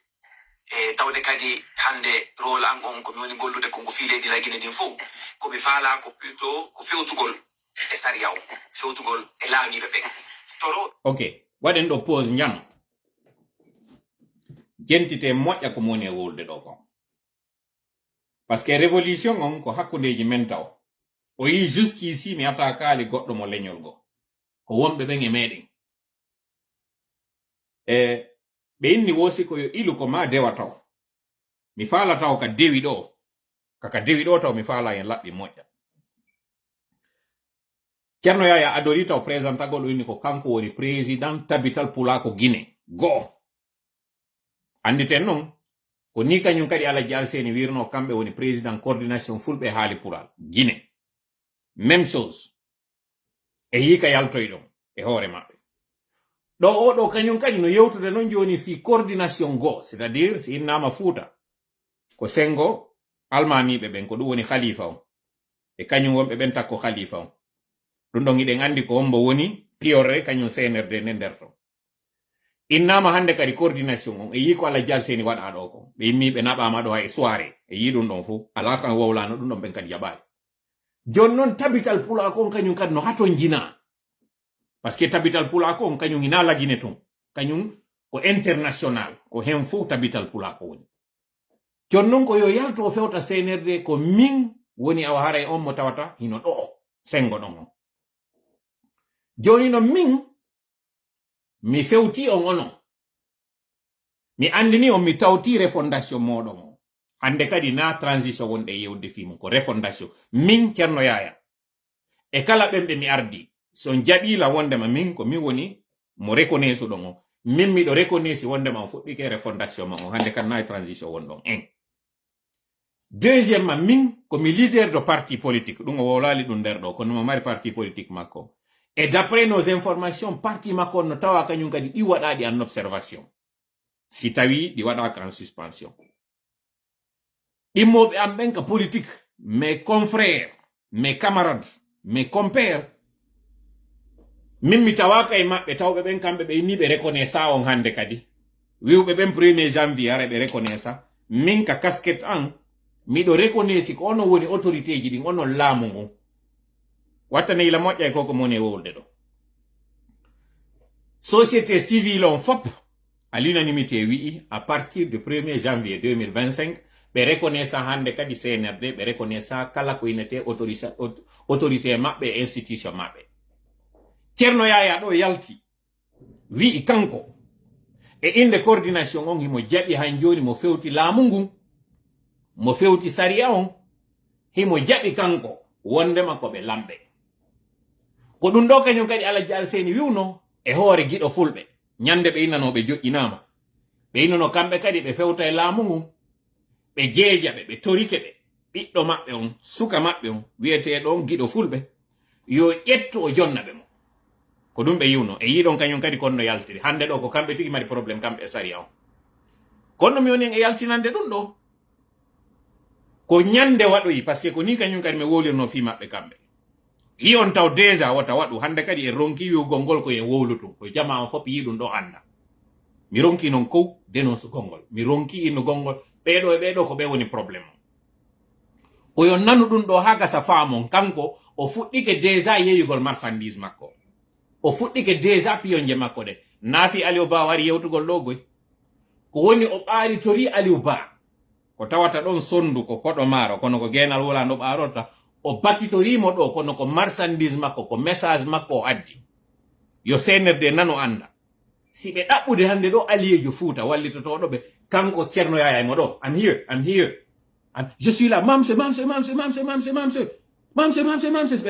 tawde kadi hande rôle an on komi woni gollude kongo fii leydi lagine ndin fof komi faala ko plutôt ko fewtugol e sariyaw fewtugol e laamiɓe ɓe toro ok waɗen ɗo pause njam jentite moƴƴa ko moni e wolde ɗo kon par ce que révolution on ko hakkundeji men taw o yi jusqu'ici mi ata kaali goɗɗo mo leñol go ko wonɓe ɓen e meɗen ɓe inni wosi ko yo ilu ko ma dewa taw mi faala taw ka dewi ɗo kaka dewi ɗo taw mi faala en laɓɓi moƴƴa Ceerno Yaya adori taw présentagol o inni ko kanko woni président tabital pulako Guinée go anditen noon ko ni kañum kadi Alaji Alseni wirno kamɓe woni président coordination fulɓe haali pulal Guinée même chose e yika yaltoy ɗon e hoore maɓɓe ɗo oɗo kañum kadi no yewtude noon joni fi coordination go c'est à dire si innama Fuuta ko sengo almamiɓe ɓen ko ɗum woni khalifa o e kañum wonɓe ɓen takko khalifa o ɗum ɗon iɗen andi ko hombo woni piorre kañum CNRD nde nder ton innama hande kadi coordination on e yi ko Alaji Alseni waɗa ɗo ko ɓe yimmi ɓe naɓama ɗo hay soirée e yi ɗum ɗon fo ala kan wowlano ɗum ɗon ɓen kadi jaɓani joni noon tabital pulako on kañum kadi no haton jina parce que tabital pulako on kañum ina lagine ton kañum ko international ko hen fo tabital pulako woni joni noon ko yo yalto fewta CNRD ko min woni awa haray on mo tawata hino ɗo sengo ɗon on joni no min mi fewti on onon mi andini on mi tawti refondation moɗon o hande kadi na transition wonɗe yewde fimo ko refondation min Ceerno Yaya e kala ɓemɓe mi ardi son jaɓila wondema min ko mi woni mo reconnaisse ɗon o min miɗo reconnaisse wondema o fuɗɗike refondation ma o hande kan na transition wonɗon en deuxièmement min komi leader de parti politique ɗum o wowlali ɗum nder ɗo kono mo mari parti politique makko et d'après nos informations parti makko no tawa kañum kadi ɗi waɗaɗi en observation si tawi ɗi waɗaka en suspension immoɓe am ɓen ka politique mes confrères mes camarades mes compères min mi tawaka e maɓɓe tawɓe ɓen kamɓe ɓe inni ɓe reconnaissa on hande kadi wiwɓe ɓen 1er janvier ara ɓe reconnaissa min ka casquette an miɗo reconnaissi ko onon woni autorité ji ɗin onon laamu ngun wattane ila moƴƴa e koko moni e wowlde ɗo société civile on fop à l'unanimité wi'i à partir du 1er janvier 2025 ɓe reconnaissa hande kadi CNRD ɓe reconnaissa kala ko inete autorité maɓɓe e institution maɓɓe Ceerno Yaya ɗo yalti wi'i kanko e inde coordination on himo jaɓi han joni mo fewti laamu ngun mo fewti sariya on himo jaɓi kanko wondema ko ɓe lamɓe ko ɗum ɗo kañum kadi Alaji Alseni wiwno e hoore giɗo fulɓe ñande ɓe innanoɓe joƴƴinama ɓe innano kamɓe kadi ɓe fewta e laamu ngun ɓe jeeja ɓe torike ɓe ɓiɗɗo maɓɓe on suka maɓɓe on wiyeteɗo on giɗo fulɓe yo ƴettu o jonna ɓe mo ko ɗum ɓe yiwno e yiɗon kañum kadi konno yaltiri hande ɗo ko kamɓe tigi mari probléme kamɓe e sariya on kono mi woni e yaltinande ɗum ɗo ko ñande waɗoyi par ce que ko ni kañum kadi mi wowlirno fi maɓɓe kamɓe yi on taw déjà wata waɗu hande kadi e ronki wiwgol ngol ko e wowlutu ko jama on fop yi ɗum ɗo anda mi ronki noon kow dénonce gongol mi ronki inno gongol ɓeɗo e ɓeɗo ko ɓe woni probléme o yo nanu ɗum ɗo ha gasa faamon kanko o fuɗɗike déjà yeyugol marchandise makko o fuɗɗike déjà piyonje makko ɗe naafi Aliou Ba wari yewtugol ɗo goy ko woni o ɓaari tori Aliou Ba ko tawata ɗon sondu ko koɗo maaro kono ko genal wola no ɓaarota o bakitorimo ɗo kono ko marchandise makko ko message makko o addi yo CNRD nano anda si ɓe ɗaɓɓude hande ɗo alliéjo Fuuta wallitotoɗo ɓe kanko Ceerno Yaya mo ɗo I'm here je suis là mamse ɓe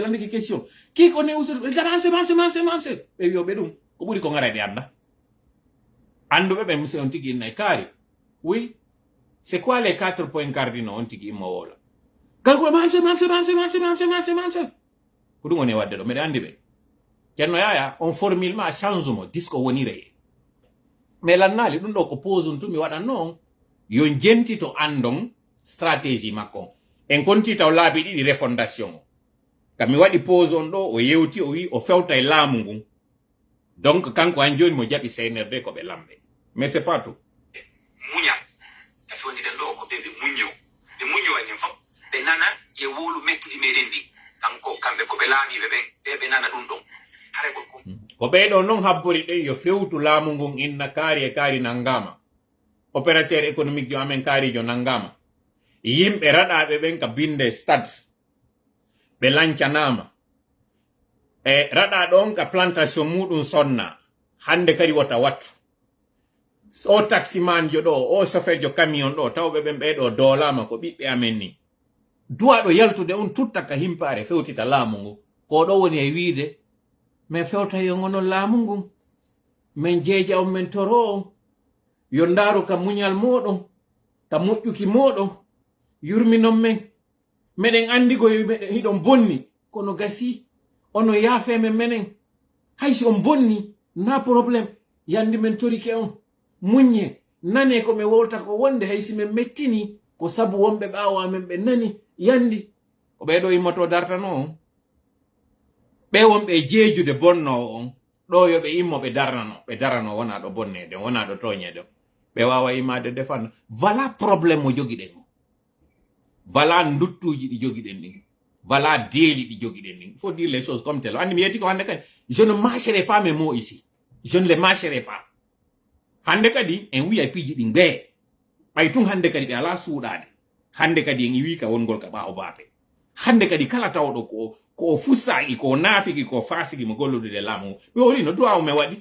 landiki question ki ko ne usul mamse ɓe wiyoɓe ɗum ko ɓuri ko ngara ɓe anda anduɓe ɓe monsieur on tigi innay kaari oui c'est quoi les 4 points cardinaux on tigi immo wola kanko mamse ko ɗum woni wadde ɗo mbeɗa andi ɓe Ceerno Yaya on formellement change mo disco wonire mais lannali ɗum ɗo ko pose on tumi waɗanno on yo jentito andon stratégie makko en konti taw laabi ɗiɗi refondation o kam mi waɗi pose on ɗo o yewti o wi o fewta e laamu ngun donc kanko han joni mo jaɓi CNRD ko ɓe lamɓe mais c'est pas tout muñal tafi wondiɗen ɗo ko ɓe muño enen fop ɓe nana ye wowlu mettuɗi meɗen ɗi kanko kamɓe ko ɓe laamiɓe ɓe nana ɗum ɗon hare gol ko ko ɓeeɗo noon habbori ɗen yo fewtu laamu ngun inna kaari e kaari nangama opérateur économique jo amen kaarijo nangama yimɓe raɗaɓe ɓen ka binde stade ɓe lancanama e raɗa ɗon ka plantation muɗum sonna hande kadi wota wattu o taximan jo ɗo o chauffeur jo camion ɗo tawɓe ɓen ɓeɗo doolama ko ɓiɓɓe amen ni duwaɗo yaltude on tutta ka himpare fewtita laamu ngu ko ɗo woni e wiide min fewta yo ngono laamu ngun min jeeja on min toro on yo ndaaru ka muñal moɗon ka moƴƴuki moɗon yurminon men meɗen andigo hiɗon bonni kono gasi ono yaafemen menen haysi on bonni na probléme yandi men torike on muñe nane ko mi wolta ko wonde haysi min mettini ko sabu wonɓe ɓaawo amen ɓe nani yandi ko ɓeɗo immoto dartano on ɓe wonɓe jeejude bonnowo on ɗo yo ɓe immo ɓe darano wona ɗo bonnede wona ɗo toñede ɓe wawa immade defano wala probléme mo jogiɗen o wala nduttuji ɗi jogiɗen ɗin wala deeli ɗi jogiɗen ɗin il faut dire les choses comme tel andi mi yetti ko hande kadi je ne marcherai pas mes mots ici je ne les marcherai pas hande kadi en wiya piiji ɗin ɓee ɓay tun hande kadi ɓe ala suuɗade hande kadi en wi ka wongol ka ɓaawo baape hande kadi kala tawɗo ko fussaki ko naafiki ko fasiki mo gollude laamu ɓe holino duwaw me waɗi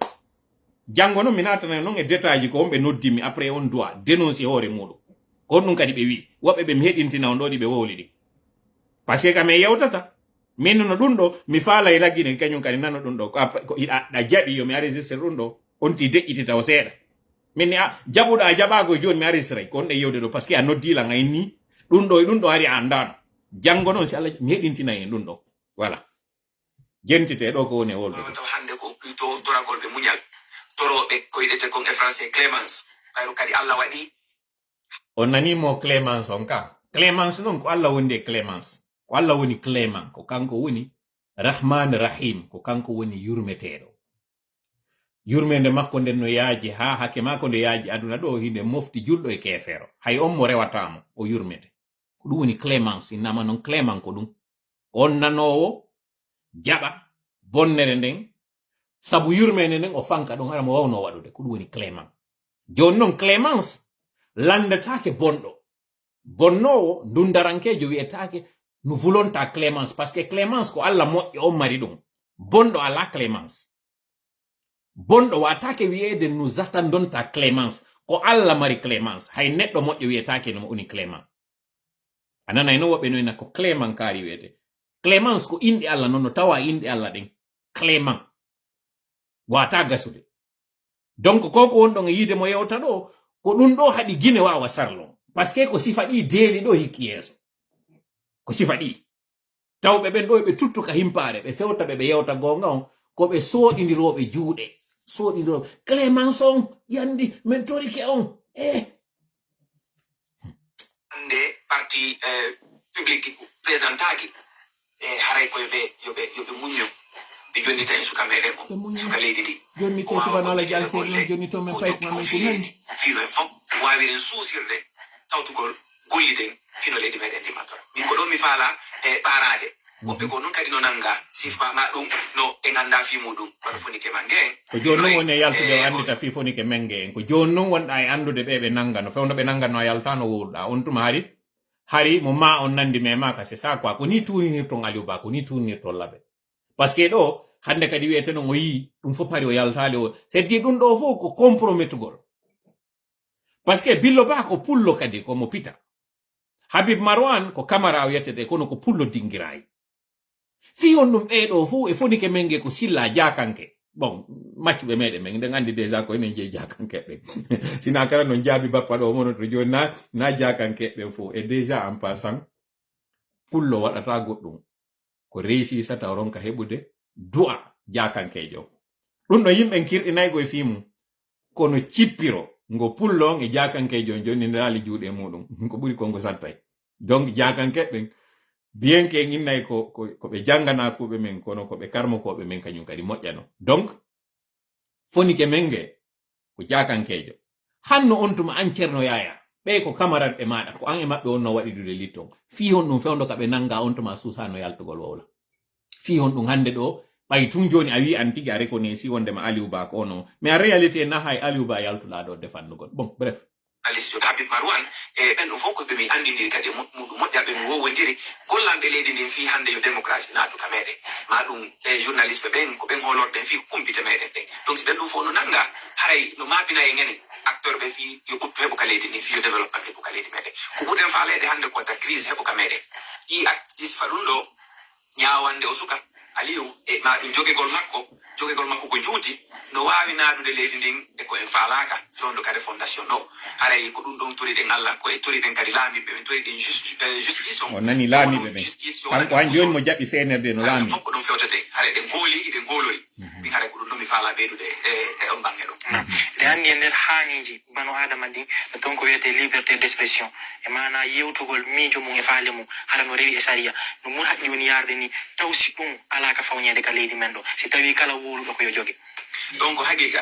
janngo noon mi natana noon e détail ji ko wonɓe noddimi après on doit dénoncer hoore muɗum ko ɗum kadi ɓe wi woɓɓe ɓe mi heɗintina on ɗo ɗi ɓe wowli ɗi par ce que kam e yewtata min no ɗum ɗo mi faala e laggine kañum kadi nano ɗum ɗo ko ɗa jaɓi yo mi enregistre ɗum ɗo on ti deƴƴitita o seeɗa min ni jaɓuɗa a jaɓago joni mi enregistray ko on ɗe yewde ɗo par ce que a noddila ngay ni ɗum ɗo e ɗum ɗo ari a andano janngo noon si Allah mi heɗintina en ɗum ɗo voilà jentite ɗo ko woni e wolde taw hande ko plutôt doragol ɓe muñal toroɓe ko yiɗete kon e français clémence ɓayro kadi Allah waɗi on nanimo clémence on ka clémence noon ko Allah woni e clémence ko Allah woni clément ko kanko woni rahman rahim ko kanko woni yurmeteɗo yurmede makko nden no yaaji ha hakke makko nde yaaji aduna ɗo hinde mofti julɗo e keefero hay on mo rewatamo o yurmete ko ɗum woni clémence innama noon clément ko ɗum on nanowo jaɓa bonnere nden sabu yurmede nden o fanka ɗon hara mo wawno waɗude ko ɗum woni clément joni noon clémence landetake bonɗo bonnowo dundarankejo wiyetake no volonta clémence par ce que clémence ko Allah moƴƴo on mari ɗum bonɗo ala clémence bonɗo watake wiyede nous attendons ta clémence ko Allah mari clémence hay neɗɗo moƴƴo wiyetake no uni clément ananay no woɓɓe noyna ko clément kaari wiyete clémence ko inde Allah noon no tawa inde Allah ɗen clément wata gasude donc koko wonɗon e yiide mo yewta ɗo ko ɗum ɗo haɗi guine wawa sarlon par ce que ko sifa ɗi deeli ɗo hikki yeeso ko sifa ɗi tawɓe ɓen ɗo ɓe tuttuka himpare ɓe fewta ɓe yewta gonga on ko ɓe soɗidiroɓe juuɗe soɗidiroɓe clémence on yandi min torike on hande parti public présentaki e haray ko yoɓe muñño ɓe jonnita e suka meɗen o suka leydi ndi jonni to subhanallah jalseɗum jonni to min fayit mamin ko nandi fino en fof wawiren suusirde tawtugol golliɗen fino leydi meɗen ndimatora min ko ɗon mi faala e ɓarade woɓɓe ko noon kadi no nanga sifmama ɗum no ɓe ganda fi muɗum waɗa fonike mange en ko joni noon woni e yaltude o andita fi fonike menge en ko joni noon wonɗa e andude ɓe nanga no fewno ɓe nanganno a yalta no wowruɗa on tuma hari mo ma on nandi me ma ka c'est ça quoi ko ni tuninirton Aliouba ko ni tuninirton laɓe par ce que ɗo hande kadi wiyete non o yi ɗum fof hari o yaltali o c'est dit ɗum ɗo fof ko compromettugol par ce que Billo Ba ko pullo kadi komo pita Habib Marwan ko camara o yetete kono ko pullo dingirayi fi on ɗum ɓeɗo fof e fonike menge ko silla jakanke bon maccuɓe meɗen men nden andi déjà ko enen jeeyi jakankeɓe sina kara non jaabi bappa ɗo mono to joni na jakankeɓe fof e déjà en passant pullo waɗata goɗɗum ko réussi sata ronka heɓude du'a jakankejo ɗum ɗo yimɓe kirɗinaygo e fimum kono cippiro ngo pullo e jakankejo joni ndali juuɗe muɗum ko ɓuri kongo sattay donc jakankeɓen bien que innay ko ɓe jangana kuɓe men kono ko ɓe karmokoɓe men kañum kadi moƴƴano donc fonike menge ko jakankejo hanno on tuma an ceerno yaya ɓe ko camarade ɓe maɗa ko an e maɓɓe on no waɗidude litton fi on ɗum fewndo ka ɓe nanga on tuma susano yaltugol wowla fi on ɗum hande ɗo ɓay tun joni a wi an tigi a reconnaissy wondema Aliou Ba ko ono mais en réalité na hay Aliou Ba yaltuɗa ɗo defannugol bon bref journaliste Habib Marwan ɓen ɗum fof ko ɓe mi andidiri kadi moƴƴaɓe mi wowodiri gollanɓe leydi ndin fi hande yo démocratie naatuka meɗen ma ɗum journaliste ɓen ko ɓen holorɗen fi kumpite meɗen ɗen donc si ɓen ɗum fof no nanga haray no mabina e ngenen acteur ɓe fi yo ɓuttu heɓo ka leydi ndin fi yo développement heɓo ka leydi meɗen ko ɓurɗen faalede hande ko ta crise heɓo ka meɗen ɗi sifa ɗum ɗo ñawande o suka Aliou e ma ɗum jogegol makko ko juuti no wawi naadude leydi ndin e ko en faalaka fewndo kadi fondation ɗo haray ko ɗum ɗon toriɗen Allah ko e toriɗen kadi laamiɓe ɓe toriɗen justice on nani laamiɓe ɓe kanko han joni mo jaɓi senerde no laami fof ko ɗum fewtete haray ɗen gooli ɗen goolori min haray ko ɗum ɗon mi faala ɓeydude e on bange ɗo nde anndi e nder haaniji bano adama ɗin no ton ko wiyete liberté d' expression e mana yewtugol miijo mum e faale mum haɗa no rewi e saria no mun haqqi woni yarde ni taw si ɗum alaka fawnede ka leydi men ɗo si tawi kala woluɗo ko yo jogue donc haqiqa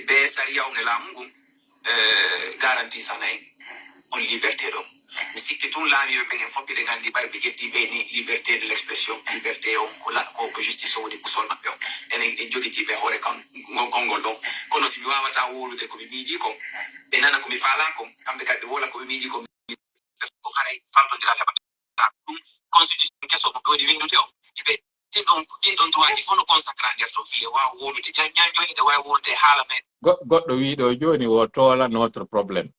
be saria on e laamu ngun garanti sana en on liberté ɗo mi sikki tun laamiɓe ɓen en fof ɓiɗen anndi ɓay ɓe ƴettiɓe ni liberté de l' expression liberté on ko justice o woni kusol maɓɓe o enen en jogitiɓe hoore kan konngol ɗon kono si mi wawata wolude komi miiji kon ɓe nana komi faala kon kamɓe kadi ɓe wola komi miiji kon ko haray faltodiral heɓata ɗum constitution keso ɗum ɗo waɗi windude o ɓe ɗin ɗon droit ji fof no consacra nder to fiye wawa wolude jan joni ɗe wawi wolude haala men goɗɗo wiɗo joni wo toola notre probléme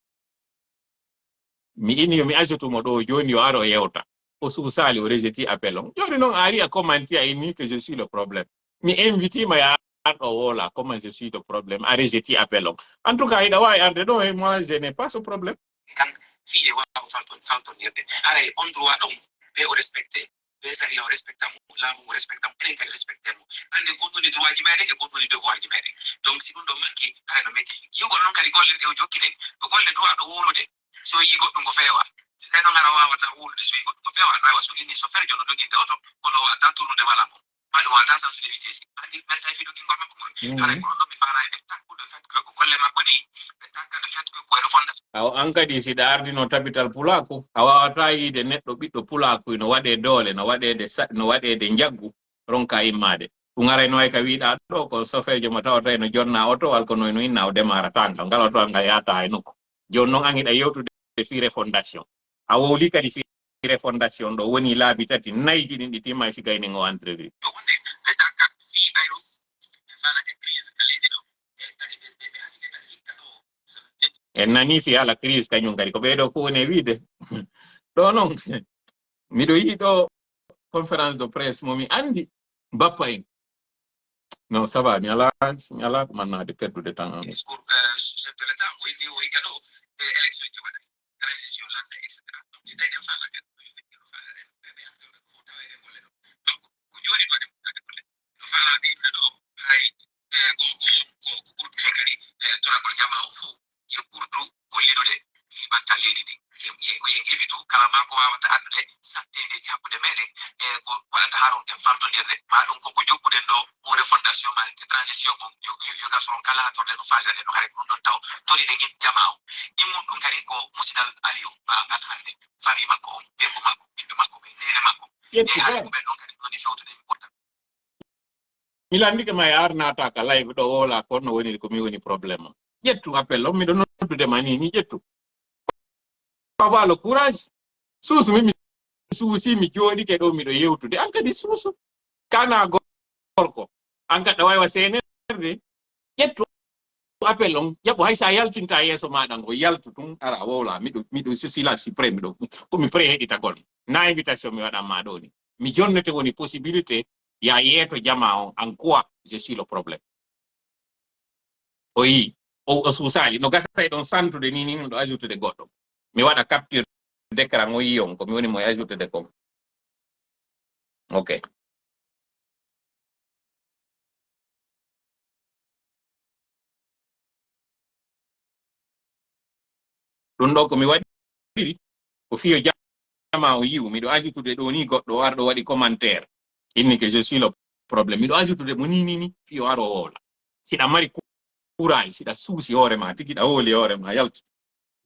mi ini yomi ajotumo ɗo joni yo aro yewta o suusali o rejeti appel on joni noon a ari a commenti a inni que je suis le problème mi invitima ya arɗo wola comment je suis le problème a rejeti appel on en tout cas iɗa wawi arde ɗo e moi je n'ai pas ce problème kan fiye wawa faltondirde haray on droit ɗon ɓe o respecté ɓe sari o respecta mo laamu o respecta mo enen kadi respecté mo hande gon woni droit ji meɗen e gon woni devoir ji meɗen donc si ɗum ɗo manki haray no metti yigol noon kadi golle ɗe o jokki ɗen ko golle droit ɗo wolude so yi goɗɗum ko feewa sai ɗon ara wawata wolude so yi goɗɗum ko feewa no wawa so inni so ferjo no doginde oto kono wata tournude wala mo maɗum wata sansude vitesse andi melta fi dogingol makko ngol haray kono ɗon mi faala ɓe takkude fait que ko golle makko ni ɓe takkade fait que koye refondation aw an kadi siɗa ardino tabital pulaku a wawata yiide neɗɗo ɓiɗɗo pulaku no waɗe doole no waɗede jaggu ronka immade ɗum aray no way ka wiɗa ɗo ko sofejo mo tawata no jonna oto wal ko noyno inna o démarata ngal ngal oto ngal yata hay nokku joni noon an hiɗa yewtude fiire fondation a wowli kadi fiire fondation ɗo woni laabi tati nayyi ɗin ɗi timma si gayni o entrevue wonde ɓe takka fi ɓayɗo ɓe falake crise ka leydi ɗo kadi ɓe hasike kadi hikka ɗo en nani fi ala crise kañum kadi ko ɓeɗo ko woni e wiide ɗo noon miɗo yi ɗo conférence de presse momi andi bappa en non ça va mi ala ko mannade perdude temps discours chef de l'état o inni o hikka ɗo élection ji waɗa transition lande et cetera donc si tawi ɗen faala kadi no fekkino faalare ɓe hamtoɓe ko fof tawede golle ɗo donc ko joni ɗo ɗe ɓurtade golle no faala ɓeydude ɗo hay ko ɓurdude kadi toragol jama o fof yo ɓurdu gollidude fiɓantal leydi ndi yen évitu kala ma ko wawata addude sattedeji hakkude meɗen e ko waɗata haronɗen faltodirde ma ɗum koko jokkuɗen ɗo ore fondation ma de transition on yo gasoron kala torde no falirɗe no haare ɗum ɗon taw toriɗen yimɓe jama o ɗimmum ɗum kadi ko musidal Aliou Ba ngal hande famille makko on ɓengo makko ɓiɓɓe makko ɓe nene makko e haare ko ɓen ɗon kadi ɗoni fewtude mi ɓurta mi landike ma e arnata ka live ɗo wola kono woni ko mi woni probléme ƴettu appel on miɗo noddudema ni ƴettu avoir le courage suusu mi suusi mi jooɗike ɗo miɗo yewtude an kadi suusu kana gorko an kadi ɗa wawi senerde ƴettu appel on jaɓo hay sa yaltinta yeeso maɗa ngo yaltu tun ara wowla miɗo sila suprême miɗo komi pré heɗitagol na invitation mi waɗanma ɗo ni mi jonnete woni possibilité ya yeeto jama on en quoi je suis le problème o yi o suusali no gasata ɗon santude ni ɗo ajoutude goɗɗo mi waɗa capture d'écran o yi on komi woni mo ajoutude kon ok ɗum ɗo komi waɗiri ko fiyo jama o yiwu miɗo ajoutude ɗo ni goɗɗo arɗo waɗi commentaire inni que je suis le problème miɗo ajoutude mo ni fiyo aro wowla siɗa mari courage siɗa suusi hoorema tigi ɗa hooli hoorema yaltu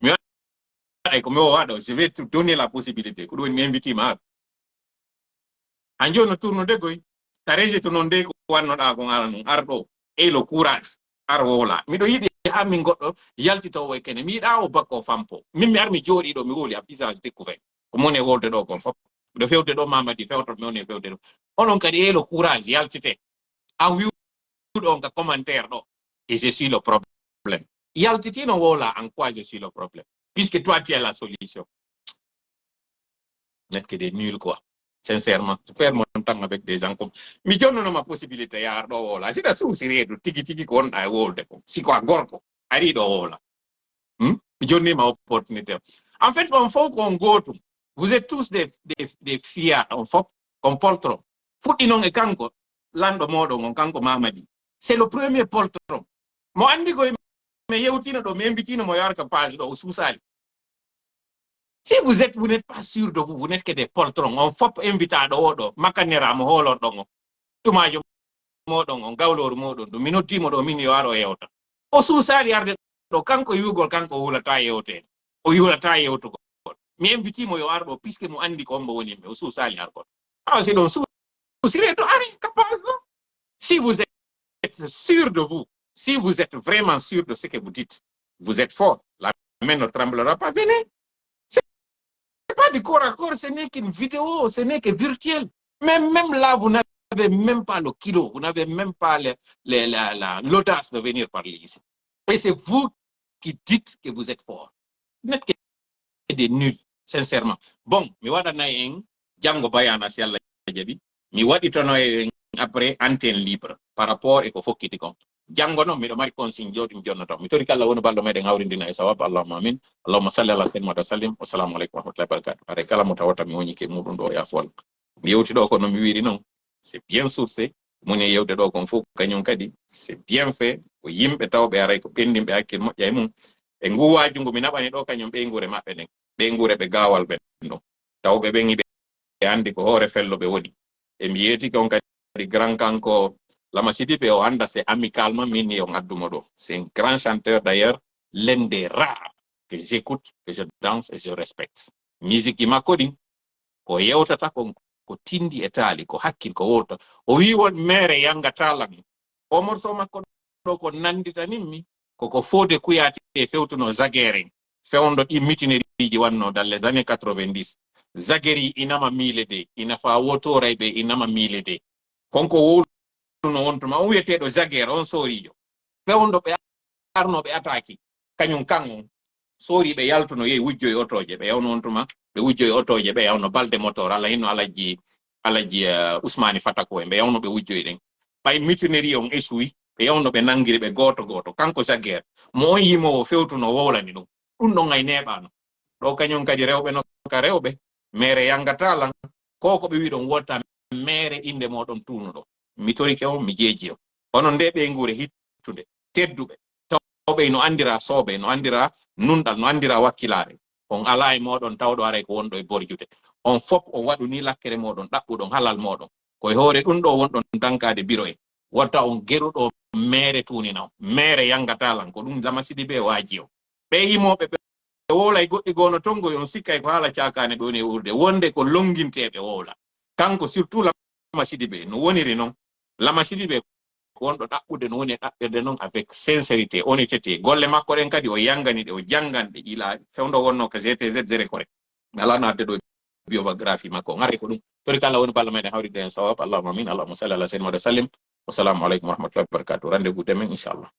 mi waɗay komi o waɗo je vais te donner la possibilité ko ɗum woni mi invitima ar han joni no tournude goy tareje to non de ko wannoɗa ko ngala non arɗo e lo courage ar wola miɗo yiɗi ha min goɗɗo yaltito o kene mi yiɗa o bakko fampo min mi ar mi jooɗi ɗo mi woli a visage découvert ko moni e wolde ɗo kon fof ɗo fewde ɗo mamadi fewto mi woni e fewde ɗo onon kadi e lo courage yaltite a wiwɗo on ka commentaire ɗo et je suis le problème yaltitino wola en quoi je suis le problème puisque toi tu es la solution net que des nuls quoi sincèrement tu perds mon temps avec des gens comme mi jonnono ma possibilité yaar ɗo wola sida suusi reedu tigi tigi ko wonɗa e wolde ko siko a gorko ari ɗo wola mi jonnima opportunité en fait on fof kon gotum vous êtes tous des fiat on fof kon poltron fuɗɗi noon e kanko lanɗo moɗon on kanko Mamadi c'est le premier poltron mo andi koye mi yewtino ɗo mi invitino mo yarka page ɗo o suusali si vous n'êtes pas sûr de vous, vous n'êtes que des poltrons. On faut inviter à l'autre, makanera mo holo dongo. Tumajo modon on gawlor modon do minoti mo do min yaro yewta. O su sali arde do kanko yugol kanko hula ta yewte. O yula ta yewto ko. Mi inviti mo yo ardo puisque mo andi ko mbo woni o su sali arko. Ah c'est donc su to ari capable. Si vous êtes sûr de vous, si vous êtes vraiment sûr de ce que vous dites, vous êtes fort. La main ne tremblera pas. Venez. Pas du corps à corps, ce n'est qu'une vidéo, ce n'est que virtuel. Même là, vous n'avez même pas le kilo, vous n'avez même pas l'audace de venir parler ici. Et c'est vous qui dites que vous êtes fort. Vous n'êtes que des nuls, sincèrement. Bon, mi wadana en jango bayana si Allah jabi, mi waditono après antenne libre par rapport et ko fokkiti kon. Jango no miɗo mari consigne jodi mi jonnoto mi tori kala woni ballo meɗen hawrindina e sawab allahumma amin allahumma salli ala sayyidina wa sallim wa salamu aleykum wa rahmatullahi wa barakatuh are kala mo tawata mi woni ke muɗum ɗo ya fol mi yewti ɗo ko no mi wiri non c'est bien sourcé moni yewde ɗo kon fof kañum kadi c'est bien fait ko yimɓe tawɓe aray ko pendimɓe hakkil moƴƴa e mum e nguwaji ngu mi naɓani ɗo kañum ɓeygure maɓɓe ɗen ɓeygure ɓe gawal ɓe ɗon tawɓe ɓen ɓe andi ko hoore fello ɓe woni e mi yeeti kon kadi grand kanko Lama Sidibé o anda c'est amicalement mini on addumodo. C'est un grand chanteur d'ailleurs, l'un des rares que j'écoute, que je danse et je respecte. Musique qui m'a connu, ko yewtata ko tindi etali ko hakkil ko wolta. O wi won mere yanga talang. O morso makko do ko nandita nimmi ko fode kuyati e fewtuno Zagering. Fewndo ɗi mitineriji wanno dans les années 90. Zageri inama mile de, ina fa wotoray be inama mile de. Konko no wontuma o wiyeteɗo Zaguer on sorijo fewndo ɓe arno ɓe ataki kañum kan soriɓe yaltuno yehi wujjoye otoje ɓe yawno wontuma ɓe wujjoye otoje ɓe yawno balde motor ala hinno alaji Ousmane Fatako en ɓe yawno ɓe wujjoye ɗen ɓay mutinerie on essuwi ɓe yawno ɓe nangiri ɓe goto kanko Zaguer mo on yimowo fewtuno wowlani ɗum ɗon ay neɓano ɗo kañum kadi rewɓe no ka rewɓe mere yangatalan ko ɓe wi ɗon wotta mere inde moɗon tunuɗo mi torike on mi jeeji on onon nde ɓe ngure hittude tedduɓe tawɓe no andira soobe no andira nunɗal no andira wakkilare on ala e moɗon tawɗo aray ko wonɗo e borjude on fof o waɗu ni lakkere moɗon ɗaɓɓuɗon halal moɗon koye hoore ɗum ɗo wonɗon dankade biro en watta on geruɗo mere tunina on mere yangatalan ko ɗum Lama Sidibé waaji on ɓe yimoɓe ɓe wowla e goɗɗi gono tongo on sikkay ko haala cakane ɓe woni e urde wonde ko longinteɓe wowla kanko surtout Lama Sidibé no woniri noon Lama Sidibé ko wonɗo ɗaɓɓude no woni ɗaɓɓirde noon avec sincérité honnêteté golle makko ɗen kadi o yangani ɗe o janganɗe ila fewndo wonno ko GTZ zere kore ala no adde ɗo biographie makko ngari ko ɗum tori kala woni balla meɗen hawride hen sawab allahumma amin allahumma salli ala sayyidina wa sallim wassalamu aleykum wa rahmatullahi wa barakatuh rendez-vous demain inchallah